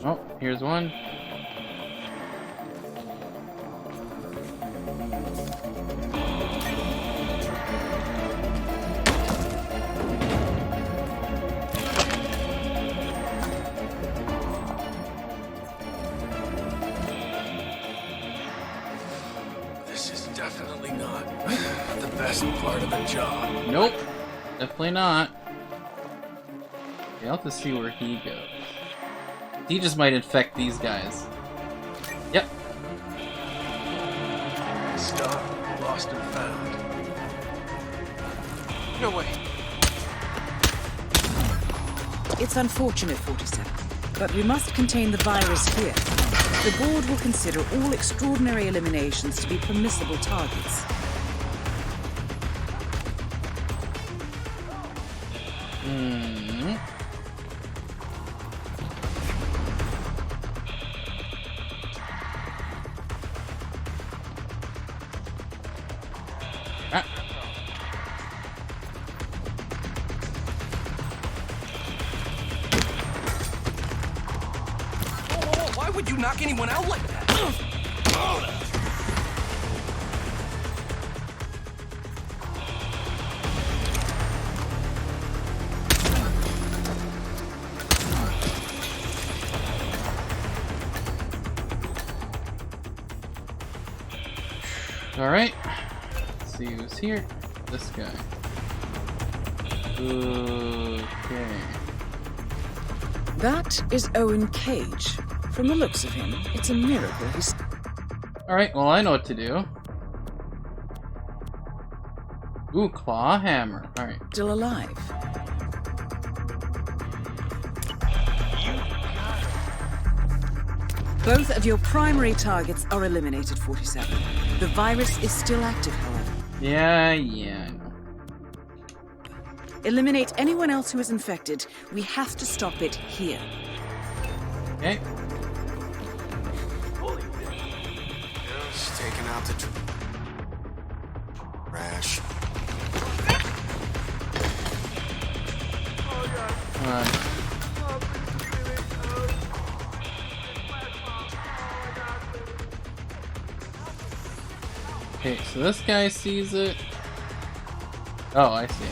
Oh, here's one. This is definitely not the best part of the job. Nope, definitely not. Okay, I'll have to see where he goes. He just might infect these guys. Yep. Stuff lost and found. No way. It's unfortunate, 47, but we must contain the virus here. The board will consider all extraordinary eliminations to be permissible targets. Ah. Whoa, why would you knock anyone out like that? All right. Let's see who's here. This guy. Okay. That is Owen Cage. From the looks of him, it's a miracle he's... All right. Well, I know what to do. Ooh, claw hammer. All right. still alive. Both of your primary targets are eliminated, 47. The virus is still active, however. Yeah, I know. Eliminate anyone else who is infected. We have to stop it here. Okay. Just taking out the trash. Come on. Okay, so this guy sees it. Oh, I see it.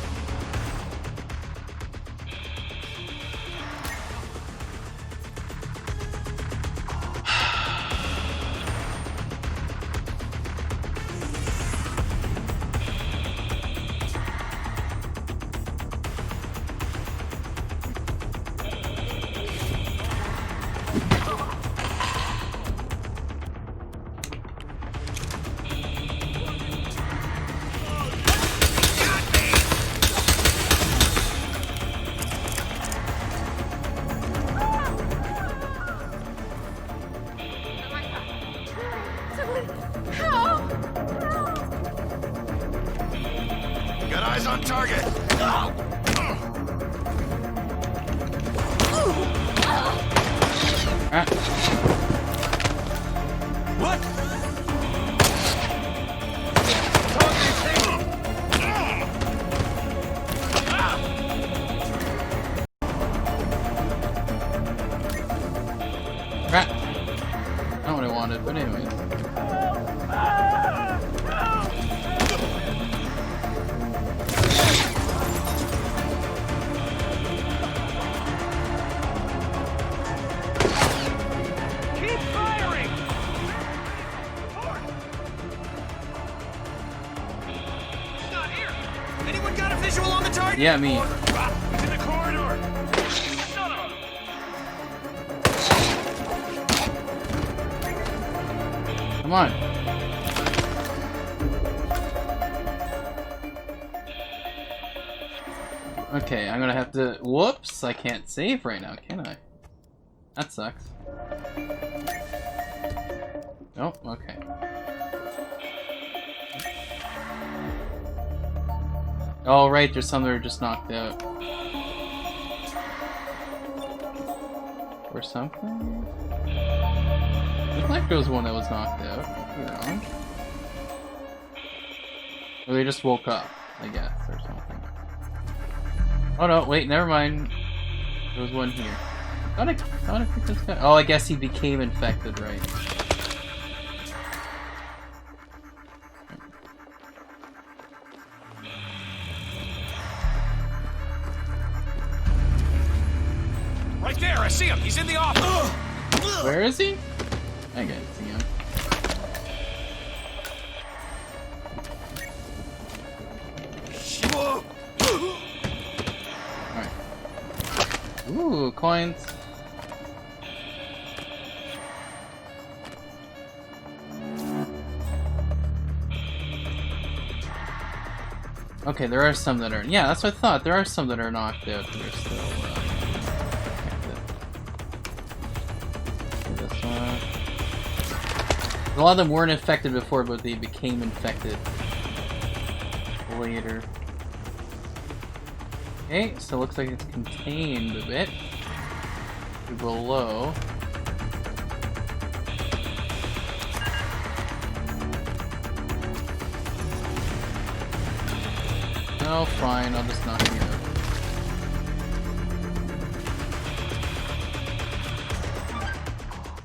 wanted, but anyways. Keep firing! He's not here! Anyone got a visual on the target? Yeah, me. He's in the corridor! Son of a... Come on. Okay, I'm gonna have to. Whoops! I can't save right now, can I? That sucks. Oh, okay. Oh, right, there's some that are just knocked out. Or something? Looks like there was one that was knocked out. Could be wrong. Or they just woke up, I guess, or something. Oh no, wait, never mind. There was one here. Thought I picked this guy. Oh, I guess he became infected, right? Right there, I see him! He's in the office! Where is he? I can't see him. Alright. Ooh, coins. Okay, there are some that are. Yeah, that's what I thought. There are some that are knocked out that are still. This one. A lot of them weren't infected before, but they became infected later. Okay, so it looks like it's contained a bit. Below. Oh, fine, I'll just knock you out.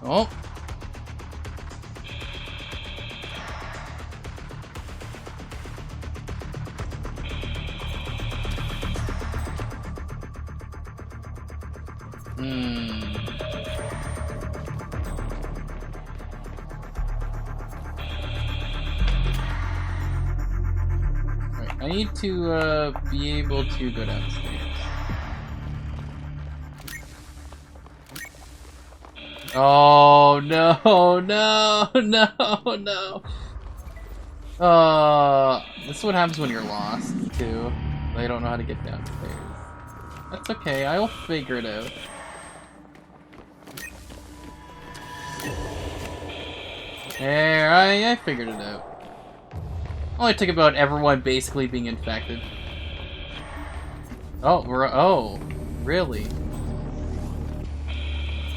Oh! Right, I need to be able to go downstairs. Oh no, no, no, no. This is what happens when you're lost, too. They don't know how to get downstairs. That's okay, I will figure it out. There, I figured it out. Only took about everyone basically being infected. Oh, oh, really?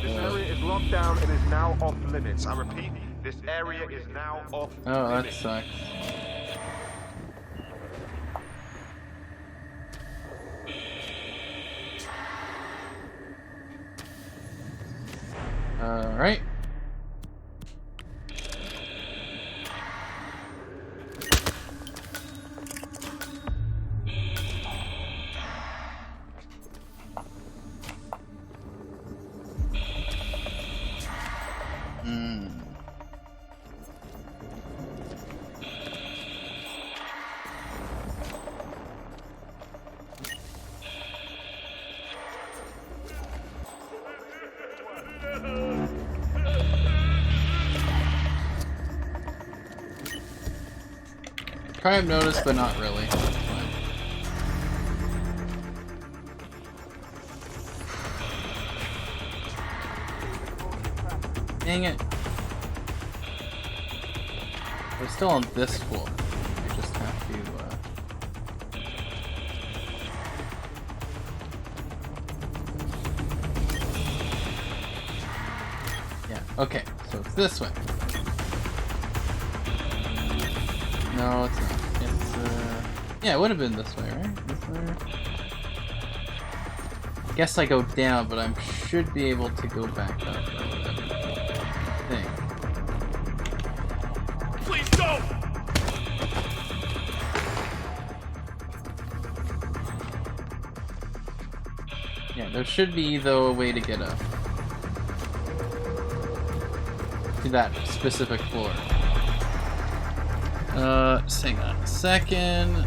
This area is locked down and is now off limits. I repeat, this area is now off Oh, that limits. sucks. Alright. Kind of noticed, but not really. Dang it. We're still on this floor. We just have to, Yeah, okay, so it's this way. No, it's not. It's, yeah, it would have been this way, right? This way. I guess I go down, but I should be able to go back up. I think. Yeah, there should be, though, a way to get up to that specific floor. Just hang on a second.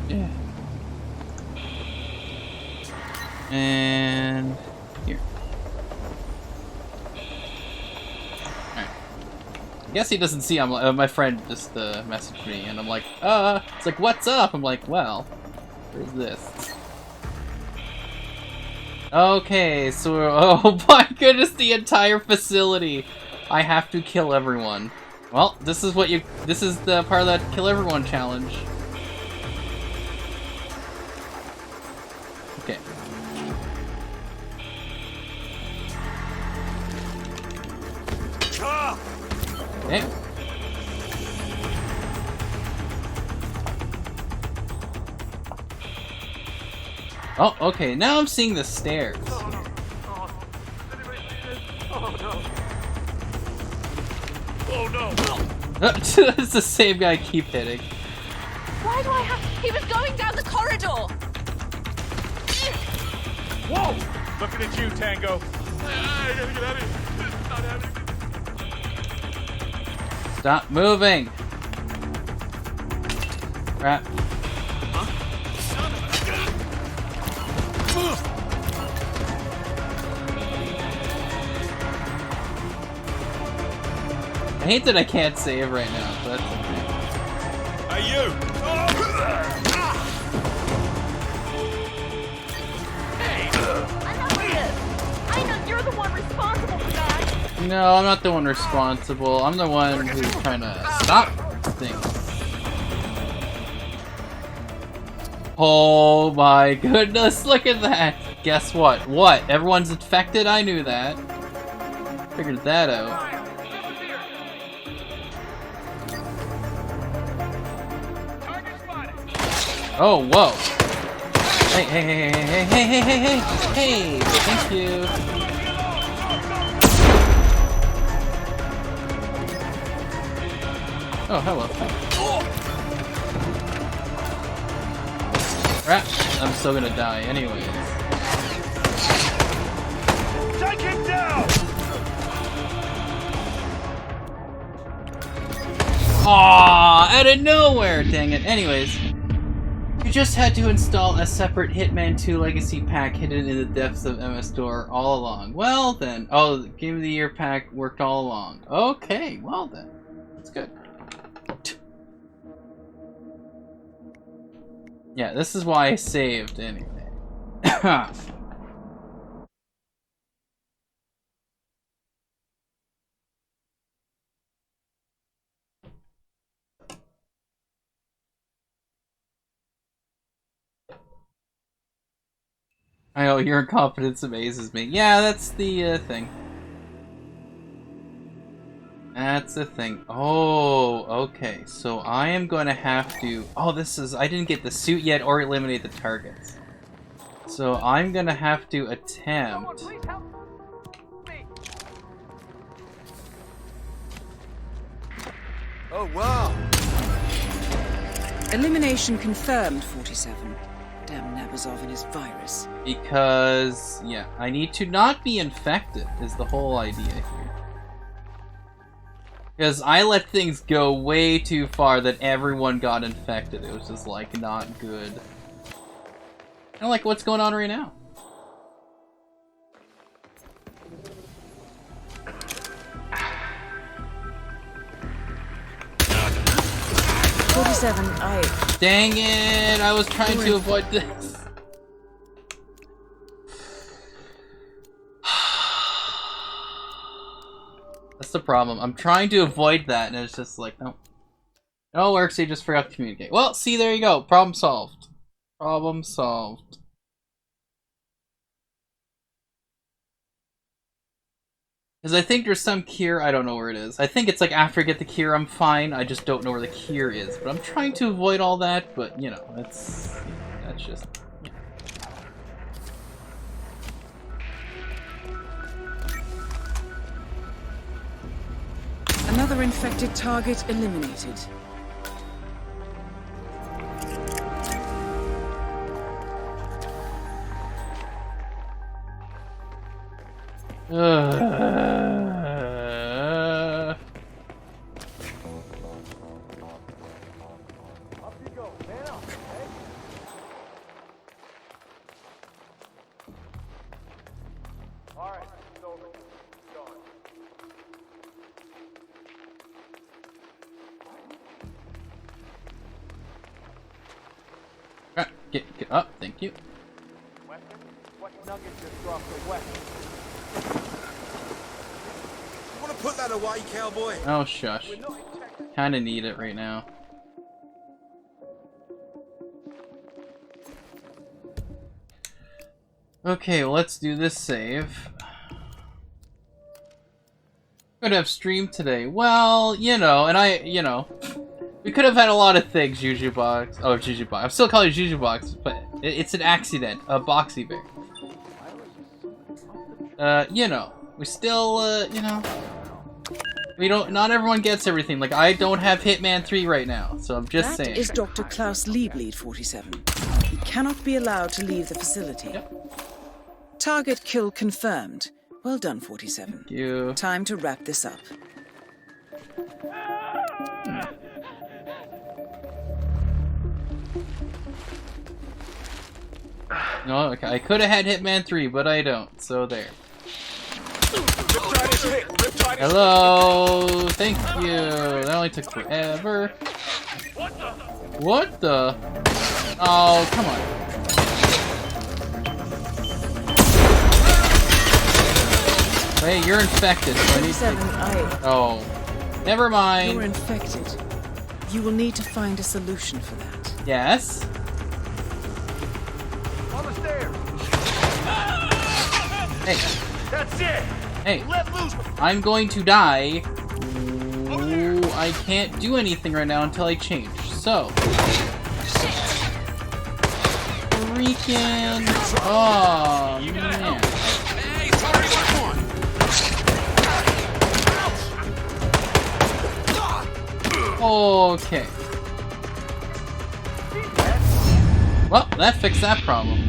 Yeah. And here. Alright. I guess he doesn't see my friend just messaged me, and I'm like, it's like, what's up? I'm like, well, where's this? Okay, so, oh my goodness, the entire facility. I have to kill everyone. Well, this is the part of that kill everyone challenge. Okay. Okay. Oh, okay, now I'm seeing the stairs. Oh no! It's the same guy I keep hitting. Why do I have... He was going down the corridor! Whoa! Looking at you, Tango. I gotta get out of here. This is not happening. Stop moving! Crap. I hate that I can't save right now, but that's okay. Hey, you! I know you're the one responsible for that! No, I'm not the one responsible. I'm the one who's trying to stop things. Oh my goodness, look at that! Guess what? What? Everyone's infected? I knew that. Figured that out. Oh, whoa. Hey, hey, hey, hey, hey, hey, hey, hey, hey, hey, thank you. Oh, hello. Crap, I'm still gonna die anyways. Take him down! Aww, out of nowhere, dang it. Anyways, you just had to install a separate Hitman 2 Legacy pack hidden in the depths of MS Store all along. Well then, oh, the Game of the Year pack worked all along. Okay, well then, that's good. Yeah, this is why I saved anyway. I know, your incompetence amazes me. Yeah, that's the thing. That's the thing. Oh, okay. So I am going to have to... Oh, this is... I didn't get the suit yet or eliminate the targets. So I'm going to have to attempt... Someone, please help me. Oh, wow. Elimination confirmed, 47. Damn Nabazov and his virus. Because, yeah, I need to not be infected is the whole idea here. Because I let things go way too far that everyone got infected. It was just, like, not good. Kind of like what's going on right now. Dang it! I was trying to avoid this. That's the problem. I'm trying to avoid that, and it's just like, no. It all works, you just forgot to communicate. Well, see, there you go. Problem solved. Problem solved. Because I think there's some cure, I don't know where it is. I think it's like after I get the cure, I'm fine. I just don't know where the cure is. But I'm trying to avoid all that, but you know, that's just... Another infected target eliminated. Get up, thank you. What nugget just dropped the weapon? You wanna put that away, cowboy? Oh, shush. Kinda need it right now. Okay, well, let's do this save. Could have streamed today. Well, you know, we could have had a lot of things, Jujubox. Oh, Jujubox. I'm still calling it Jujubox, but it's an accident. A Boxy Bear. You know, we still, you know, we don't. Not everyone gets everything. Like, I don't have Hitman 3 right now, so I'm just saying. That is Dr. Klaus Liebleed, 47. He cannot be allowed to leave the facility. Yep. Target kill confirmed. Well done, 47. Thank you. Time to wrap this up. No, okay, I could have had Hitman 3, but I don't, so there. Hello, thank you. That only took forever. What the? Oh, come on. Hey, you're infected, so I need to... Oh, never mind. You're infected. You will need to find a solution for that. Yes? On the stairs. Hey. That's it. Hey. Let loose. I'm going to die. Ooh, I can't do anything right now until I change. So. Freaking. Oh, man. Okay. Well, that fixed that problem.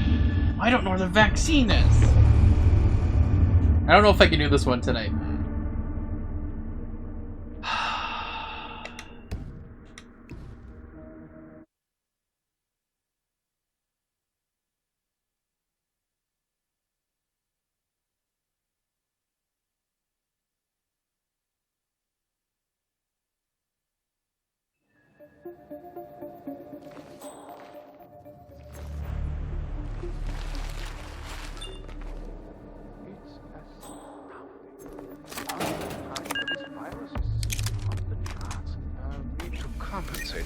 I don't know where the vaccine is. I don't know if I can do this one tonight.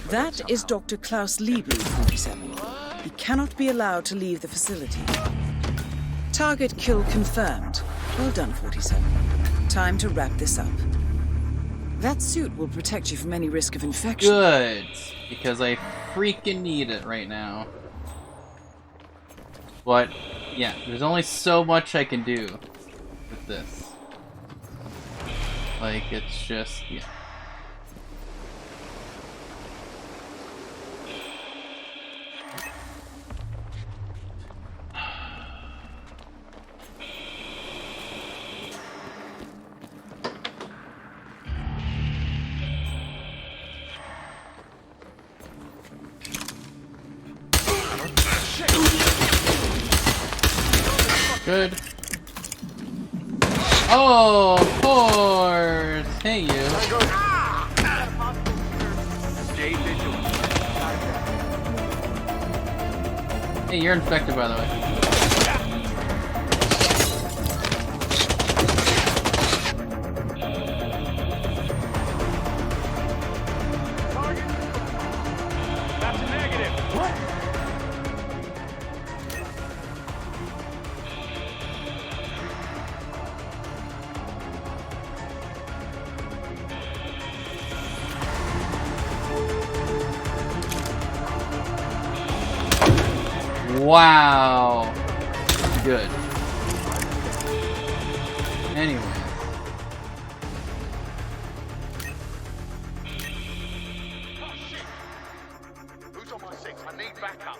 That is Dr. Klaus Liebleed, 47. He cannot be allowed to leave the facility. Target kill confirmed. Well done, 47. Time to wrap this up. That suit will protect you from any risk of infection. Good, because I freaking need it right now. But, yeah, there's only so much I can do with this. Like, it's just, yeah. Good. Oh, of course. Hey, you. Hey, you're infected, by the way. That's a negative. What? Wow. Good. Anyway. Oh, shit. Who's on my 6? I need backup.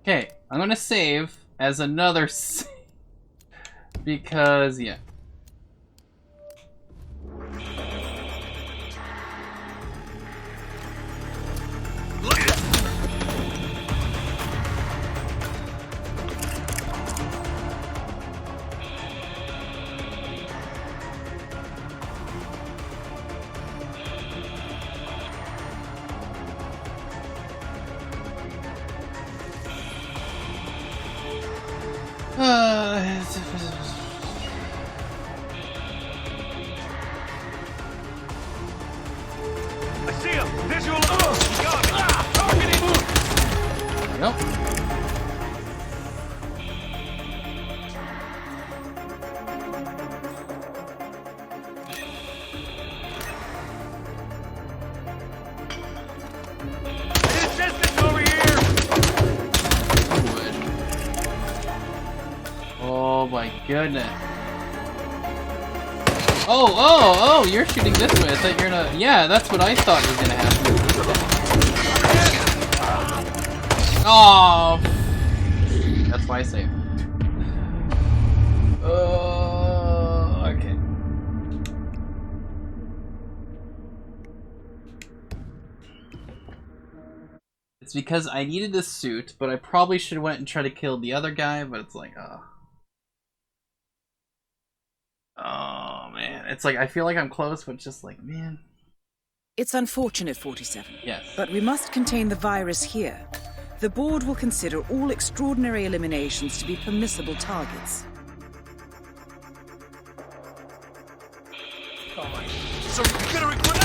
Okay, I'm gonna save as another because, yeah. I see him. Visual. Got him. Target him. Nope. Assistance over here. Wood. Oh my goodness. Oh, you're shooting this way. I thought you're gonna... Yeah, that's what I thought was gonna happen. Oh, that's why I saved. Okay. It's because I needed a suit, but I probably should have went and tried to kill the other guy, but it's like, oh man. It's like, I feel like I'm close, but just like, man. It's unfortunate, 47. Yes. But we must contain the virus here. The board will consider all extraordinary eliminations to be permissible targets. So we're gonna recruit.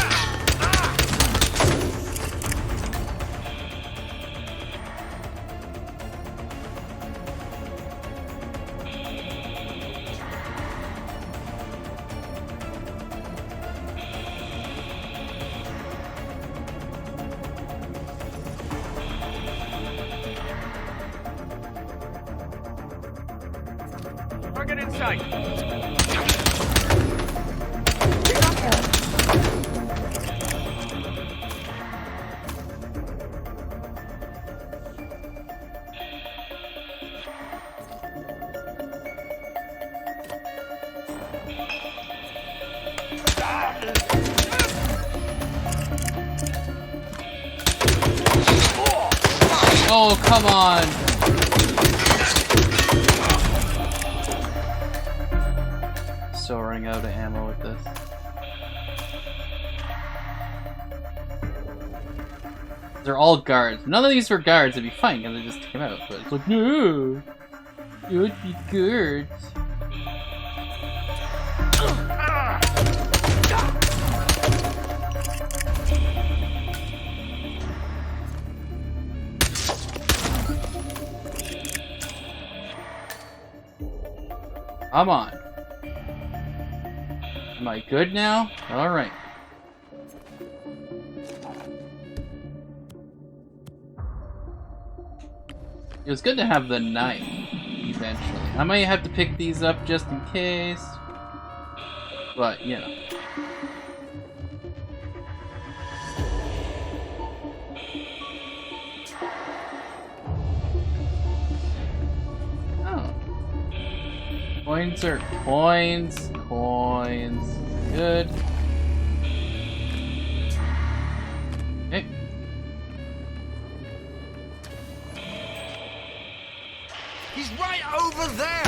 Target in sight. Oh, come on. Still running out of ammo with this. They're all guards. None of these were guards. It'd be fine because they just came out. But it's like, no, it would be guards. Come on. Am I good now? Alright. It was good to have the knife, eventually. I might have to pick these up just in case. But, you know. Coins are coins. Good. Okay. He's right over there.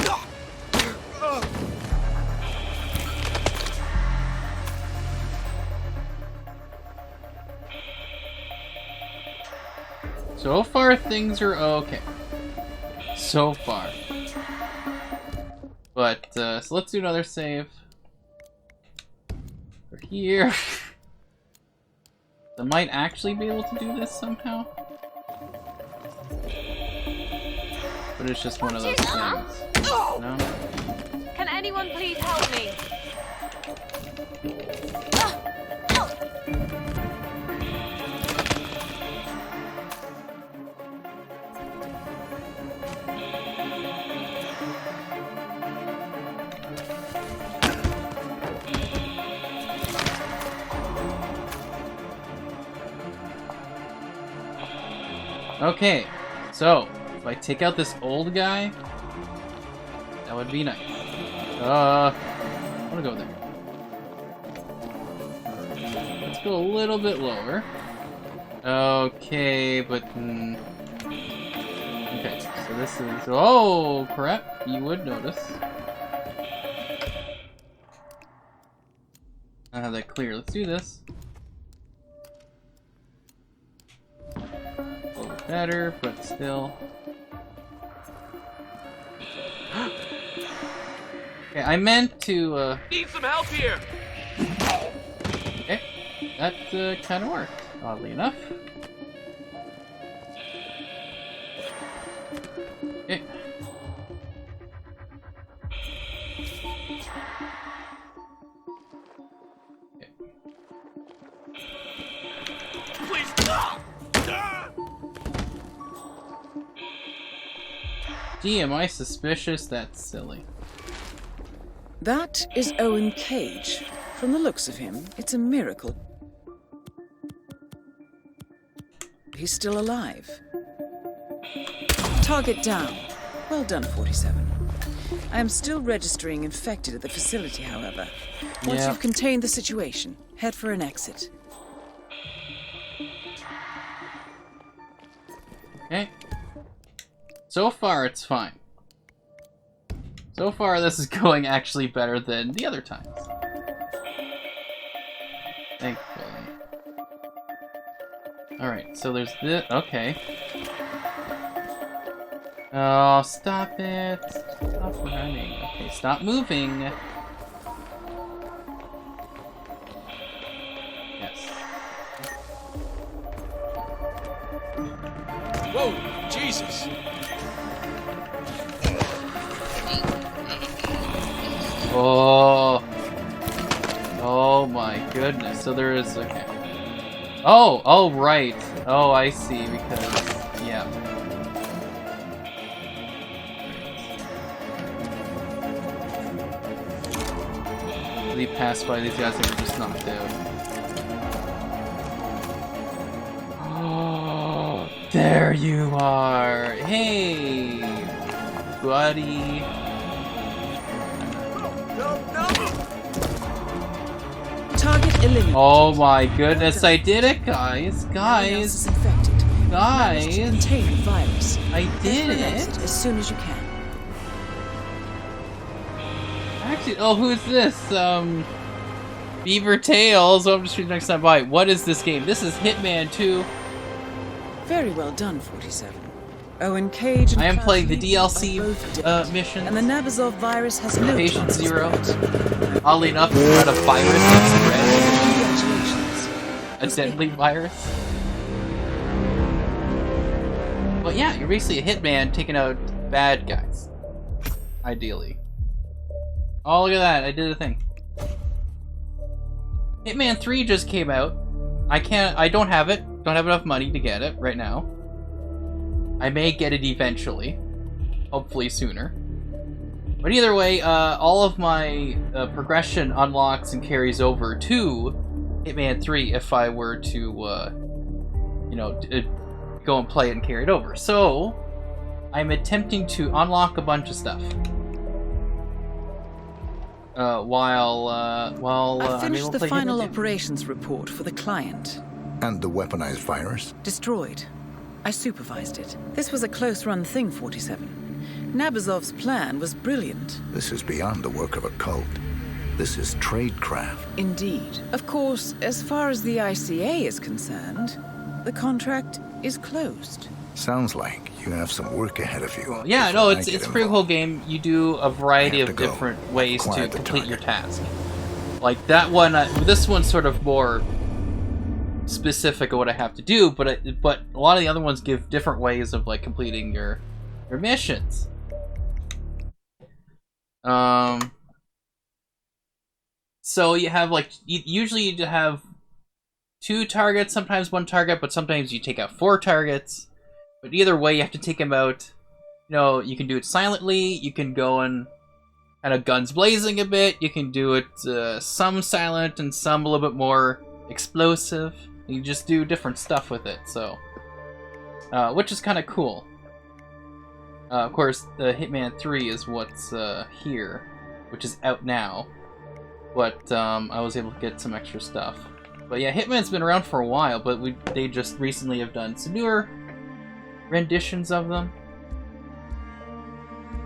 So far, things are okay. So far. But, so let's do another save. We're here. I might actually be able to do this somehow. But it's just one of those things. No? Can anyone please help me? Okay, so if I take out this old guy, that would be nice. I wanna go there. Let's go a little bit lower. Okay, but okay, so this is, oh crap, you would notice. I have that clear. Let's do this. A little bit better, but still. Okay, I meant to. Need some help here. Okay, that kind of worked, oddly enough. Okay. Please. Gee, am I suspicious? That's silly. That is Owen Cage. From the looks of him, it's a miracle he's still alive. Target down. Well done, 47. I am still registering infected at the facility, however. Once Yeah. you've contained the situation, head for an exit. Okay. So far, it's fine. So far, this is going actually better than the other times. Thankfully. Alright, so there's this. Okay. Oh, stop it. Stop running. Okay, stop moving. Yes. Whoa, Jesus. Oh. Oh my goodness. So there is, okay. Oh, oh right. Oh, I see, because, yeah. They passed by these guys that were just knocked out. Oh, there you are. Hey, buddy. Target eliminated. Oh my goodness, I did it, guys. Everyone else Guys, is infected. Manage to guys. contain the virus. I Head did for an it. exit as soon as you can. Actually, oh, who's this? Beaver Tails. Oh, I'm just reading next time by. What is this game? This is Hitman 2. Very well done, 47. Owen Cage and I am Klaus playing the Lee are DLC both dead, mission. and the Nabazov virus has no Patient chance of Zero. spread. Oddly enough, it's not a virus that's Congratulations. spread. A deadly virus. But yeah, you're basically a hitman taking out bad guys. Ideally. Oh, look at that. I did a thing. Hitman 3 just came out. I don't have it. Don't have enough money to get it right now. I may get it eventually. Hopefully sooner. But either way, all of my progression unlocks and carries over to Hitman 3 if I were to, you know, go and play it and carry it over. So, I'm attempting to unlock a bunch of stuff. While I I'm able finished to the play final Hitman 2. operations report for the client. And the weaponized virus? Destroyed. I supervised it. This was a close-run thing, 47. Nabazov's plan was brilliant. This is beyond the work of a cult. This is tradecraft. Indeed. Of course, as far as the ICA is concerned, the contract is closed. Sounds like you have some work ahead of you. Yeah, before no, I it's get a pretty cool involved. game. You do a variety I have of to go. different ways to Acquire the complete your target. task. Like that one, this one's sort of more specific of what I have to do, but a lot of the other ones give different ways of like completing your missions. So you have like usually you have 2 targets, sometimes 1 target, but sometimes you take out 4 targets. But either way, you have to take them out. You know, you can do it silently. You can go and kind of guns blazing a bit. You can do it some silent and some a little bit more explosive. You just do different stuff with it. So which is kind of cool. Of course, the Hitman 3 is what's here, which is out now. But I was able to get some extra stuff. But yeah, Hitman's been around for a while, but they just recently have done some newer renditions of them.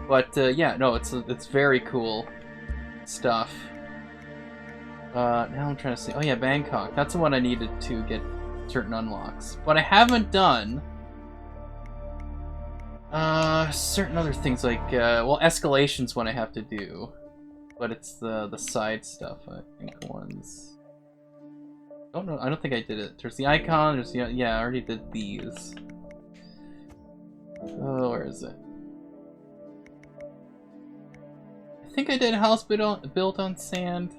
But yeah, no, it's very cool stuff. Now I'm trying to see. Oh yeah, Bangkok. That's the one I needed to get certain unlocks. But I haven't done certain other things like well, escalation's one I have to do. But it's the side stuff, I think ones. Don't know. I don't think I did it. There's the icon. There's the yeah. I already did these. Oh, where is it? I think I did house built on sand.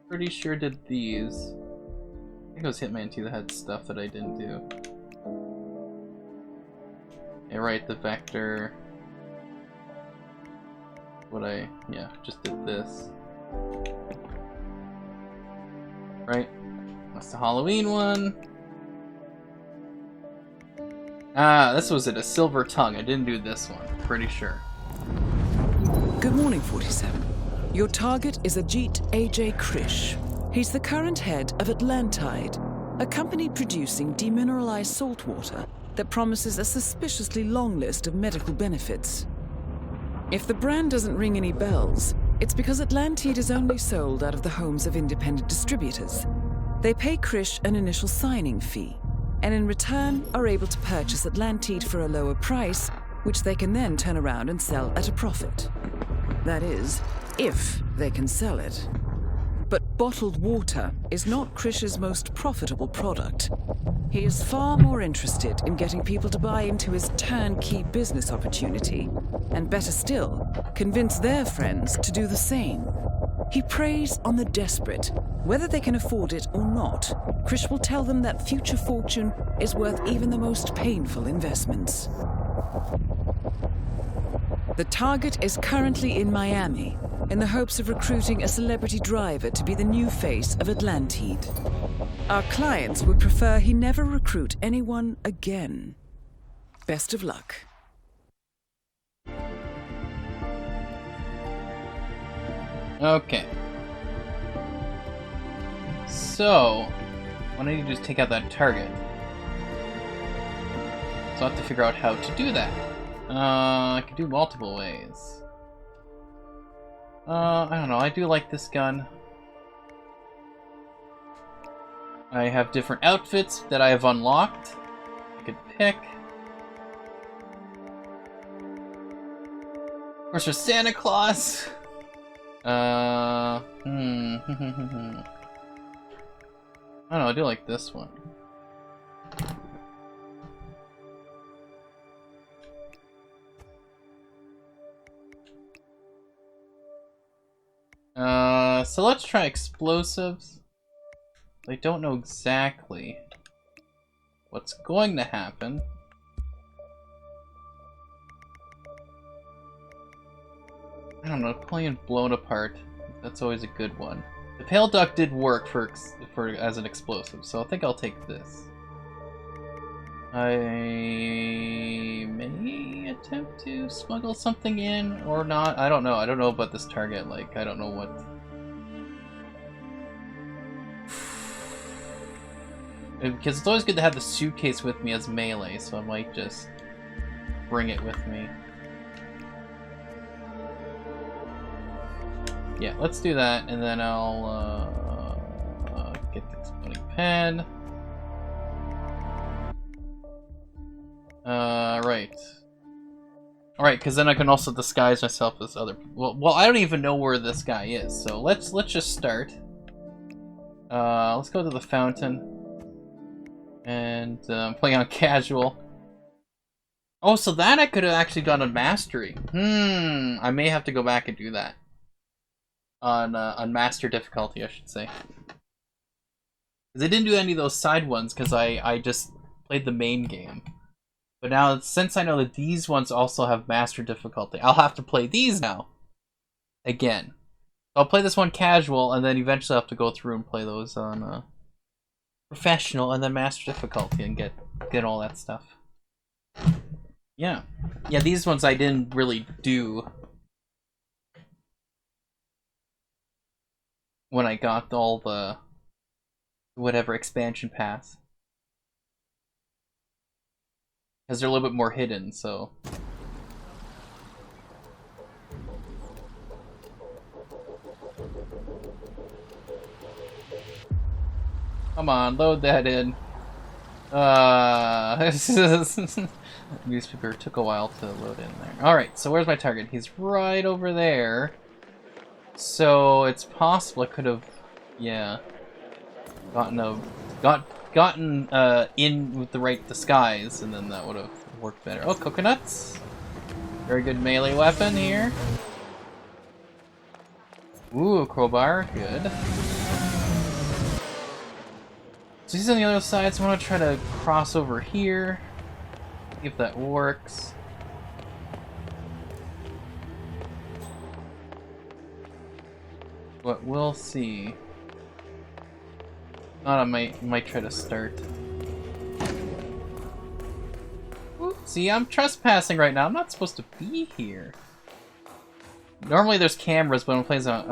Pretty sure did these. I think it was Hitman 2 that had stuff that I didn't do. Yeah, right. The vector. Yeah, just did this. Right? That's the Halloween one. Ah, this was it, a silver tongue. I didn't do this one, pretty sure. Good morning, 47. Your target is Ajit A.J. Krish. He's the current head of Atlantide, a company producing demineralized salt water that promises a suspiciously long list of medical benefits. If the brand doesn't ring any bells, it's because Atlantide is only sold out of the homes of independent distributors. They pay Krish an initial signing fee, and in return are able to purchase Atlantide for a lower price, which they can then turn around and sell at a profit. That is, if they can sell it. But bottled water is not Krish's most profitable product. He is far more interested in getting people to buy into his turnkey business opportunity, and better still, convince their friends to do the same. He preys on the desperate. Whether they can afford it or not, Krish will tell them that future fortune is worth even the most painful investments. The target is currently in Miami, in the hopes of recruiting a celebrity driver to be the new face of Atlantide. Our clients would prefer he never recruit anyone again. Best of luck. Okay. So, what I need to do is take out that target. So I have to figure out how to do that. I can do multiple ways. I don't know, I do like this gun. I have different outfits that I have unlocked. I could pick. Of course, there's Santa Claus. I don't know, I do like this one. So let's try explosives. I don't know exactly what's going to happen. I don't know, playing blown apart. That's always a good one. The pale duck did work for as an explosive, so I think I'll take this. I may attempt to smuggle something in or not. I don't know. I don't know about this target. Like, I don't know what. Because it's always good to have the suitcase with me as melee, so I might just bring it with me. Yeah, let's do that, and then I'll get the exploding pen. Right. Alright, because then I can also disguise myself as other people. Well, I don't even know where this guy is, so let's just start. Let's go to the fountain. And play on casual. Oh, so that I could have actually done on mastery. I may have to go back and do that. On master difficulty, I should say. Because I didn't do any of those side ones because I just played the main game. But now, since I know that these ones also have master difficulty, I'll have to play these now. Again. I'll play this one casual, and then eventually I'll have to go through and play those on professional and then master difficulty and get all that stuff. Yeah. Yeah, these ones I didn't really do when I got all the whatever expansion pass. Because they're a little bit more hidden, so... Come on, load that in. Newspaper took a while to load in there. Alright, so where's my target? He's right over there. So it's possible I could have, yeah, gotten in with the right disguise, and then that would have worked better. Oh, coconuts! Very good melee weapon here. Ooh, crowbar, good. So he's on the other side, so I want to try to cross over here. See if that works. But we'll see. Not, I might try to start. Ooh, see, I'm trespassing right now. I'm not supposed to be here. Normally there's cameras, but I'm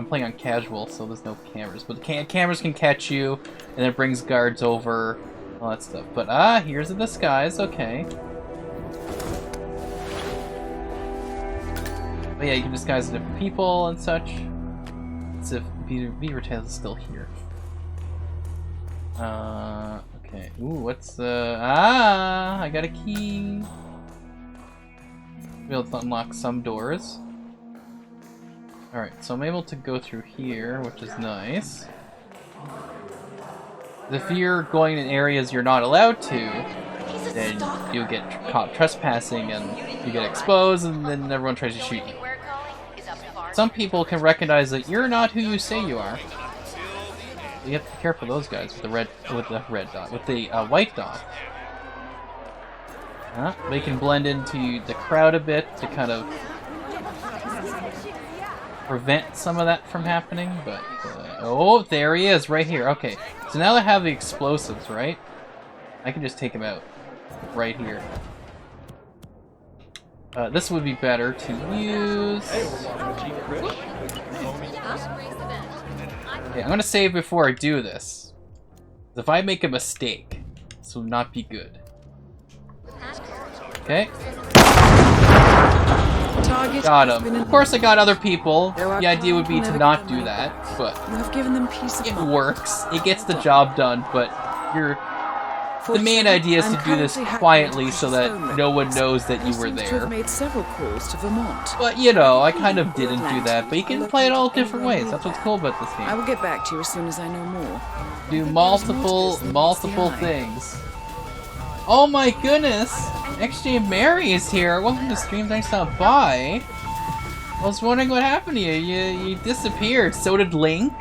playing on casual, so there's no cameras. But the cameras can catch you, and it brings guards over, all that stuff. But here's a disguise. Okay. But yeah, you can disguise different people and such. As if Beaver Tails is still here. Okay. Ooh, what's I got a key. Be able to unlock some doors. Alright, so I'm able to go through here, which is nice. If you're going in areas you're not allowed to, then you'll get caught trespassing and you get exposed, and then everyone tries to shoot you. Some people can recognize that you're not who you say you are. You have to be careful of those guys with the red dot, with the white dot. They can blend into the crowd a bit to kind of prevent some of that from happening, but oh, there he is, right here. Okay, so now I have the explosives, right? I can just take him out right here. This would be better to use. Okay, I'm gonna save before I do this. If I make a mistake, this will not be good. Okay. Got him. Of course I got other people. The idea would be to not do that, but You have given them peace of it mind. works. It gets the job done, but the main idea is to do this quietly so that no one knows that you were To have there. made several calls to Vermont. But you know, I kind of didn't do that, but you can play it all different ways. That's what's cool about this I game. will get back to you as soon as I know more. Do multiple things. Oh my goodness! XJ Mary is here. Welcome to Stream. Thanks for stopping by. I was wondering what happened to you. You disappeared. So did Link.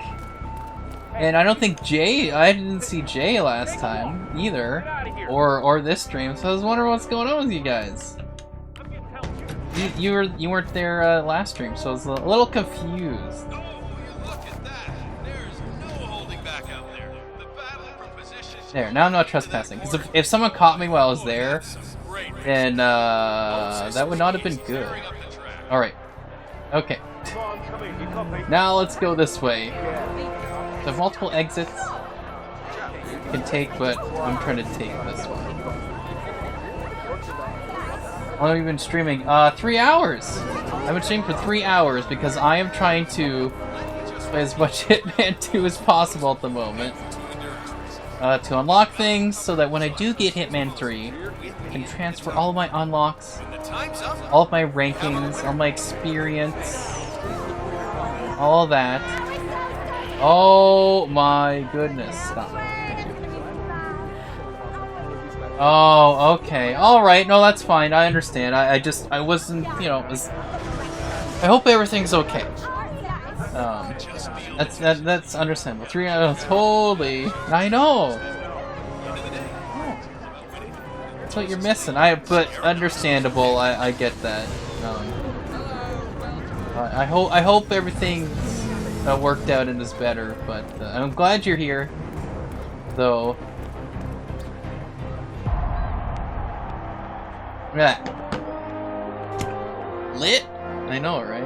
And I don't think Jay. I didn't see Jay last time either, or this stream. So I was wondering what's going on with you guys. You weren't there last stream, so I was a little confused. There, now I'm not trespassing. Because if someone caught me while I was there, then that would not have been good. Alright. Okay. Now let's go this way. So I have multiple exits you can take, but I'm trying to take this one. How long have you been streaming? 3 hours! I've been streaming for 3 hours because I am trying to play as much Hitman 2 as possible at the moment. To unlock things so that when I do get Hitman 3, I can transfer all of my unlocks, all of my rankings, all my experience, all of that. Oh my goodness, stop. Oh, okay. Alright, no, that's fine. I understand. I wasn't, you know, I hope everything's okay. That's understandable. 3 hours, holy, I know. That's what you're missing. But understandable. I get that. I hope everything's worked out and is better. But I'm glad you're here, though. Yeah. lit? I know, right?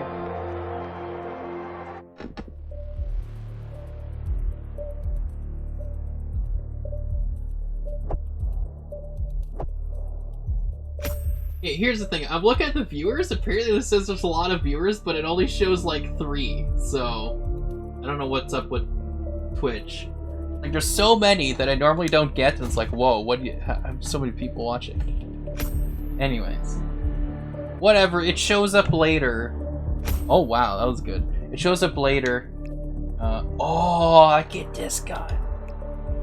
Yeah, here's the thing. I'm looking at the viewers. Apparently this says there's a lot of viewers, but it only shows like 3. So I don't know what's up with Twitch. Like, there's so many that I normally don't get, and it's like, whoa, what do you have so many people watching? Anyways. Whatever, it shows up later. Oh wow, that was good. It shows up later. Oh, I get this guy.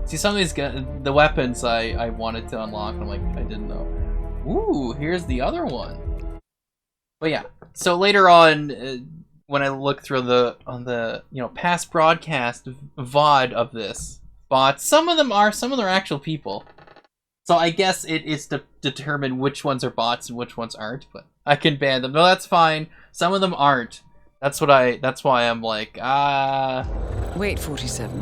See, some of these guys, the weapons I wanted to unlock, I'm like, I didn't know. Ooh, here's the other one. But yeah, so later on, when I look through on the past broadcast VOD of this bots, some of them are actual people. So I guess it is to determine which ones are bots and which ones aren't. But I can ban them. No, that's fine. Some of them aren't. That's why I'm like, Wait, 47.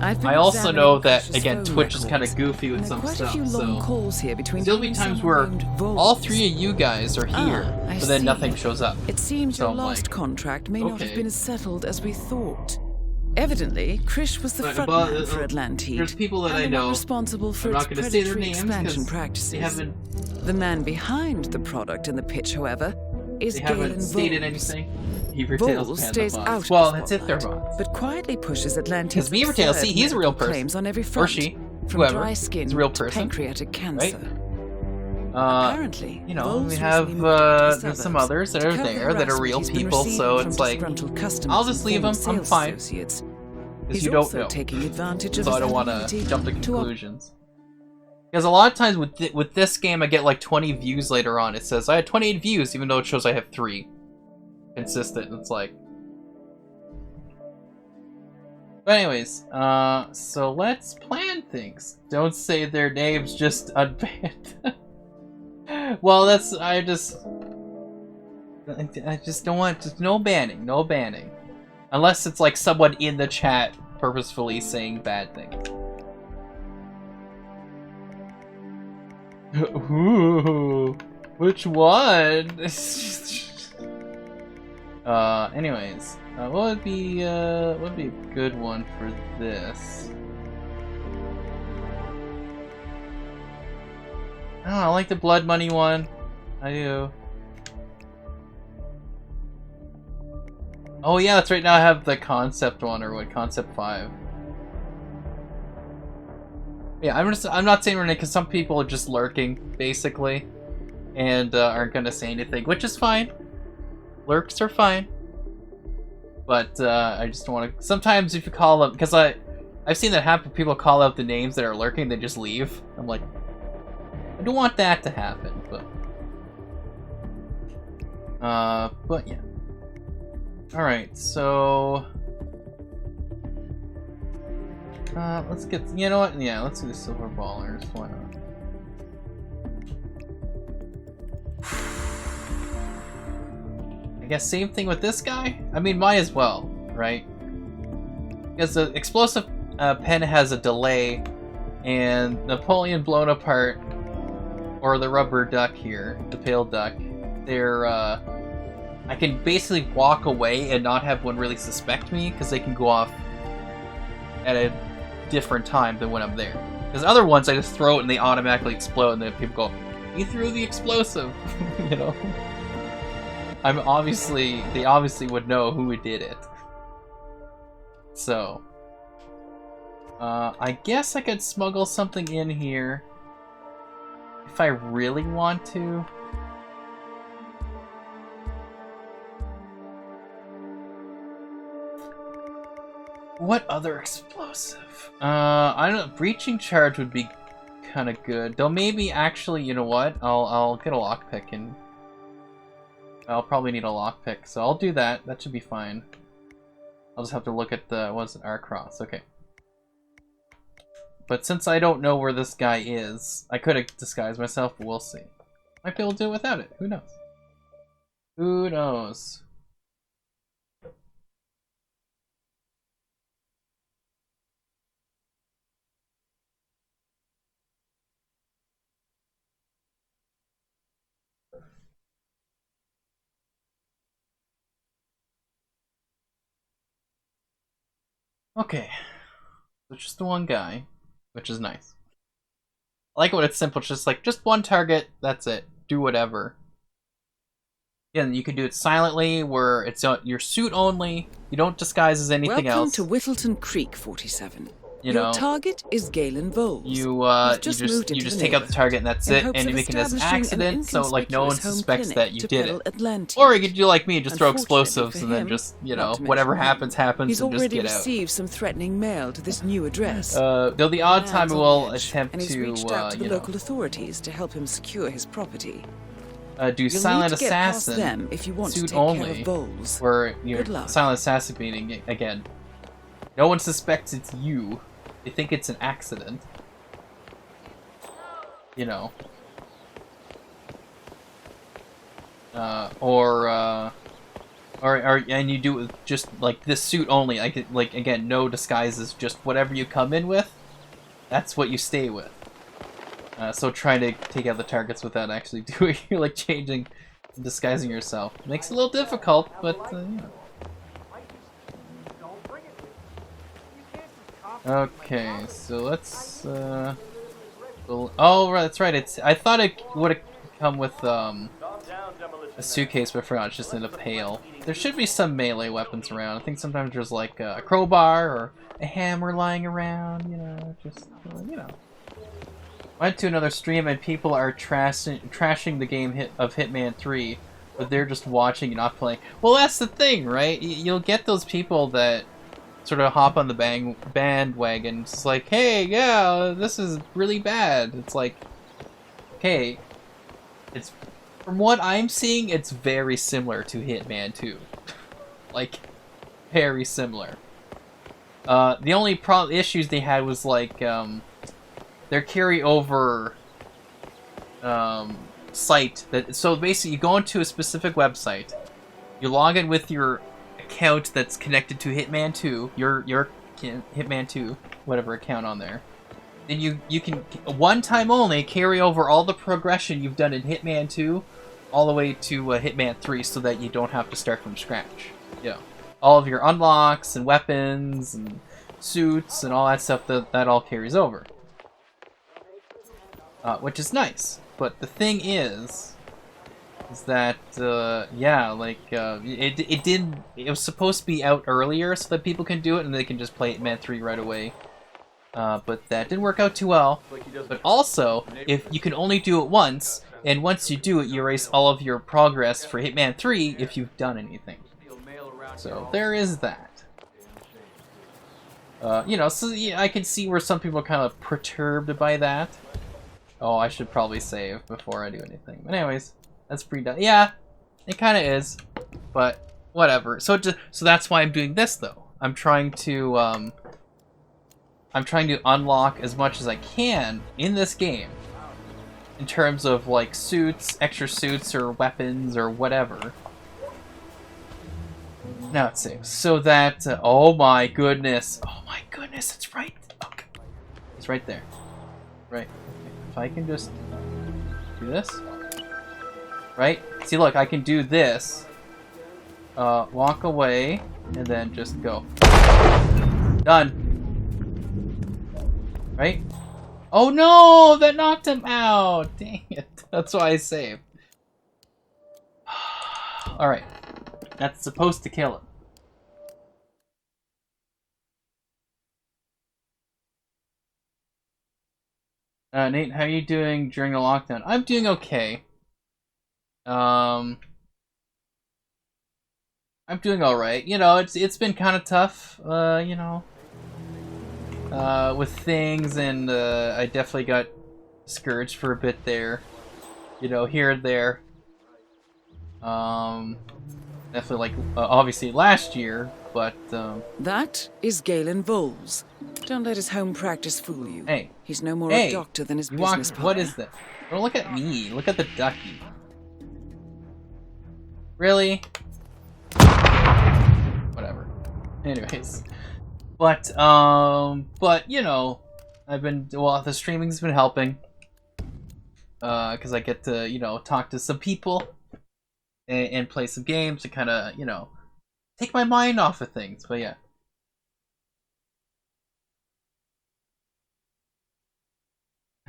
I also know that, again, Twitch is kind of goofy with some stuff, so calls here between there'll be times where all 3 of you guys are here, but then nothing shows up. It seems so your I'm last like, contract may not have okay. been as settled as we thought. Evidently, Krish was the frontman for Atlantide. There's people that and I the one know. responsible for I'm its not going to say their predatory names expansion because practices. they haven't. The man behind the product in the pitch, however, is They haven't Galen stated Voles. anything. Beaver Tails Voles panda stays bots. out of Well, the that's if they're spotlight, bots. but quietly pushes Atlantis. Because Beaver Tails, see, he's a real person. Claims on every Or front, she, from whoever. dry skin He's a real to person, pancreatic cancer. right? Apparently, You know, Voles we have recently moved to the there's some suburbs others that to are cover the there that are real harassment he's been people, so receiving it's from like, disgruntled customers I'll just and leave them. former I'm sales fine. associates. Because He's you don't also know. taking advantage of So his I don't want to anonymity jump to to conclusions. Because a lot of times with this game, I get like 20 views later on. It says I had 28 views, even though it shows I have 3. Consistent. It's like. But anyways, so let's plan things. Don't say their names, just unbanned. Well, I just don't want, just no banning. Unless it's like someone in the chat purposefully saying bad things. Ooh, which one? Anyways, what would be a good one for this? Oh, I like the blood money one. I do. Oh yeah, that's right. Now I have the concept one, or what? Concept 5. Yeah, I'm not saying Renee because some people are just lurking, basically, and aren't gonna say anything, which is fine. Lurks are fine, but I just don't want to. Sometimes if you call them, because I've seen that happen. People call out the names that are lurking, they just leave. I'm like, I don't want that to happen, but yeah. All right, so. Let's get, you know what? Yeah, let's do the silver ballers. Why not? I guess same thing with this guy? I mean, might as well, right? Because the explosive pen has a delay, and Napoleon blown apart, or the rubber duck here, the pale duck, they're, I can basically walk away and not have one really suspect me, because they can go off at a different time than when I'm there. Because other ones, I just throw it and they automatically explode, and then people go, "You threw the explosive," you know. They obviously would know who did it. So, I guess I could smuggle something in here if I really want to. What other explosive? I don't know. Breaching charge would be kind of good. Though maybe actually, you know what? I'll get a lockpick and I'll probably need a lockpick, so I'll do that. That should be fine. I'll just have to look at the what's it? R-Cross. Okay. But since I don't know where this guy is, I could have disguised myself, but we'll see. Might be able to do it without it. Who knows? Who knows? Okay. It's just the one guy, which is nice. I like when it's simple. It's just like, just one target, that's it. Do whatever. Yeah, and you can do it silently, where it's your suit only. You don't disguise as anything Welcome else. to Whittleton Creek, 47. You Your know, target is Galen Bowles. you He's just moved into the take out the target and that's in it, hopes and you of make it as an establishing an accident, so like no one inconspicuous home suspects clinic that you to did peddle it. Atlantean. Or you could do like me and just throw Unfortunately explosives for and then him, just, you not know, to whatever mention happens, happens, He's and just already get out. received some threatening mail to this new address. Though the odd time Man's on we'll the edge, attempt and he's to, reached out to the you know, local authorities to help him secure his property. do You'll silent need to get past assassin, them if you want to suit take care only, of Bowles. where you're Good luck. silent assassinating again. No one suspects it's you. They think it's an accident. You know. And you do it with just like this suit only. Like again, no disguises. Just whatever you come in with, that's what you stay with. So trying to take out the targets without actually doing like changing, and disguising yourself makes it a little difficult, but you know. Okay, so let's oh, right, that's right. I thought it would have come with a suitcase, but I forgot. It's just in a pail. There should be some melee weapons around. I think sometimes there's like a crowbar or a hammer lying around. You know, just you know. Went to another stream and people are trashing the game of Hitman 3, but they're just watching and not playing. Well, that's the thing, right? You'll get those people that sort of hop on the bandwagon. It's like, hey, yeah, this is really bad. It's like, okay, it's from what I'm seeing, it's very similar to Hitman 2. Like, very similar. The only issues they had was like their carryover site. So basically, you go into a specific website, you log in with your account that's connected to Hitman 2, your Hitman 2, whatever account on there. Then you can, one time only, carry over all the progression you've done in Hitman 2 all the way to Hitman 3 so that you don't have to start from scratch. Yeah. All of your unlocks and weapons and suits and all that stuff, that all carries over. Which is nice. But the thing is that, yeah, like, it was supposed to be out earlier so that people can do it and they can just play Hitman 3 right away. But that didn't work out too well. But also, if you can only do it once, and once you do it, you erase all of your progress for Hitman 3 if you've done anything. So there is that. You know, so yeah, I can see where some people are kind of perturbed by that. Oh, I should probably save before I do anything. But anyways, that's pretty done. Yeah, it kind of is, but whatever. So that's why I'm doing this though. I'm trying to unlock as much as I can in this game, in terms of like suits, extra suits, or weapons, or whatever. Now it saves. So that oh my goodness, it's right. Okay, it's right there. Right. If I can just do this, right? See, look, I can do this. Walk away, and then just go. Done. Right? Oh no! That knocked him out! Dang it. That's why I saved. Alright. That's supposed to kill him. Nate, how are you doing during the lockdown? I'm doing okay. I'm doing alright. You know, it's been kind of tough, you know, with things, and I definitely got discouraged for a bit there. You know, here and there. Definitely, like, obviously last year, but, That is Galen Bowles. Don't let his home practice fool you. Hey. He's no more Hey, a doctor than his you business walk, partner. what is that? Don't look at me. Look at the ducky. Really? Whatever. Anyways. But, you know, the streaming's been helping. Because I get to, you know, talk to some people and play some games to kind of, you know, take my mind off of things. But yeah.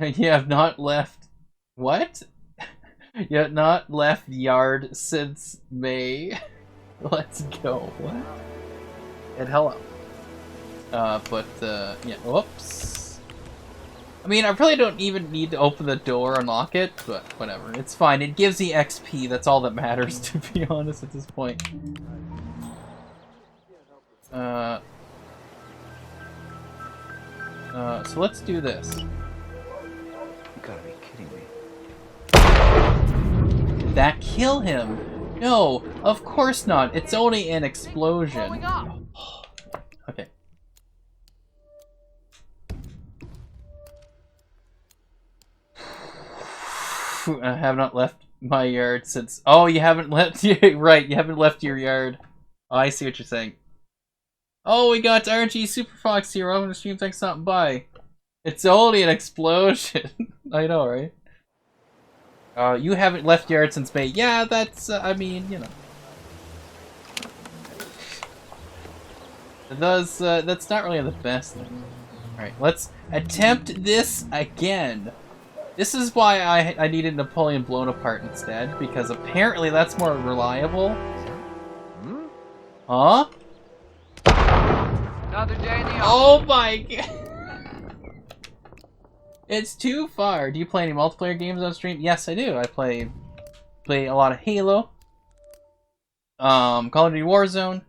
You have not left... What? You have not left yard since May. Let's go. What? And hello. Yeah, whoops. I mean, I probably don't even need to open the door and lock it, but whatever. It's fine. It gives the XP. That's all that matters, to be honest, at this point. So let's do this. You gotta be kidding me. Did that kill him? No, of course not. It's only an explosion. Okay. I have not left my yard since... Oh, you haven't left... Right, you haven't left your yard. Oh, I see what you're saying. Oh, we got RNG Super Fox here. Welcome to stream. Thanks for stopping by. It's only an explosion. I know, right? You haven't left yard since May. Yeah, that's... I mean, you know. That's not really the best thing. Alright, let's attempt this again. This is why I needed Napoleon blown apart instead, because apparently that's more reliable. Huh? Another day in the office. Oh my god! It's too far. Do you play any multiplayer games on stream? Yes, I do. I play a lot of Halo, Call of Duty Warzone,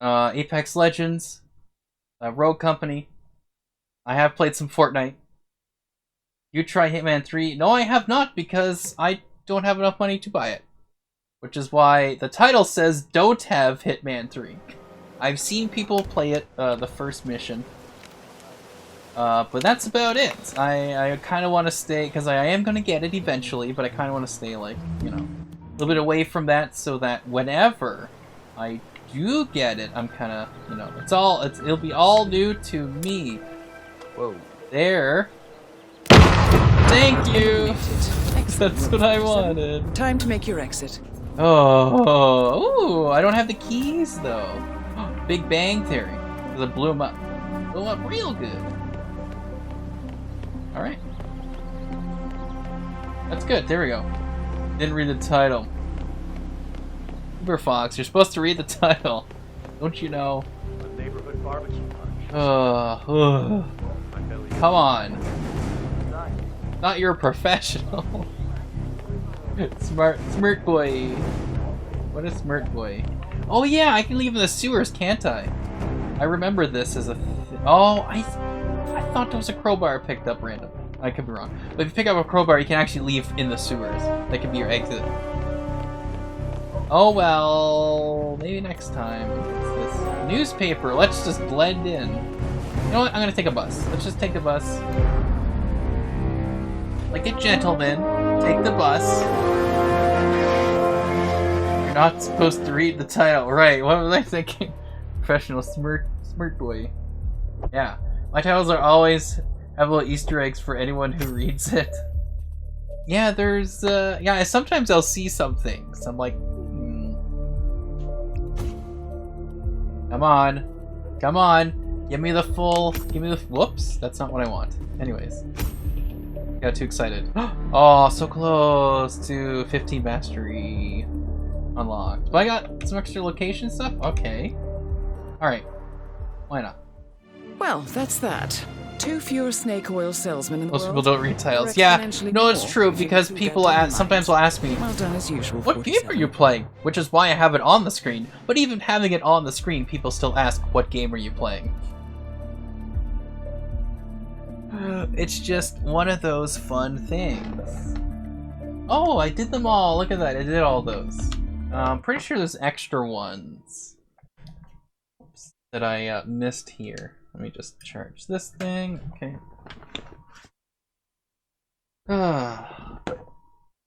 Apex Legends, Rogue Company. I have played some Fortnite. You try Hitman 3? No, I have not, because I don't have enough money to buy it. Which is why the title says don't have Hitman 3. I've seen people play it, the first mission. But that's about it. I kind of want to stay, because I am going to get it eventually, but I kind of want to stay, like, you know, a little bit away from that so that whenever I do get it, I'm kind of, you know, it'll be all new to me. Whoa. There. Thank you! That's what I wanted. Time to make your exit. Oh, ooh, I don't have the keys, though. Big Bang Theory. Because it blew him up. Blew him up real good. Alright. That's good, there we go. Didn't read the title. Uber Fox, you're supposed to read the title. Don't you know? A neighborhood barbecue lunch. Come on. Not your professional. Smirk boy. What is Smirk boy? Oh yeah, I can leave in the sewers, can't I? I remember this as a oh, I thought there was a crowbar picked up randomly. I could be wrong. But if you pick up a crowbar, you can actually leave in the sewers. That could be your exit. Oh well, maybe next time. What's this? Newspaper. Let's just blend in. You know what? I'm gonna take a bus. Let's just take the bus. Like a gentleman, take the bus. You're not supposed to read the title, right? What was I thinking? Professional smirk boy. Yeah, my titles are always have little Easter eggs for anyone who reads it. Yeah, there's yeah. Sometimes I'll see some things. I'm like, come on, come on, give me the full. Give me the. Whoops, that's not what I want. Anyways. Got too excited. Oh, so close to 15 mastery unlocked. But I got some extra location stuff? Okay. Alright. Why not? Well, that's that. 2 fewer snake oil salesmen in the Most world. people don't read titles. Yeah, no, it's true, because people sometimes will ask me, Well done as usual. what game are you playing? Which is why I have it on the screen. But even having it on the screen, people still ask, what game are you playing? It's just one of those fun things. Oh, I did them all. Look at that. I did all those. I'm pretty sure there's extra ones that I missed here. Let me just charge this thing. Okay.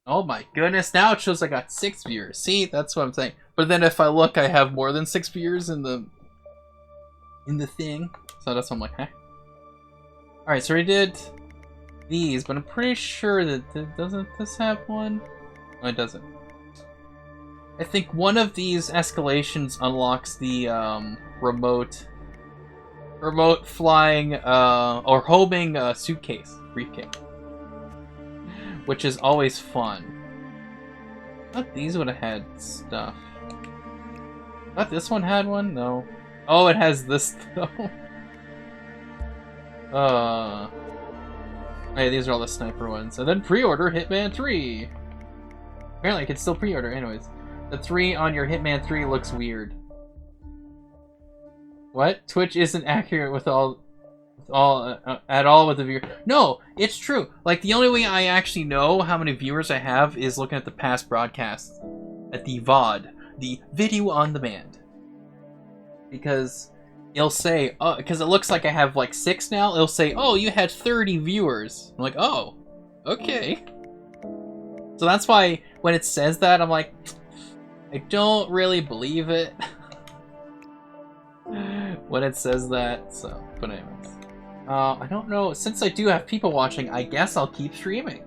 Oh my goodness. Now it shows I got 6 viewers. See, that's what I'm saying. But then if I look, I have more than 6 viewers in the thing. So that's why I'm like, huh? Alright, so we did these, but I'm pretty sure that doesn't this have one? No, it doesn't. I think one of these escalations unlocks the remote remote flying or homing suitcase briefcase, which is always fun. I thought these would have had stuff. I thought this one had one. No. Oh, it has this though. Hey, these are all the sniper ones. And then pre-order Hitman 3. Apparently, I can still pre-order. Anyways, the 3 on your Hitman 3 looks weird. What? Twitch isn't accurate with at all with the viewer. No, it's true. Like, the only way I actually know how many viewers I have is looking at the past broadcasts, at the VOD, the video on demand. Because it'll say, oh, because it looks like I have like 6 now. It'll say, oh, you had 30 viewers. I'm like, oh, okay. So that's why when it says that, I'm like, I don't really believe it. When it says that, so, but anyways. I don't know, since I do have people watching, I guess I'll keep streaming.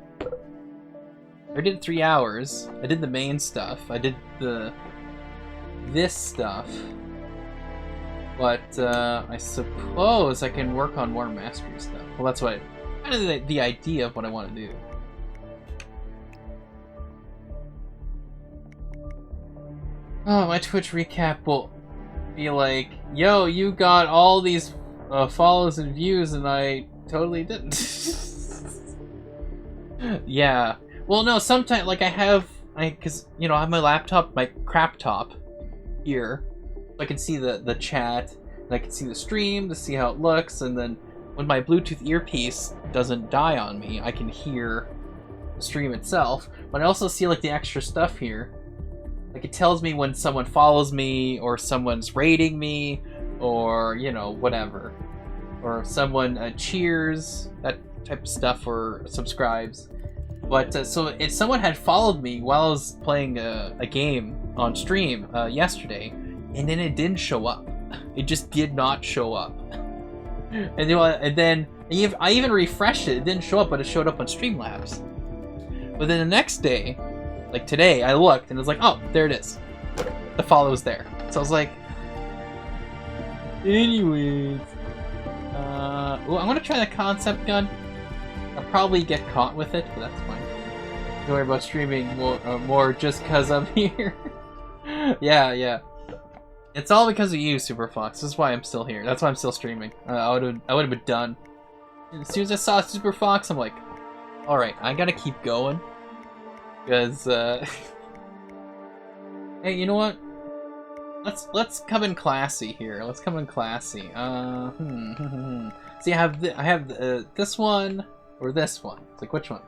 I did 3 hours. I did the main stuff. I did this stuff. But, I suppose I can work on more mastery stuff. Well, that's what kind of the idea of what I want to do. Oh, my Twitch recap will be like, yo, you got all these follows and views and I totally didn't. Yeah. Well, no, sometimes, like, because, you know, I have my laptop, my crap top here. I can see the chat, and I can see the stream to see how it looks, and then when my Bluetooth earpiece doesn't die on me, I can hear the stream itself. But I also see, like, the extra stuff here. Like, it tells me when someone follows me, or someone's rating me, or, you know, whatever. Or someone cheers, that type of stuff, or subscribes. But, so if someone had followed me while I was playing a game on stream yesterday, and then it didn't show up. It just did not show up. And, you know, and then I even refreshed it. It didn't show up, but it showed up on Streamlabs. But then the next day, like today, I looked and it was like, oh, there it is. The follow's there. So I was like, anyways, well, I'm gonna try the concept gun. I'll probably get caught with it, but that's fine. Don't worry about streaming more just cause I'm here. Yeah. It's all because of you, Superfox. This is why I'm still here. That's why I'm still streaming. I would have been done. As soon as I saw Superfox, I'm like, all right, I gotta keep going, because hey, you know what? Let's come in classy here. Let's come in classy. See, I have this one or this one. It's like, which one?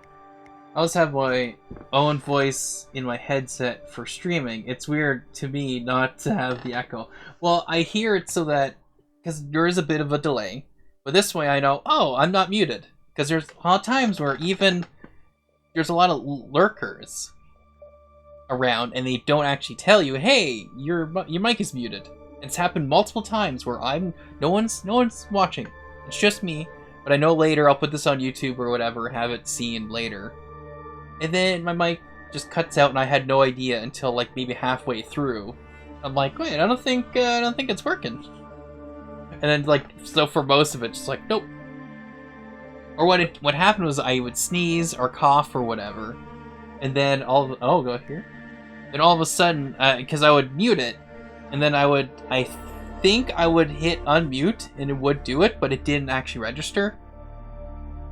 I always have my own voice in my headset for streaming. It's weird to me not to have the echo. Well, I hear it so that, because there is a bit of a delay, but this way I know, oh, I'm not muted. Because there's a lot of times where even there's a lot of lurkers around and they don't actually tell you, hey, your mic is muted. It's happened multiple times where no one's watching. It's just me, but I know later I'll put this on YouTube or whatever, have it seen later. And then my mic just cuts out and I had no idea until like maybe halfway through. I'm like, wait, I don't think it's working. And then like, so for most of it, just like, nope. Or what happened was I would sneeze or cough or whatever, and then go here. Then all of a sudden, because I would mute it, and then I think I would hit unmute and it would do it, but it didn't actually register.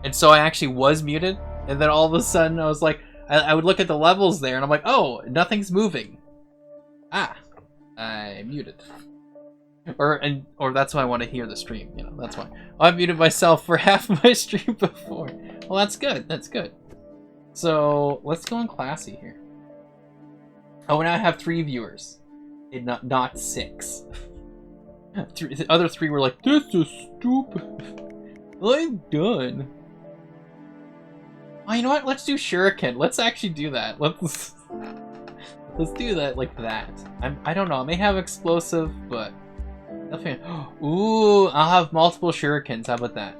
And so I actually was muted, and then all of a sudden I was like, I would look at the levels there, and I'm like, oh, nothing's moving. Ah, I muted. Or that's why I want to hear the stream, you know, that's why. I muted myself for half my stream before. Well, that's good, that's good. So, let's go on classy here. Oh, now I have 3 viewers. Not 6. The other 3 were like, this is stupid. I'm done. Oh, you know what? Let's do shuriken. Let's actually do that. Let's do that like that. I don't know. I may have explosive, but nothing. Ooh, I'll have multiple shurikens. How about that?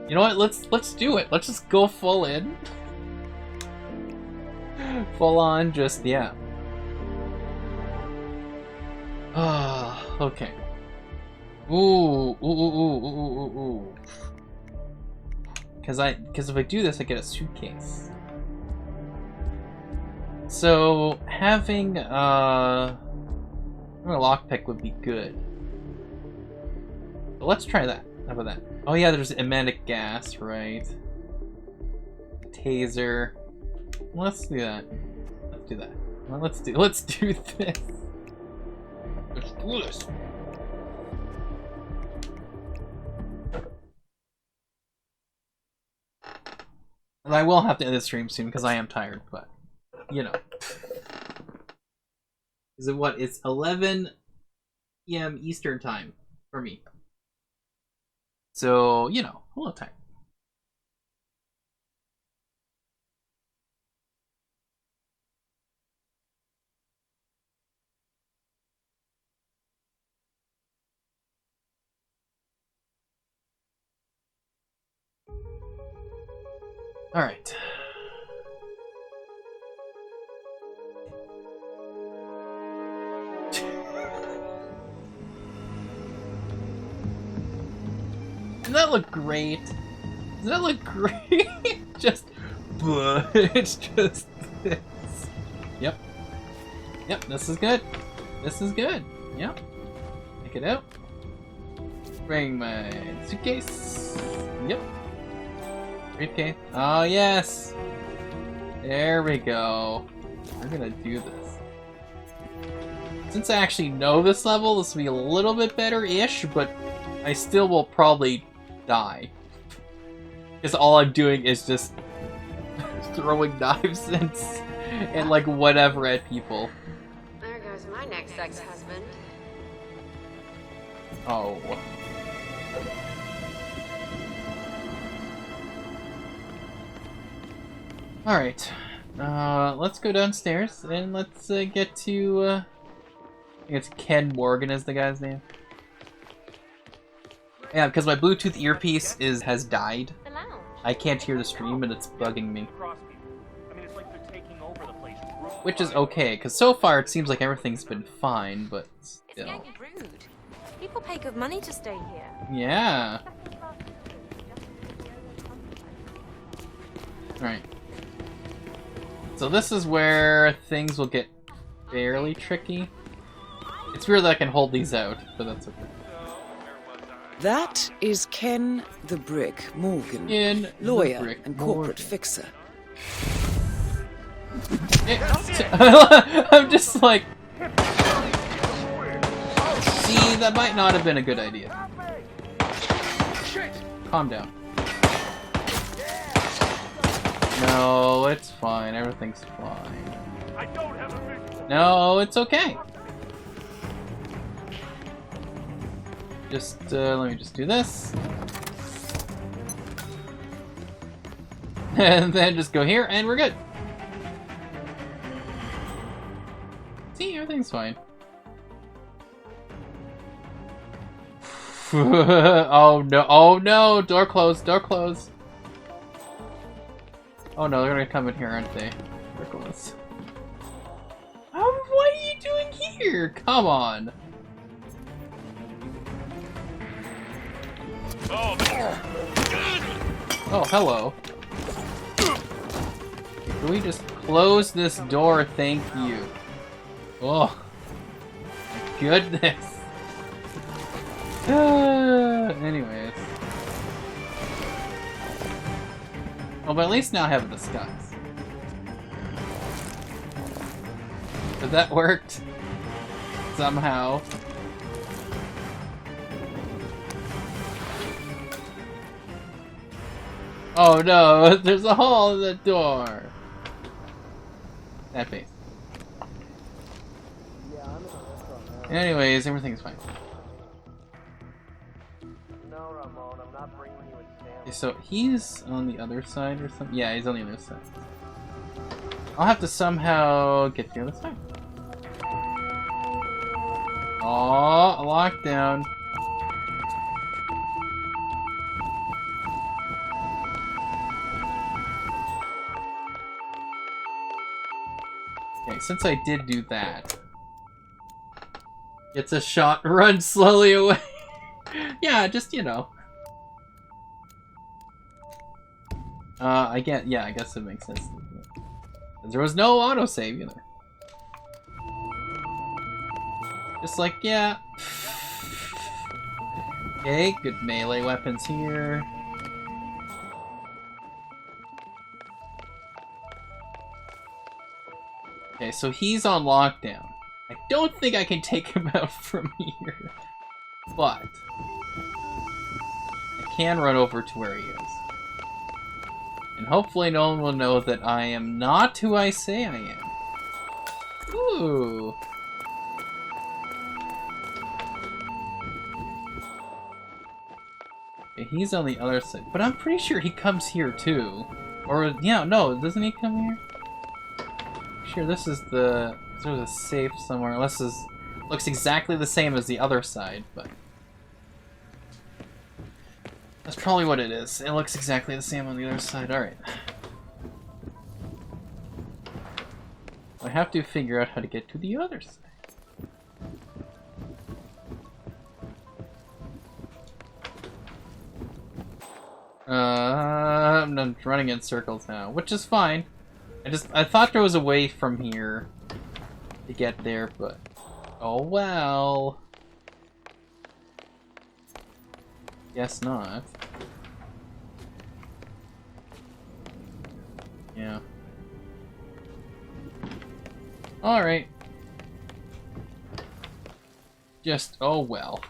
You know what? Let's do it. Let's just go full in. Full on, just yeah. Ah, okay. Ooh, ooh, ooh, ooh, ooh, ooh, ooh. Because if I do this, I get a suitcase. So having a lockpick would be good. But let's try that. How about that? Oh yeah, there's emetic gas, right? Taser. Let's do that. Let's do that. Well, let's do this. Let's do this. And I will have to end the stream soon because I am tired, but you know. Is it what? It's 11 p.m. Eastern time for me. So, you know, a little time. All right. Doesn't that look great? Doesn't that look great? It's just this. Yep. Yep, this is good. This is good. Yep. Take it out. Bring my suitcase. Yep. Briefcase. Oh, yes. There we go. We're gonna do this. Since I actually know this level, this will be a little bit better-ish, but I still will probably die. Because all I'm doing is just throwing knives and like whatever at people. There goes my next ex-husband. Oh. Alright. Let's go downstairs and let's get to, I think it's Ken Morgan is the guy's name. Yeah, because my Bluetooth earpiece has died. I can't hear the stream and it's bugging me. Which is okay, because so far it seems like everything's been fine, but still. It's getting rude. People pay good money to stay here. Yeah. Alright. So this is where things will get fairly tricky. It's weird that I can hold these out, but that's okay. That is Ken the Brick Morgan, Ken the lawyer Brick and corporate Morgan. fixer. I'm just like... See, that might not have been a good idea. Calm down. No, it's fine. Everything's fine. No, it's okay. Just, let me just do this. And then just go here, and we're good. See, everything's fine. Oh no, door closed, door closed. Oh no, they're gonna come in here, aren't they? Ridiculous. Oh, what are you doing here? Come on. Oh, hello. Can we just close this door? Thank you. Oh, my goodness. Anyways. Oh, but at least now I have a disguise. But that worked. Somehow. Oh no, there's a hole in the door. That face. Anyways, everything's fine. No, Ramon, I'm not bringing you a sandwich. Okay, so he's on the other side or something? Yeah, he's on the other side. I'll have to somehow get to the other side. Aww, lockdown. Okay, since I did do that, it's a shot, run slowly away. Yeah, just, you know. I guess it makes sense. There was no autosave either. Just like, yeah. Okay, good melee weapons here. Okay, so he's on lockdown. I don't think I can take him out from here. But I can run over to where he is. And hopefully no one will know that I am not who I say I am. Ooh. Okay, he's on the other side. But I'm pretty sure he comes here too. Or, yeah, no, doesn't he come here? Sure, this is the... There's a safe somewhere. Unless this looks exactly the same as the other side, but... That's probably what it is. It looks exactly the same on the other side. Alright. I have to figure out how to get to the other side. I'm running in circles now, which is fine. I thought there was a way from here to get there, but oh well. Guess not. Yeah. Alright. Just, oh well.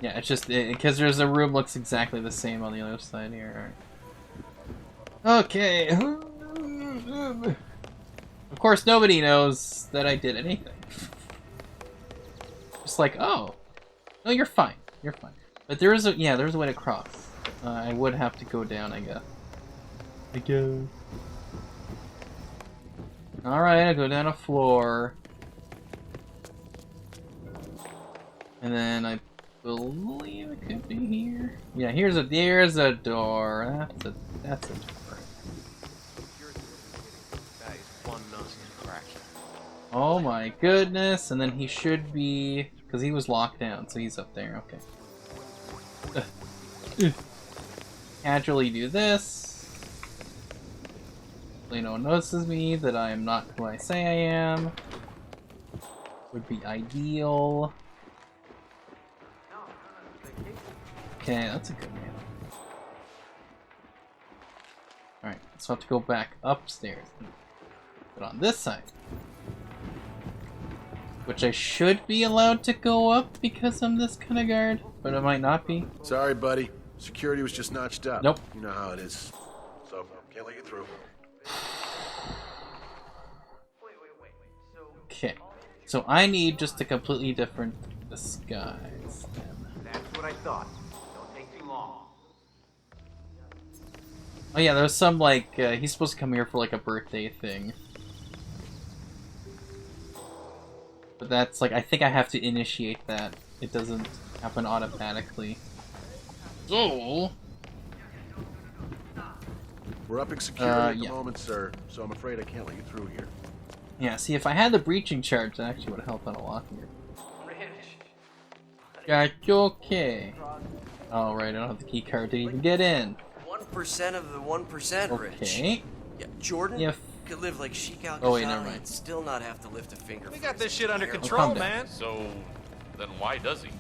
Yeah, it's just, because there's a room looks exactly the same on the other side here. Alright. Okay. Of course, nobody knows that I did anything. Just like, oh. No, you're fine. You're fine. But there is a, yeah, there's a way to cross. I would have to go down, I guess. Alright, I go down a floor. And then I believe it could be here. Yeah, there's a door. That's a door. That is one nasty crack. Oh my goodness, and then he should be, because he was locked down, so he's up there, okay. Casually do this. Hopefully no one notices me, that I am not who I say I am. Would be ideal. Okay, that's a good man. Alright, so I have to go back upstairs. But on this side. Which I should be allowed to go up because I'm this kind of guard, but it might not be. Sorry, buddy. Security was just notched up. Nope. You know how it is. So, can't let you through. Okay. So I need just a completely different disguise then. That's what I thought. Don't take too long. Oh yeah, there's some like, he's supposed to come here for like a birthday thing. But that's like, I think I have to initiate that. It doesn't happen automatically. So... We're upping security at the yeah. moment, sir, so I'm afraid I can't let you through here. Yeah, see, if I had the breaching charge, that actually would have helped out a lot here. That's okay. Oh, right, I don't have the key card to even get in. 1% of the 1% rich. Okay. Yeah, Jordan Yeah. could live like Sheik Al Oh, wait, never Ghazali mind. and still not have to lift a finger. We for got his this shit under terrible- control, calm down. man. So, then why does he?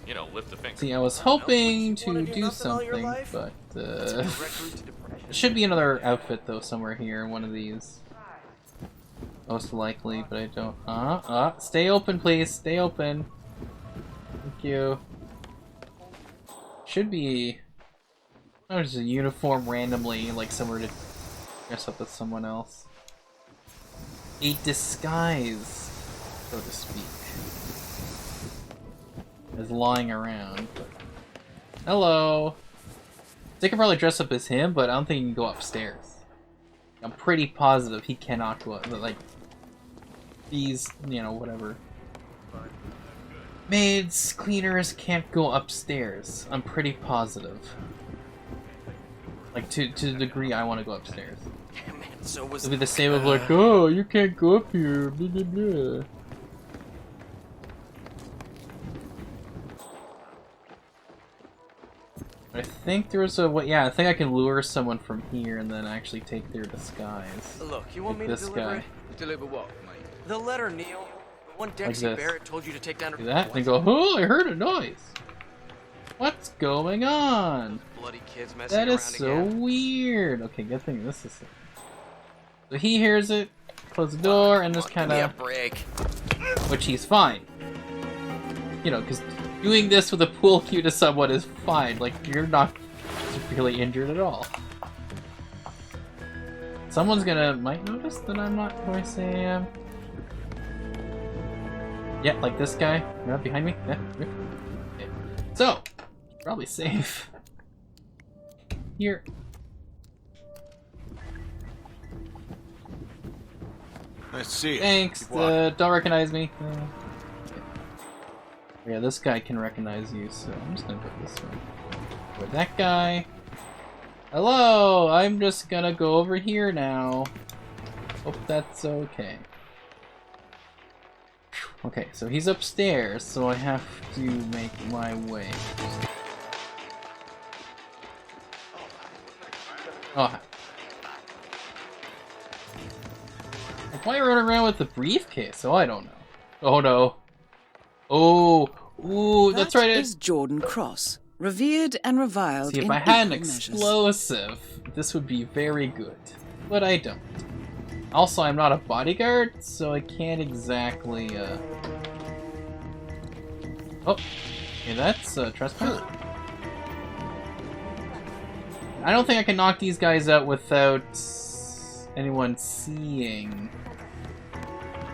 You know, lift a finger. See, I was hoping But you wanna to do do nothing all your something, life? but, It's a direct route to depression. there should be another outfit, though, somewhere here, one of these. Most likely, but I don't... stay open, please. Stay open. Thank you. Should be... Oh, there's a uniform randomly, like somewhere to dress up as someone else. A disguise, so to speak. Is lying around. But... Hello! They can probably dress up as him, but I don't think he can go upstairs. I'm pretty positive he cannot go up, like... These, you know, whatever. Maids, cleaners can't go upstairs. I'm pretty positive. Like, to the degree I want to go upstairs. Damn it, so was It'll be the same of like, oh, you can't go up here, blah, blah, blah. I think there was a way. Yeah, I think I can lure someone from here and then actually take their disguise. Look, you want Like me this to deliver guy. it? Deliver what, mate? The letter, Neil. The one Dexy this. Barrett told you to take down. Do that and go, oh, I heard a noise. What's going on? Bloody kids messing That around is so again. weird. Okay, good thing this is. So he hears it, close the door, and just kind Give me a of. break. Which he's fine. You know, because doing this with a pool cue to someone is fine. Like, you're not severely injured at all. Someone's might notice that I'm not who I say I am. Yeah, like this guy. You're not behind me? Yeah. Okay. So, probably safe. Here. Nice to see you. Thanks, Keep walking. don't recognize me. Okay. Yeah, this guy can recognize you, so I'm just gonna go this way. With that guy. Hello! I'm just gonna go over here now. Hope that's okay. Okay, so he's upstairs, so I have to make my way. Oh. Why are you running around with the briefcase? Oh, I don't know. Oh no. Oh, ooh, that's right. That is Jordan Cross, revered and reviled. See, if in I had an equal measures. explosive, this would be very good. But I don't. Also, I'm not a bodyguard, so I can't exactly, Oh, okay, that's trespass. I don't think I can knock these guys out without anyone seeing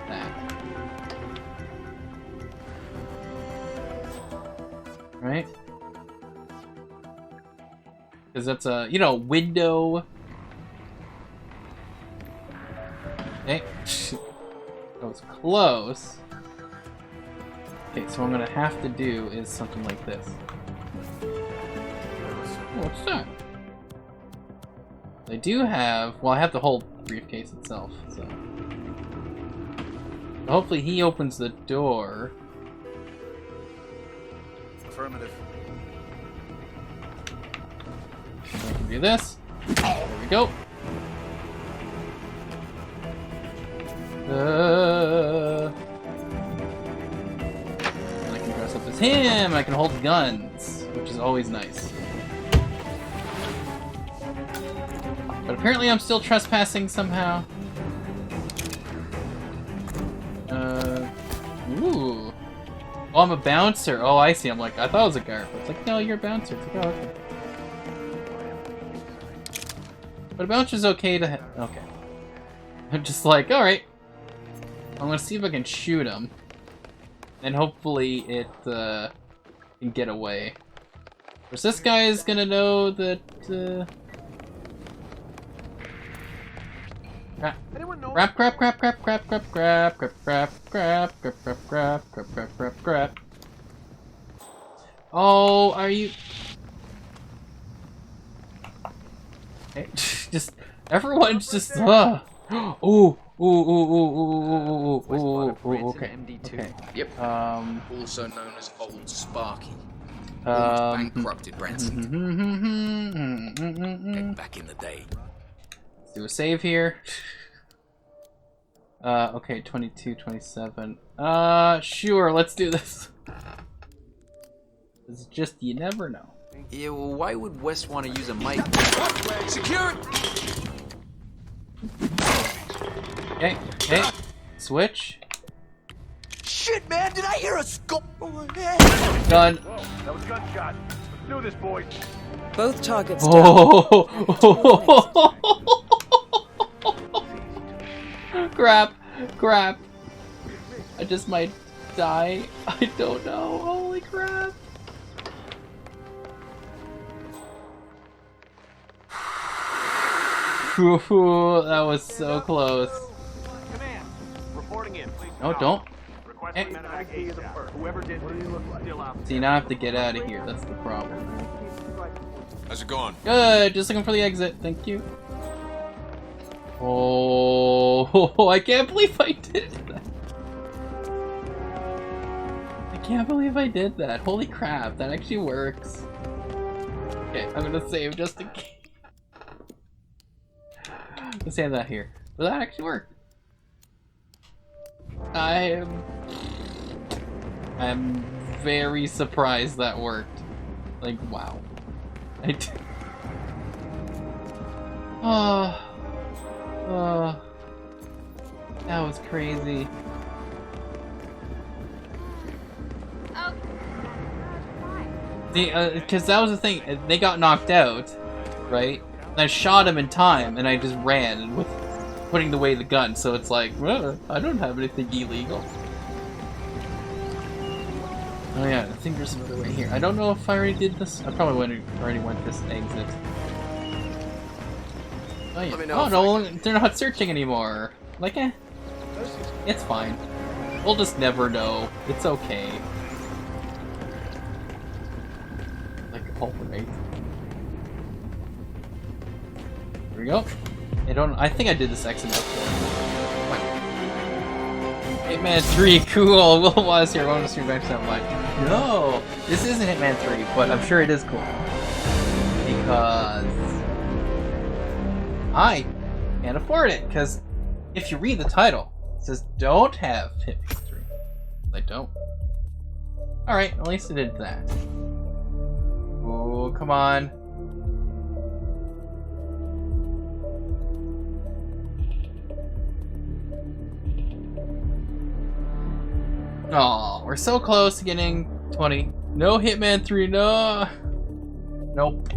that. Right? Because that's a, you know, window. Okay. That was close. Okay, so what I'm gonna have to do is something like this. What's that? I do have, well, I have the whole briefcase itself, so. Hopefully he opens the door. Affirmative. I can do this. There we go. And I can dress up as him, and I can hold guns, which is always nice. But apparently I'm still trespassing somehow. Ooh. Oh, I'm a bouncer. Oh, I see. I'm like, I thought I was a guard. But it's like, no, you're a bouncer. It's like, oh, okay. But a bouncer's okay to okay. I'm just like, alright. I'm gonna see if I can shoot him. And hopefully it, can get away. Whereas this guy is gonna know that, crap. Oh, are you? Okay. Just everyone's just ooh, okay. Okay. Yep. Also known as Old Sparky. Bankrupted Branson. Back in the day. Let's do a save here. Okay, 22, 27. Sure, let's do this. It's just, you never know. Yeah, well, why would West want to use a mic? Secure it! Okay, switch. Shit, man! Did I hear a scope? Done. Whoa, that was gunshot. Let's do this, boys. Both targets Oh! Crap. I just might die. I don't know. Holy crap. That was so close. Command, reporting in. Please. No, don't. Requesting medevac ASAP. Whoever did this is still out. See, now I have to get out of here. That's the problem. How's it going? Good. Just looking for the exit. Thank you. Oh, I can't believe I did that. I can't believe I did that. Holy crap, that actually works. Okay, I'm gonna save just in case. Let's save that here. Will that actually work? I'm very surprised that worked. Like, wow. That was crazy. Because that was the thing. They got knocked out, right? And I shot him in time, and I just ran with putting away the gun. So it's like, well, I don't have anything illegal. Oh yeah, I think there's another way here. I don't know if I already did this. I probably already went this exit. Oh yeah. Oh no, they're not searching anymore. Like, it's fine. We'll just never know. It's okay. Like, alright. Here we go. I think I did this exit before. Hitman 3, cool. Will was here. Won't stream back so much. No, this isn't Hitman 3, but I'm sure it is cool because I can't afford it. Because if you read the title, it says don't have Hitman 3. I don't. All right, at least it did that. Oh, come on. Oh, we're so close to getting 20. No Hitman 3, no. Nope.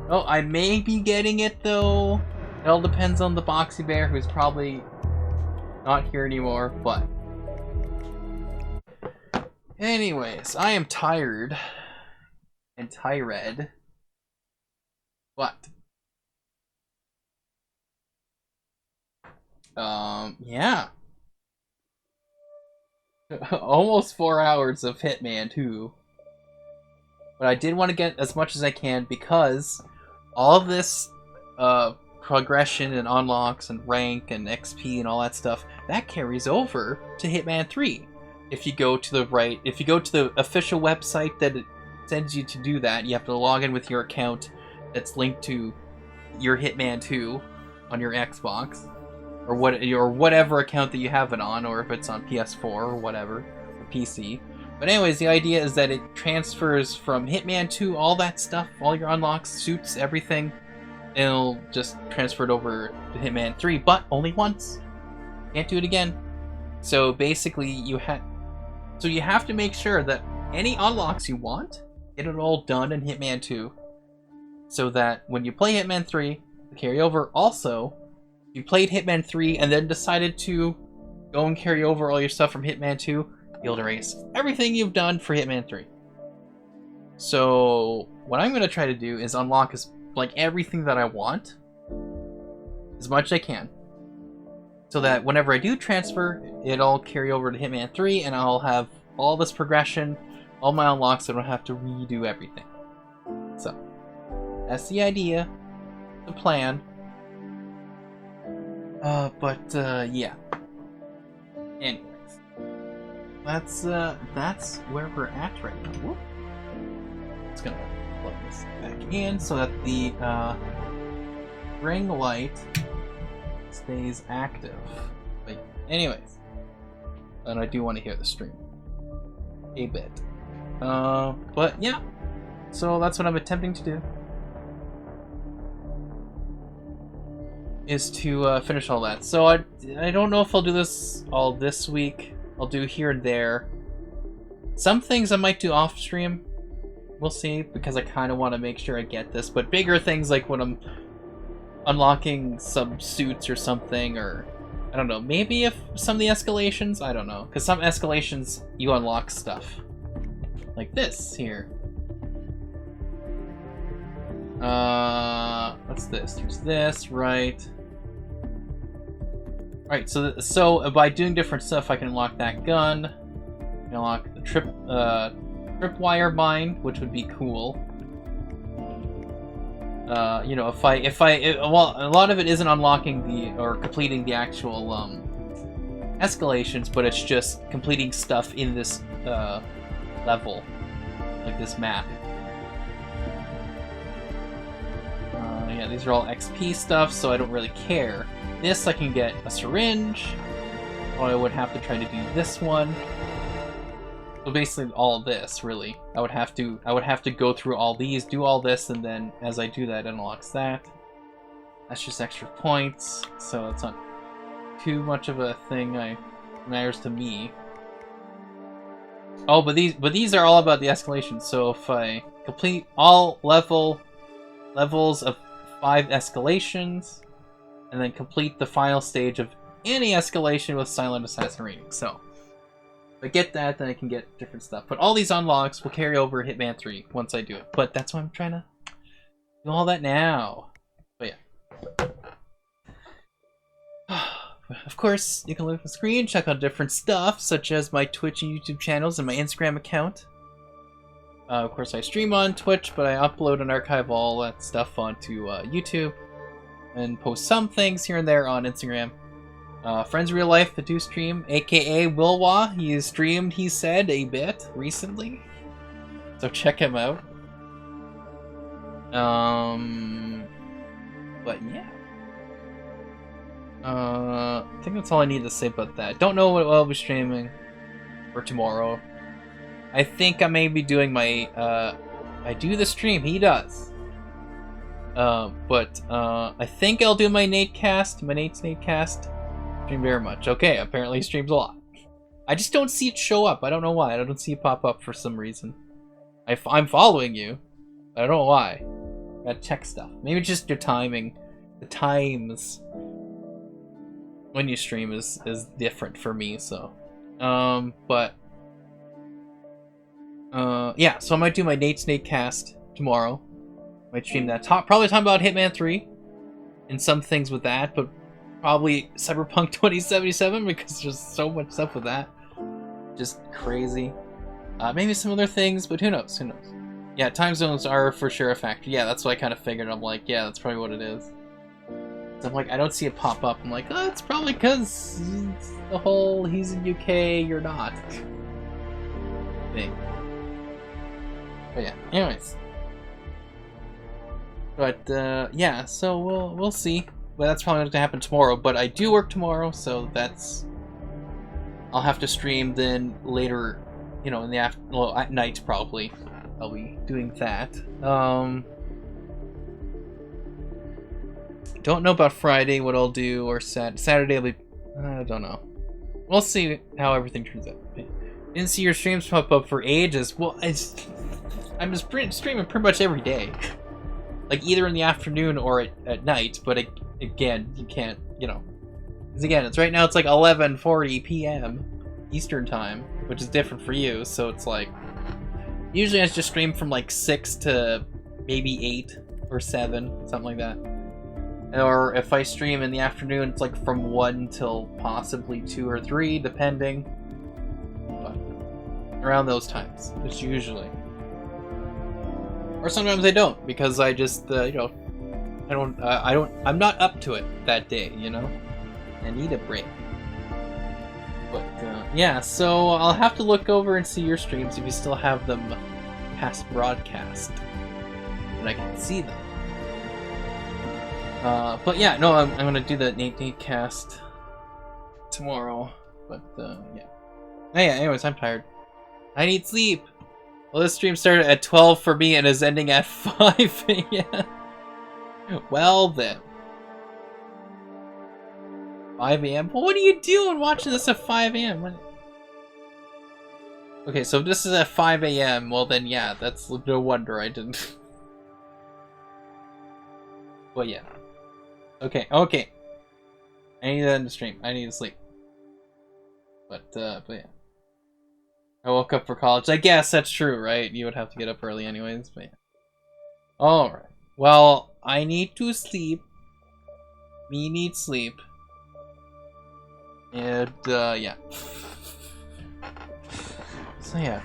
Oh, I may be getting it though. It all depends on the Boxy Bear, who's probably not here anymore, but. Anyways, I am tired. And tired. What? Yeah. Almost 4 hours of Hitman 2. But I did want to get as much as I can because all of this progression and unlocks and rank and XP and all that stuff, that carries over to Hitman 3. If you go to the official website that it sends you to do that, you have to log in with your account that's linked to your Hitman 2 on your Xbox. Or whatever account that you have it on, or if it's on PS4 or whatever, or PC. But anyways, the idea is that it transfers from Hitman 2, all that stuff, all your unlocks, suits, everything, it'll just transfer it over to Hitman 3, but only once. Can't do it again. So basically, you have to make sure that any unlocks you want, get it all done in Hitman 2, so that when you play Hitman 3, the carryover also. You played Hitman 3 and then decided to go and carry over all your stuff from Hitman 2, you'll erase everything you've done for Hitman 3. So what I'm going to try to do is unlock everything that I want, as much as I can, so that whenever I do transfer, it'll carry over to Hitman 3 and I'll have all this progression, all my unlocks, so I don't have to redo everything. So that's the idea, the plan. Yeah. Anyways, that's where we're at right now. Whoop. Just gonna plug this back in so that the ring light stays active. But anyways, and I do want to hear the stream a bit. But yeah, so that's what I'm attempting to do. Is to finish all that. So I don't know if I'll do this all this week. I'll do here and there. Some things I might do off stream. We'll see, because I kind of want to make sure I get this. But bigger things, like when I'm unlocking some suits or something, or I don't know, maybe if some of the escalations, I don't know, because some escalations you unlock stuff like this here. What's this? There's this, right? Right, so by doing different stuff, I can unlock that gun. I can unlock the tripwire mine, which would be cool. You know, well, a lot of it isn't unlocking or completing the actual escalations, but it's just completing stuff in this level, like this map. yeah, these are all XP stuff, so I don't really care. This, I can get a syringe. Or I would have to try to do this one. So basically all of this, really. I would have to go through all these, do all this, and then as I do that, it unlocks that. That's just extra points, so it's not too much of a thing that matters to me. Oh, but these are all about the escalation, so if I complete all levels of 5 escalations, and then complete the final stage of any escalation with Silent Assassin rating. So, if I get that, then I can get different stuff. But all these unlocks will carry over Hitman 3 once I do it. But that's why I'm trying to do all that now. But yeah. Of course, you can look at the screen, check out different stuff, such as my Twitch and YouTube channels and my Instagram account. Of course, I stream on Twitch, but I upload and archive all that stuff onto YouTube. And post some things here and there on Instagram. Friends in Real Life, I do stream, aka Wilwa. He streamed, he said, a bit recently. So check him out. But yeah. I think that's all I need to say about that. Don't know what I'll be streaming for tomorrow. I think I may be doing my, I do the stream, he does. But I think I'll do my Nate's Natecast. Stream very much. Okay, apparently he streams a lot. I just don't see it show up. I don't know why. I don't see it pop up for some reason. I'm following you. I don't know why. Gotta check stuff. Maybe just your timing. The times when you stream is different for me, so. Yeah, so I might do my Nate's Natecast tomorrow. Might stream that. Probably talking about Hitman 3 and some things with that, but probably Cyberpunk 2077 because there's so much stuff with that. Just crazy. Maybe some other things, but who knows? Who knows? Yeah, time zones are for sure a factor. Yeah, that's what I kind of figured. I'm like, yeah, that's probably what it is. So I'm like, I don't see it pop up. I'm like, oh, it's probably because the whole he's in UK, you're not thing. But yeah, anyways. But yeah, so we'll see. But that's probably not gonna happen tomorrow. But I do work tomorrow, so that's I'll have to stream then later, you know, in the well, at night probably. I'll be doing that. Don't know about Friday what I'll do, or Saturday I'll be. I don't know. We'll see how everything turns out. Didn't see your streams pop up for ages. Well, I'm just streaming pretty much every day. Like either in the afternoon or at night, but again, you can't, you know. Because again, it's right now it's like 11:40 p.m. Eastern time, which is different for you, so it's like usually I just stream from like 6 to maybe 8 or 7, something like that. Or if I stream in the afternoon, it's like from 1 till possibly 2 or 3, depending. But around those times, it's usually. Or sometimes I don't, because I just, you know, I'm not up to it that day, you know? I need a break. But, yeah, so I'll have to look over and see your streams if you still have them past broadcast. And I can see them. But yeah, no, I'm gonna do the Natecast tomorrow. But, yeah. Oh, yeah, anyways, I'm tired. I need sleep! Well, this stream started at 12 for me and is ending at 5 a.m. Well then. 5 a.m.? Well, what are you doing watching this at 5 a.m.? Okay, so if this is at 5 a.m., well then yeah, that's no wonder I didn't. Well, yeah. Okay. I need to end the stream. I need to sleep. But yeah. I woke up for college. I guess that's true, right? You would have to get up early anyways, but yeah. Alright. Well, I need to sleep. Me need sleep. And, yeah. So yeah,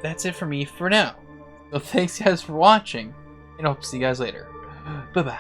that's it for me for now. So thanks guys for watching, and hope to see you guys later. Bye-bye.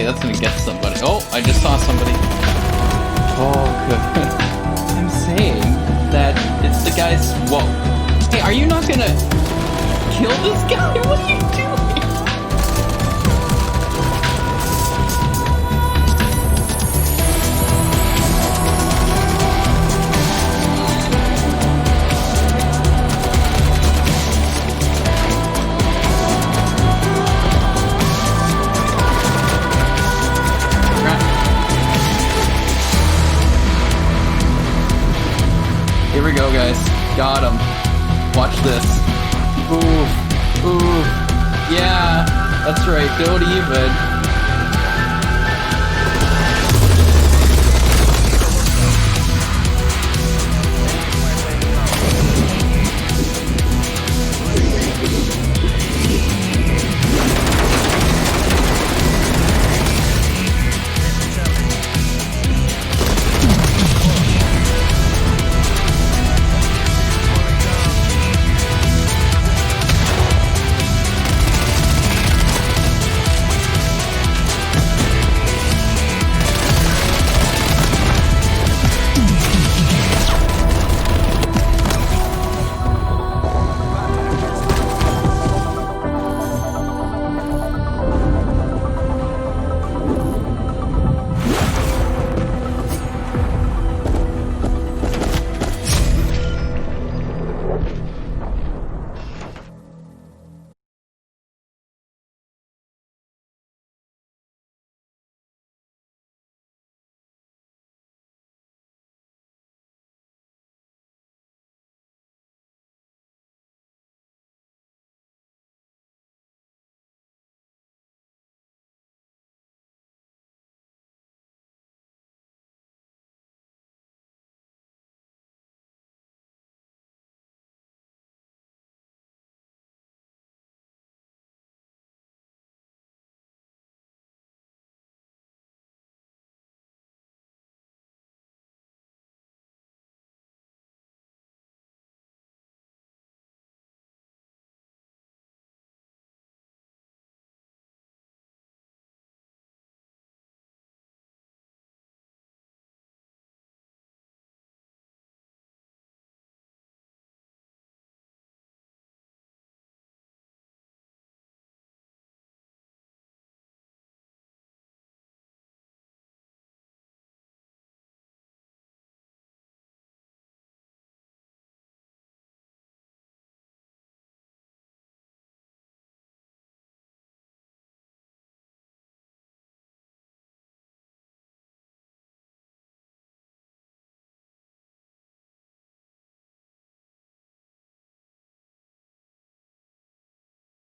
Okay, that's gonna get somebody. Oh, I just saw somebody. Oh, good. I'm saying that it's the guy's... Whoa. Hey, are you not gonna kill this guy? What are you doing? Here we go, guys. Got him. Watch this. Ooh. Ooh. Yeah. That's right. Don't even.